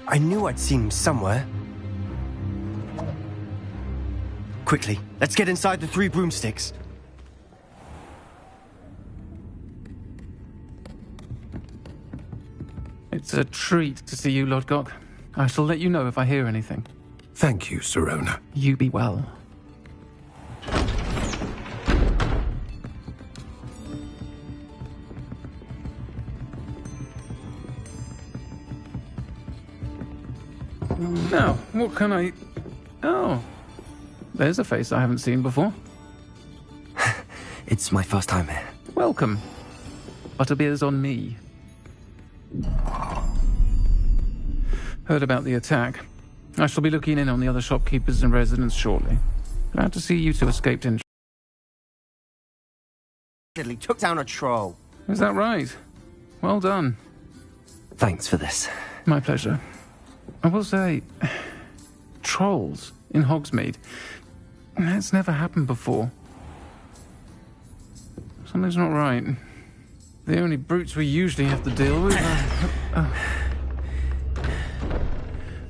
I knew I'd seen him somewhere. Quickly, let's get inside the 3 broomsticks. It's a treat to see you, Lodgok. I shall let you know if I hear anything. Thank you, Sirona. You be well. Now, what can I... Oh, there's a face I haven't seen before. It's my first time here. Welcome. Butterbeer's on me. Heard about the attack. I shall be looking in on the other shopkeepers and residents shortly. Glad to see you two escaped in. Took down a troll. Is that right? Well done. Thanks for this. My pleasure. I will say, trolls in Hogsmeade. That's never happened before. Something's not right. The only brutes we usually have to deal with are...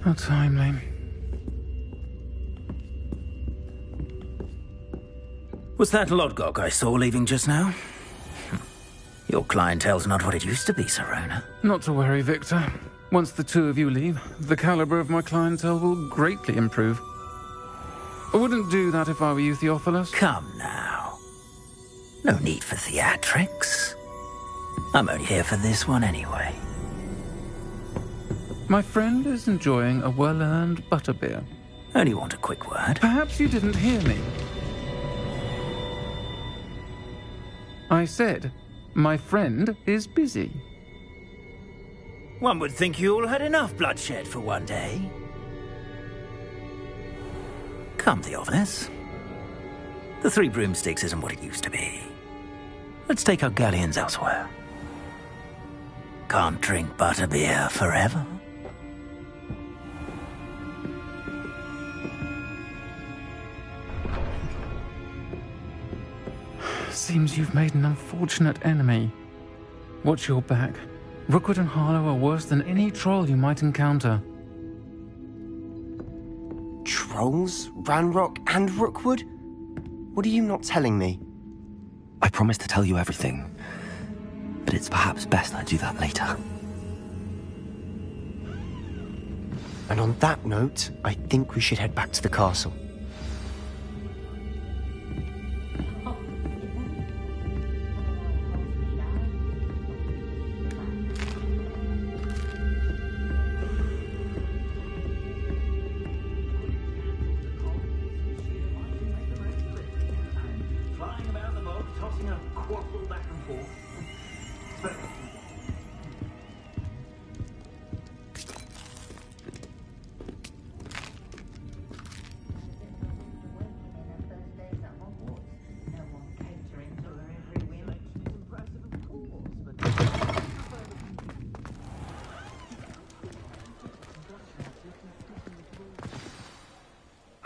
How timely. Was that Lodgok I saw leaving just now? Your clientele's not what it used to be, Sirona. Not to worry, Victor. Once the 2 of you leave, the caliber of my clientele will greatly improve. I wouldn't do that if I were you, Theophilus. Come now. No need for theatrics. I'm only here for this one anyway. My friend is enjoying a well-earned butterbeer. Only want a quick word. Perhaps you didn't hear me. I said, my friend is busy. One would think you all had enough bloodshed for one day. Come, Theophilus. The 3 broomsticks isn't what it used to be. Let's take our galleons elsewhere. Can't drink butterbeer forever. Seems you've made an unfortunate enemy. Watch your back. Rookwood and Harlow are worse than any troll you might encounter. Trolls? Ranrock and Rookwood? What are you not telling me? I promised to tell you everything, but it's perhaps best I do that later. And on that note, I think we should head back to the castle. passing a quaffle back and forth. But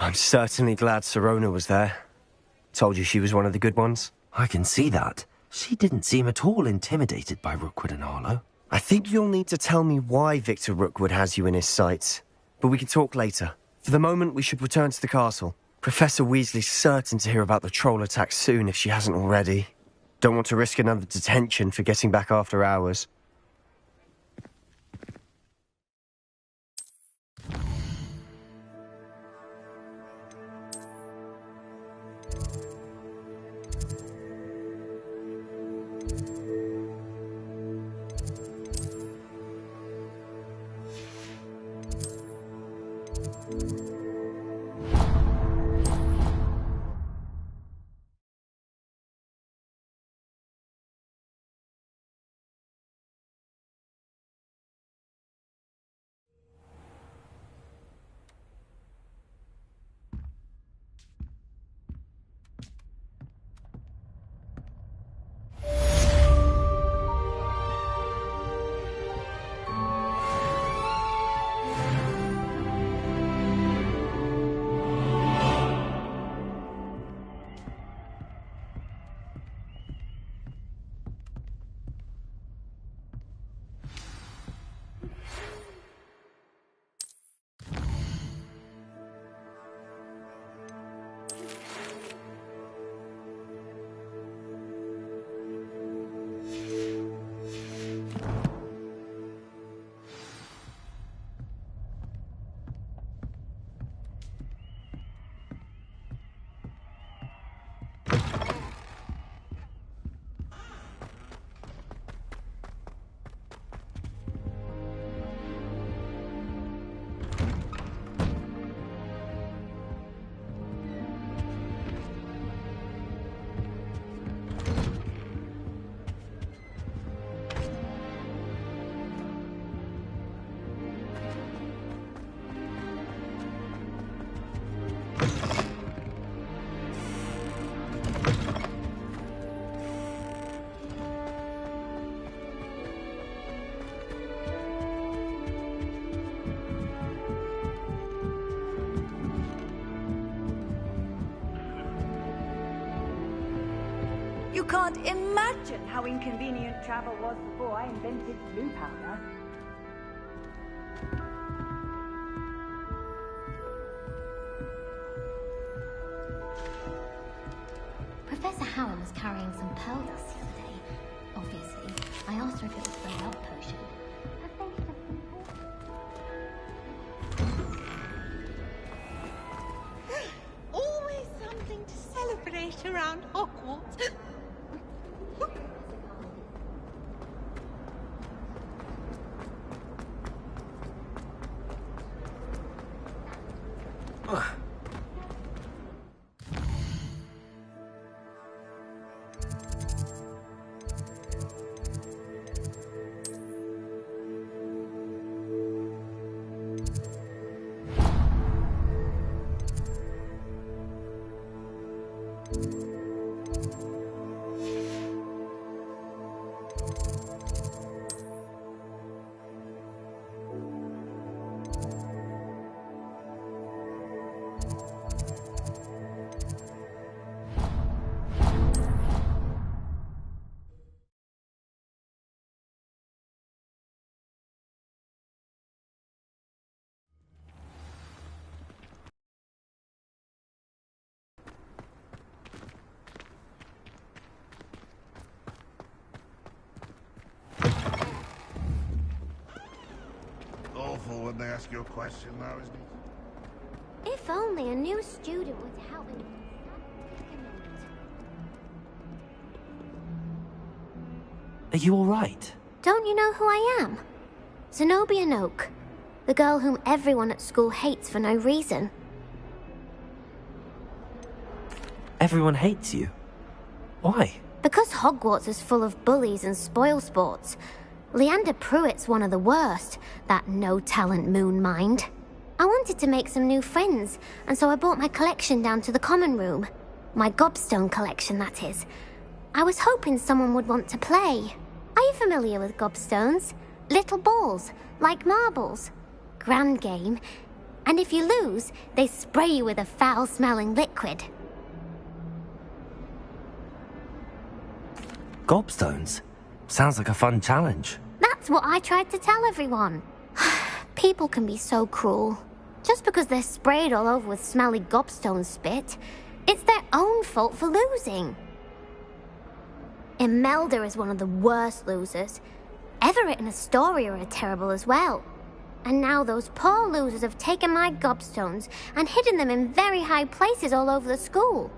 I'm certainly glad Sirona was there. Told you she was one of the good ones. I can see that. She didn't seem at all intimidated by Rookwood and Harlow. I think you'll need to tell me why Victor Rookwood has you in his sights. But we can talk later. For the moment, we should return to the castle. Professor Weasley's certain to hear about the troll attack soon if she hasn't already. Don't want to risk another detention for getting back after hours. You can't imagine how inconvenient travel was before I invented blue powder. Professor Howard was carrying some pearl dust the other day. Obviously, I asked her if it was for a love potion. I think it's always something to celebrate around Hogwarts. Awful when they ask you a question now, isn't it? If only a new student were to help me. Are you all right? Don't you know who I am? Zenobia Noak, the girl whom everyone at school hates for no reason. Everyone hates you. Why? Because Hogwarts is full of bullies and spoilsports, Leander Pruitt's one of the worst, that no-talent moon mind. I wanted to make some new friends, and so I brought my collection down to the common room. My gobstone collection, that is. I was hoping someone would want to play. Are you familiar with gobstones? Little balls, like marbles. Grand game. And if you lose, they spray you with a foul-smelling liquid. Gobstones? Sounds like a fun challenge. That's what I tried to tell everyone. People can be so cruel. Just because they're sprayed all over with smelly gobstone spit, it's their own fault for losing. Imelda is one of the worst losers. Everett and Astoria are terrible as well. And now those poor losers have taken my gobstones and hidden them in very high places all over the school.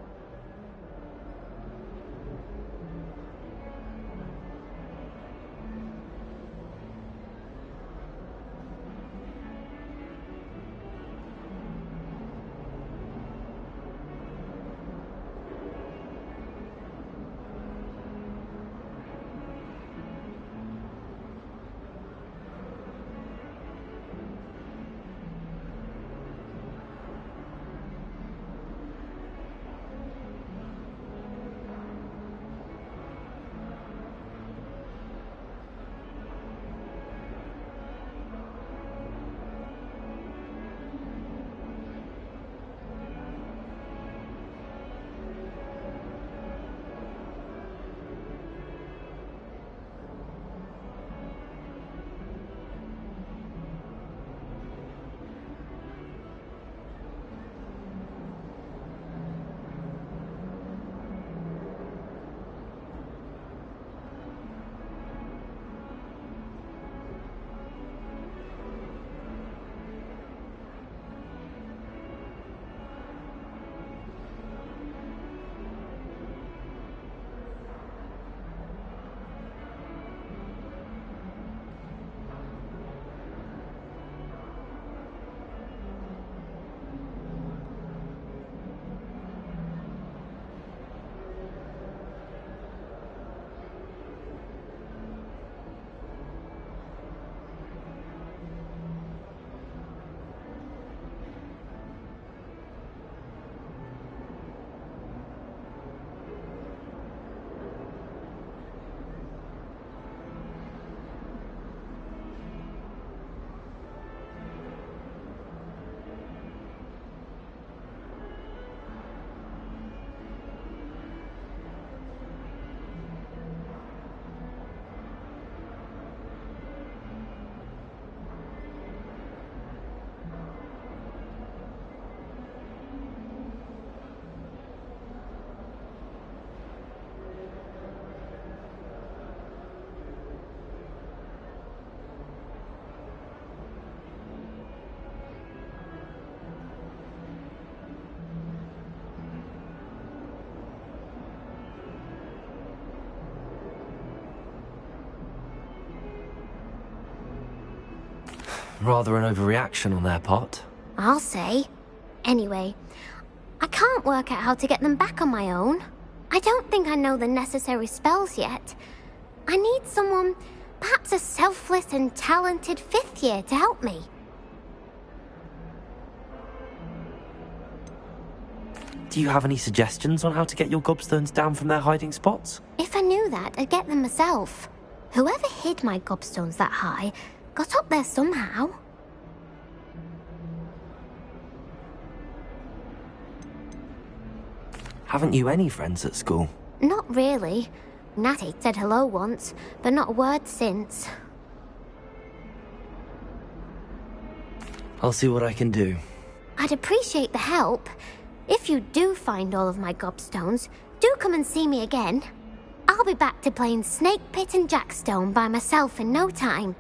Rather an overreaction on their part. I'll say. Anyway, I can't work out how to get them back on my own. I don't think I know the necessary spells yet. I need someone, perhaps a selfless and talented 5th year to help me. Do you have any suggestions on how to get your gobstones down from their hiding spots? If I knew that, I'd get them myself. Whoever hid my gobstones that high got up there somehow. Haven't you any friends at school? Not really. Natty said hello once, but not a word since. I'll see what I can do. I'd appreciate the help. If you do find all of my gobstones, do come and see me again. I'll be back to playing Snake Pit and Jackstone by myself in no time.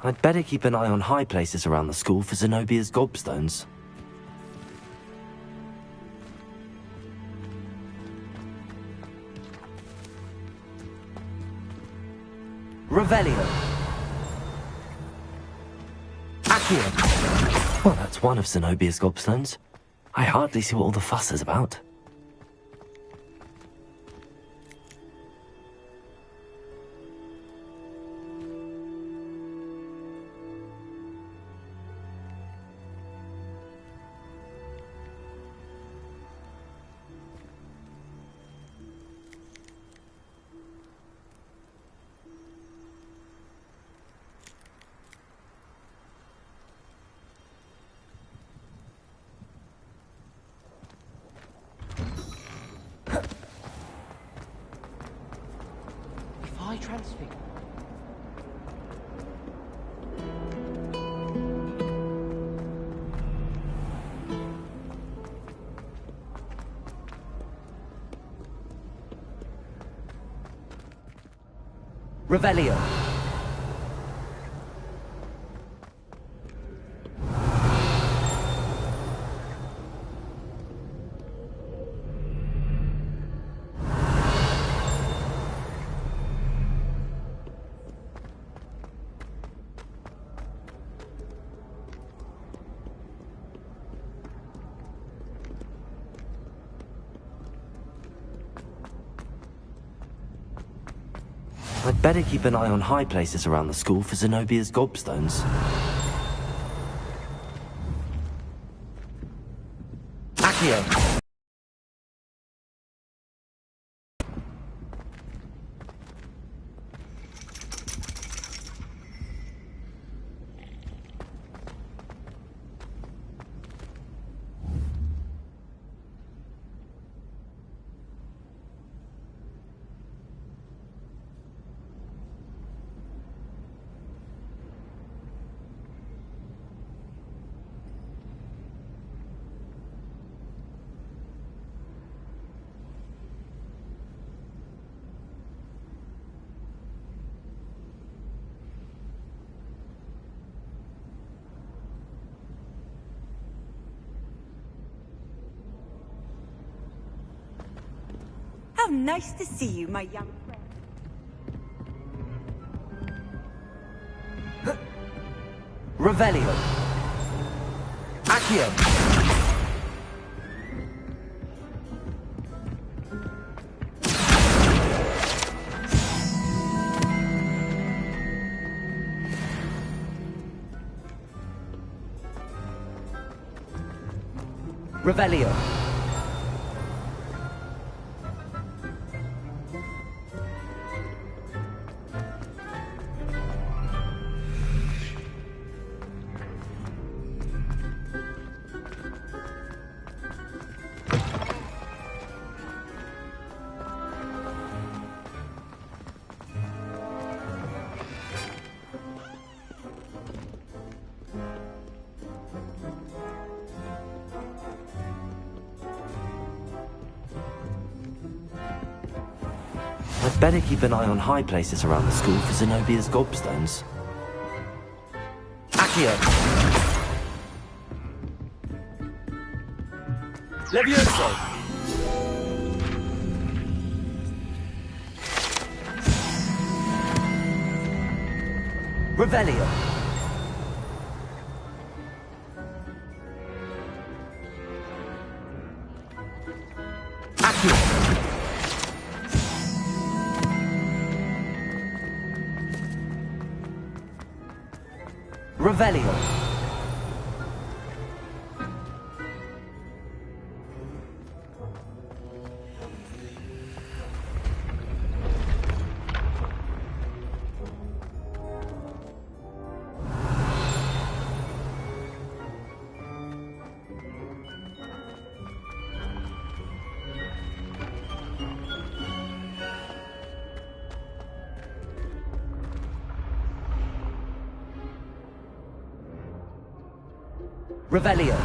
I'd better keep an eye on high places around the school for Zenobia's gobstones. Revelio. Accio. Well, that's one of Zenobia's gobstones. I hardly see what all the fuss is about. If I transfigure... Revelio. I'd better keep an eye on high places around the school for Zenobia's gobstones. Accio. How nice to see you, my young friend. Revelio. Accio. Revelio. I'd better keep an eye on high places around the school for Zenobia's gobstones. Accio. Levioso. Revelio. Accio. Revelio. Revelio.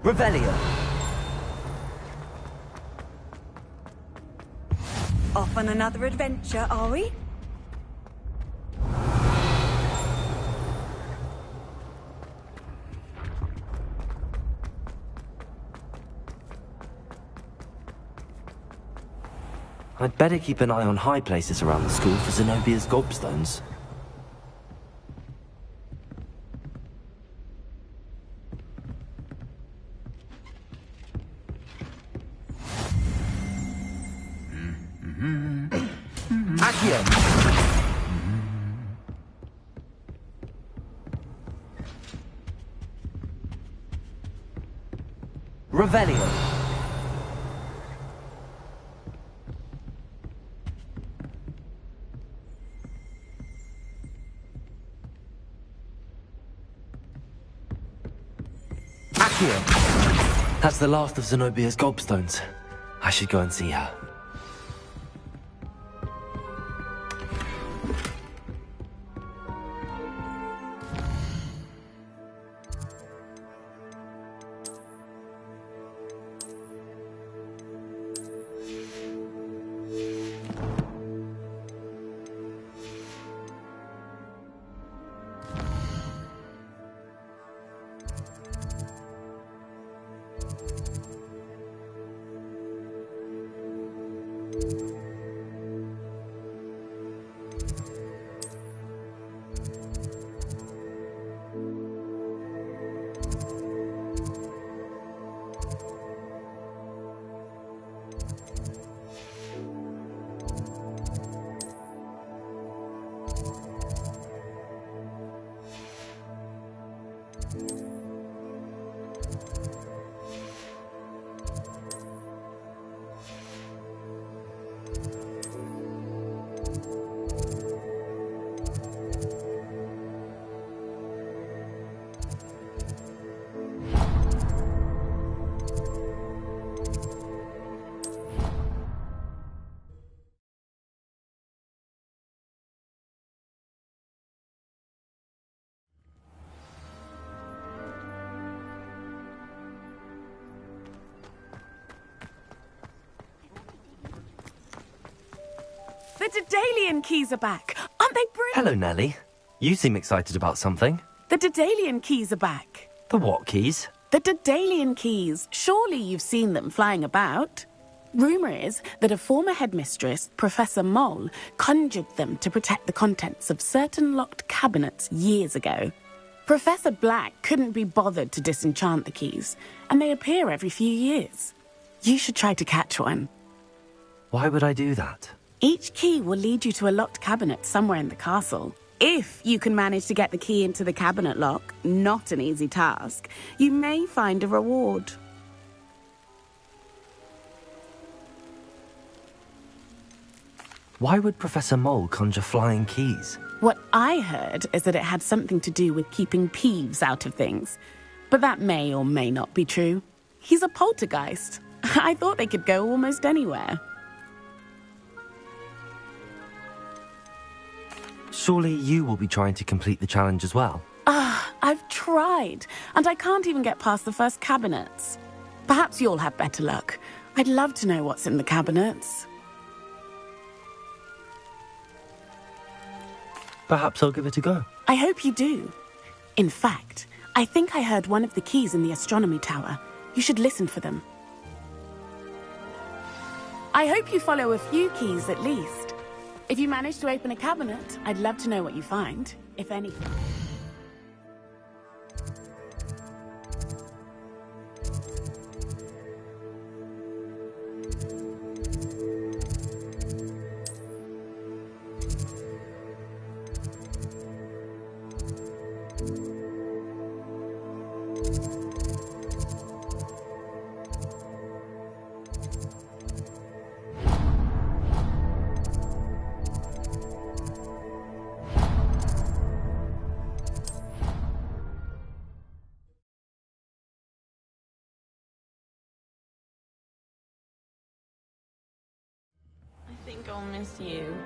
Revelio. Off on another adventure, are we? I'd better keep an eye on high places around the school for Zenobia's gobstones. Accio! Revelio! Accio! That's the last of Zenobia's gobstones. I should go and see her. The Daedalian keys are back. Aren't they brilliant? Hello, Nellie. You seem excited about something. The Daedalian keys are back. The what keys? The Daedalian keys. Surely you've seen them flying about. Rumour is that a former headmistress, Professor Mole, conjured them to protect the contents of certain locked cabinets years ago. Professor Black couldn't be bothered to disenchant the keys, and they appear every few years. You should try to catch one. Why would I do that? Each key will lead you to a locked cabinet somewhere in the castle. If you can manage to get the key into the cabinet lock, not an easy task, you may find a reward. Why would Professor Mole conjure flying keys? What I heard is that it had something to do with keeping Peeves out of things. But that may or may not be true. He's a poltergeist. I thought they could go almost anywhere. Surely you will be trying to complete the challenge as well. I've tried, and I can't even get past the first cabinets. Perhaps you'll have better luck. I'd love to know what's in the cabinets. Perhaps I'll give it a go. I hope you do. In fact, I think I heard one of the keys in the astronomy tower. You should listen for them. I hope you follow a few keys at least. If you manage to open a cabinet, I'd love to know what you find, if anything. I think I'll miss you.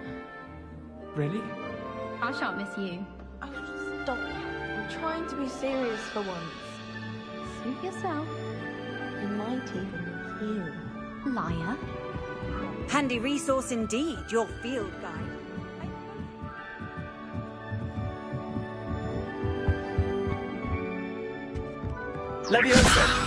Really? I shan't miss you. Oh, stop. I'm trying to be serious for once. Suit yourself. He might even with you. Liar. Handy resource indeed, your field guide. Leviosa!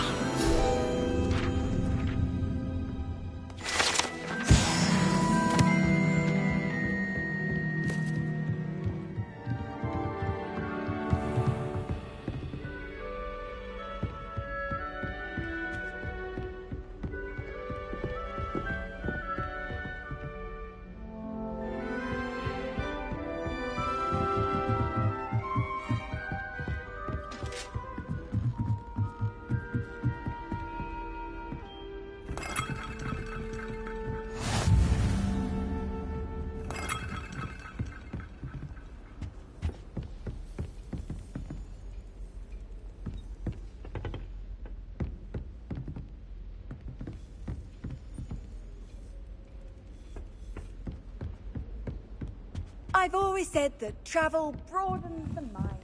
I've always said that travel broadens the mind.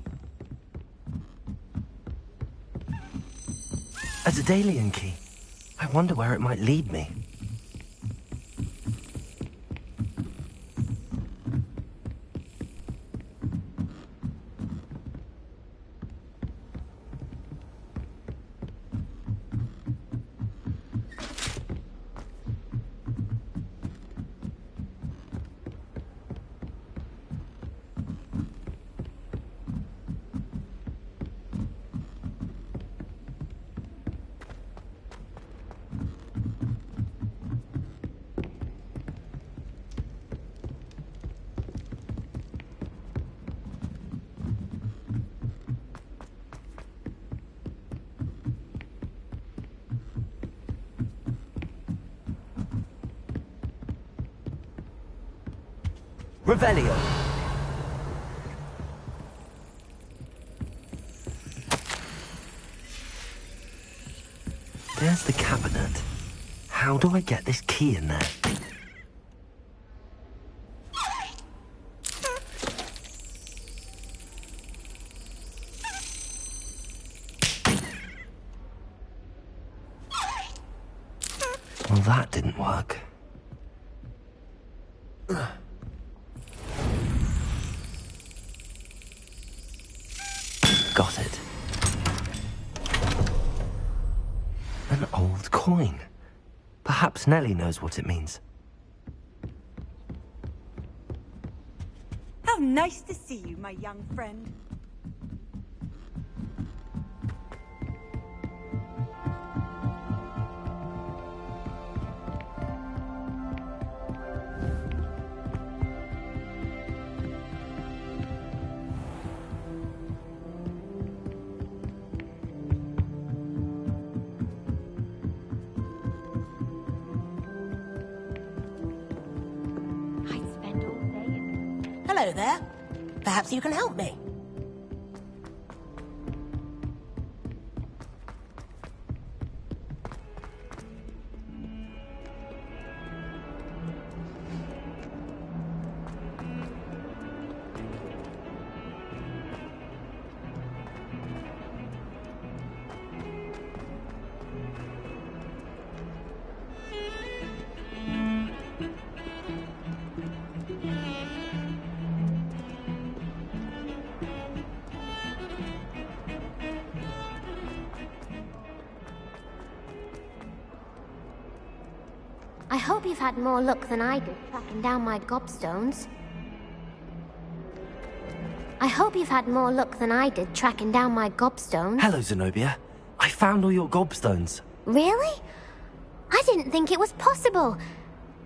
A Daedalian key. I wonder where it might lead me. Revelio. There's the cabinet. How do I get this key in there? Well, that didn't work. Got it. An old coin. Perhaps Nellie knows what it means. How nice to see you, my young friend. Hello there. Perhaps you can help me. I hope you've had more luck than I did tracking down my gobstones. Hello, Zenobia. I found all your gobstones. Really? I didn't think it was possible.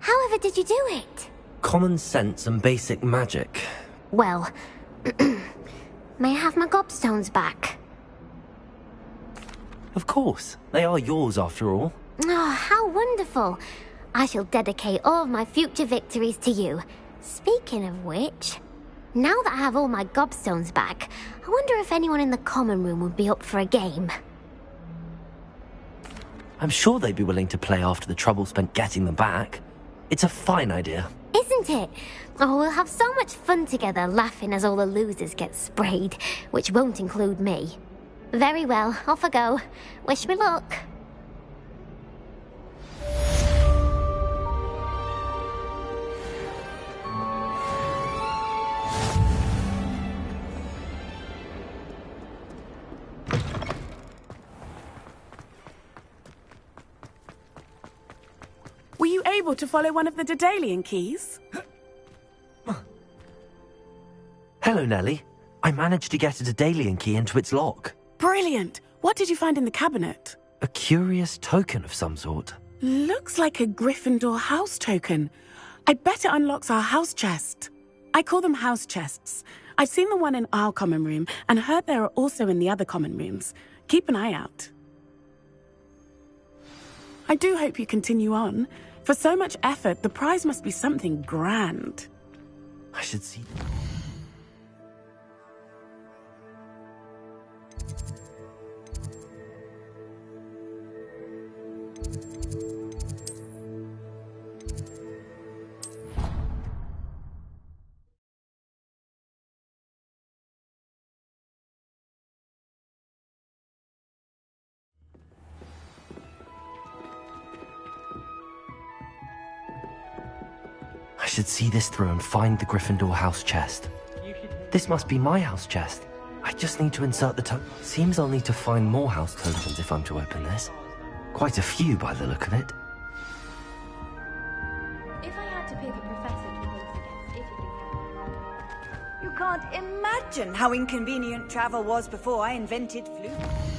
However did you do it? Common sense and basic magic. Well, may I have my gobstones back? Of course. They are yours after all. Oh, how wonderful. I shall dedicate all of my future victories to you. Speaking of which, now that I have all my gobstones back, I wonder if anyone in the common room would be up for a game. I'm sure they'd be willing to play after the trouble spent getting them back. It's a fine idea. Isn't it? Oh, we'll have so much fun together, laughing as all the losers get sprayed, which won't include me. Very well, off I go. Wish me luck. able to follow one of the Daedalian keys? Hello, Nellie. I managed to get a Daedalian key into its lock. Brilliant! What did you find in the cabinet? A curious token of some sort. Looks like a Gryffindor house token. I bet it unlocks our house chest. I call them house chests. I've seen the one in our common room and heard there are also in the other common rooms. Keep an eye out. I do hope you continue on. For so much effort, the prize must be something grand. I should see... I should see this through and find the Gryffindor house chest. This must be my house chest. I just need to insert the token. Seems I'll need to find more house tokens if I'm to open this. Quite a few by the look of it. If I had to pick a professor to vote against, it would be... You can't imagine how inconvenient travel was before I invented flute.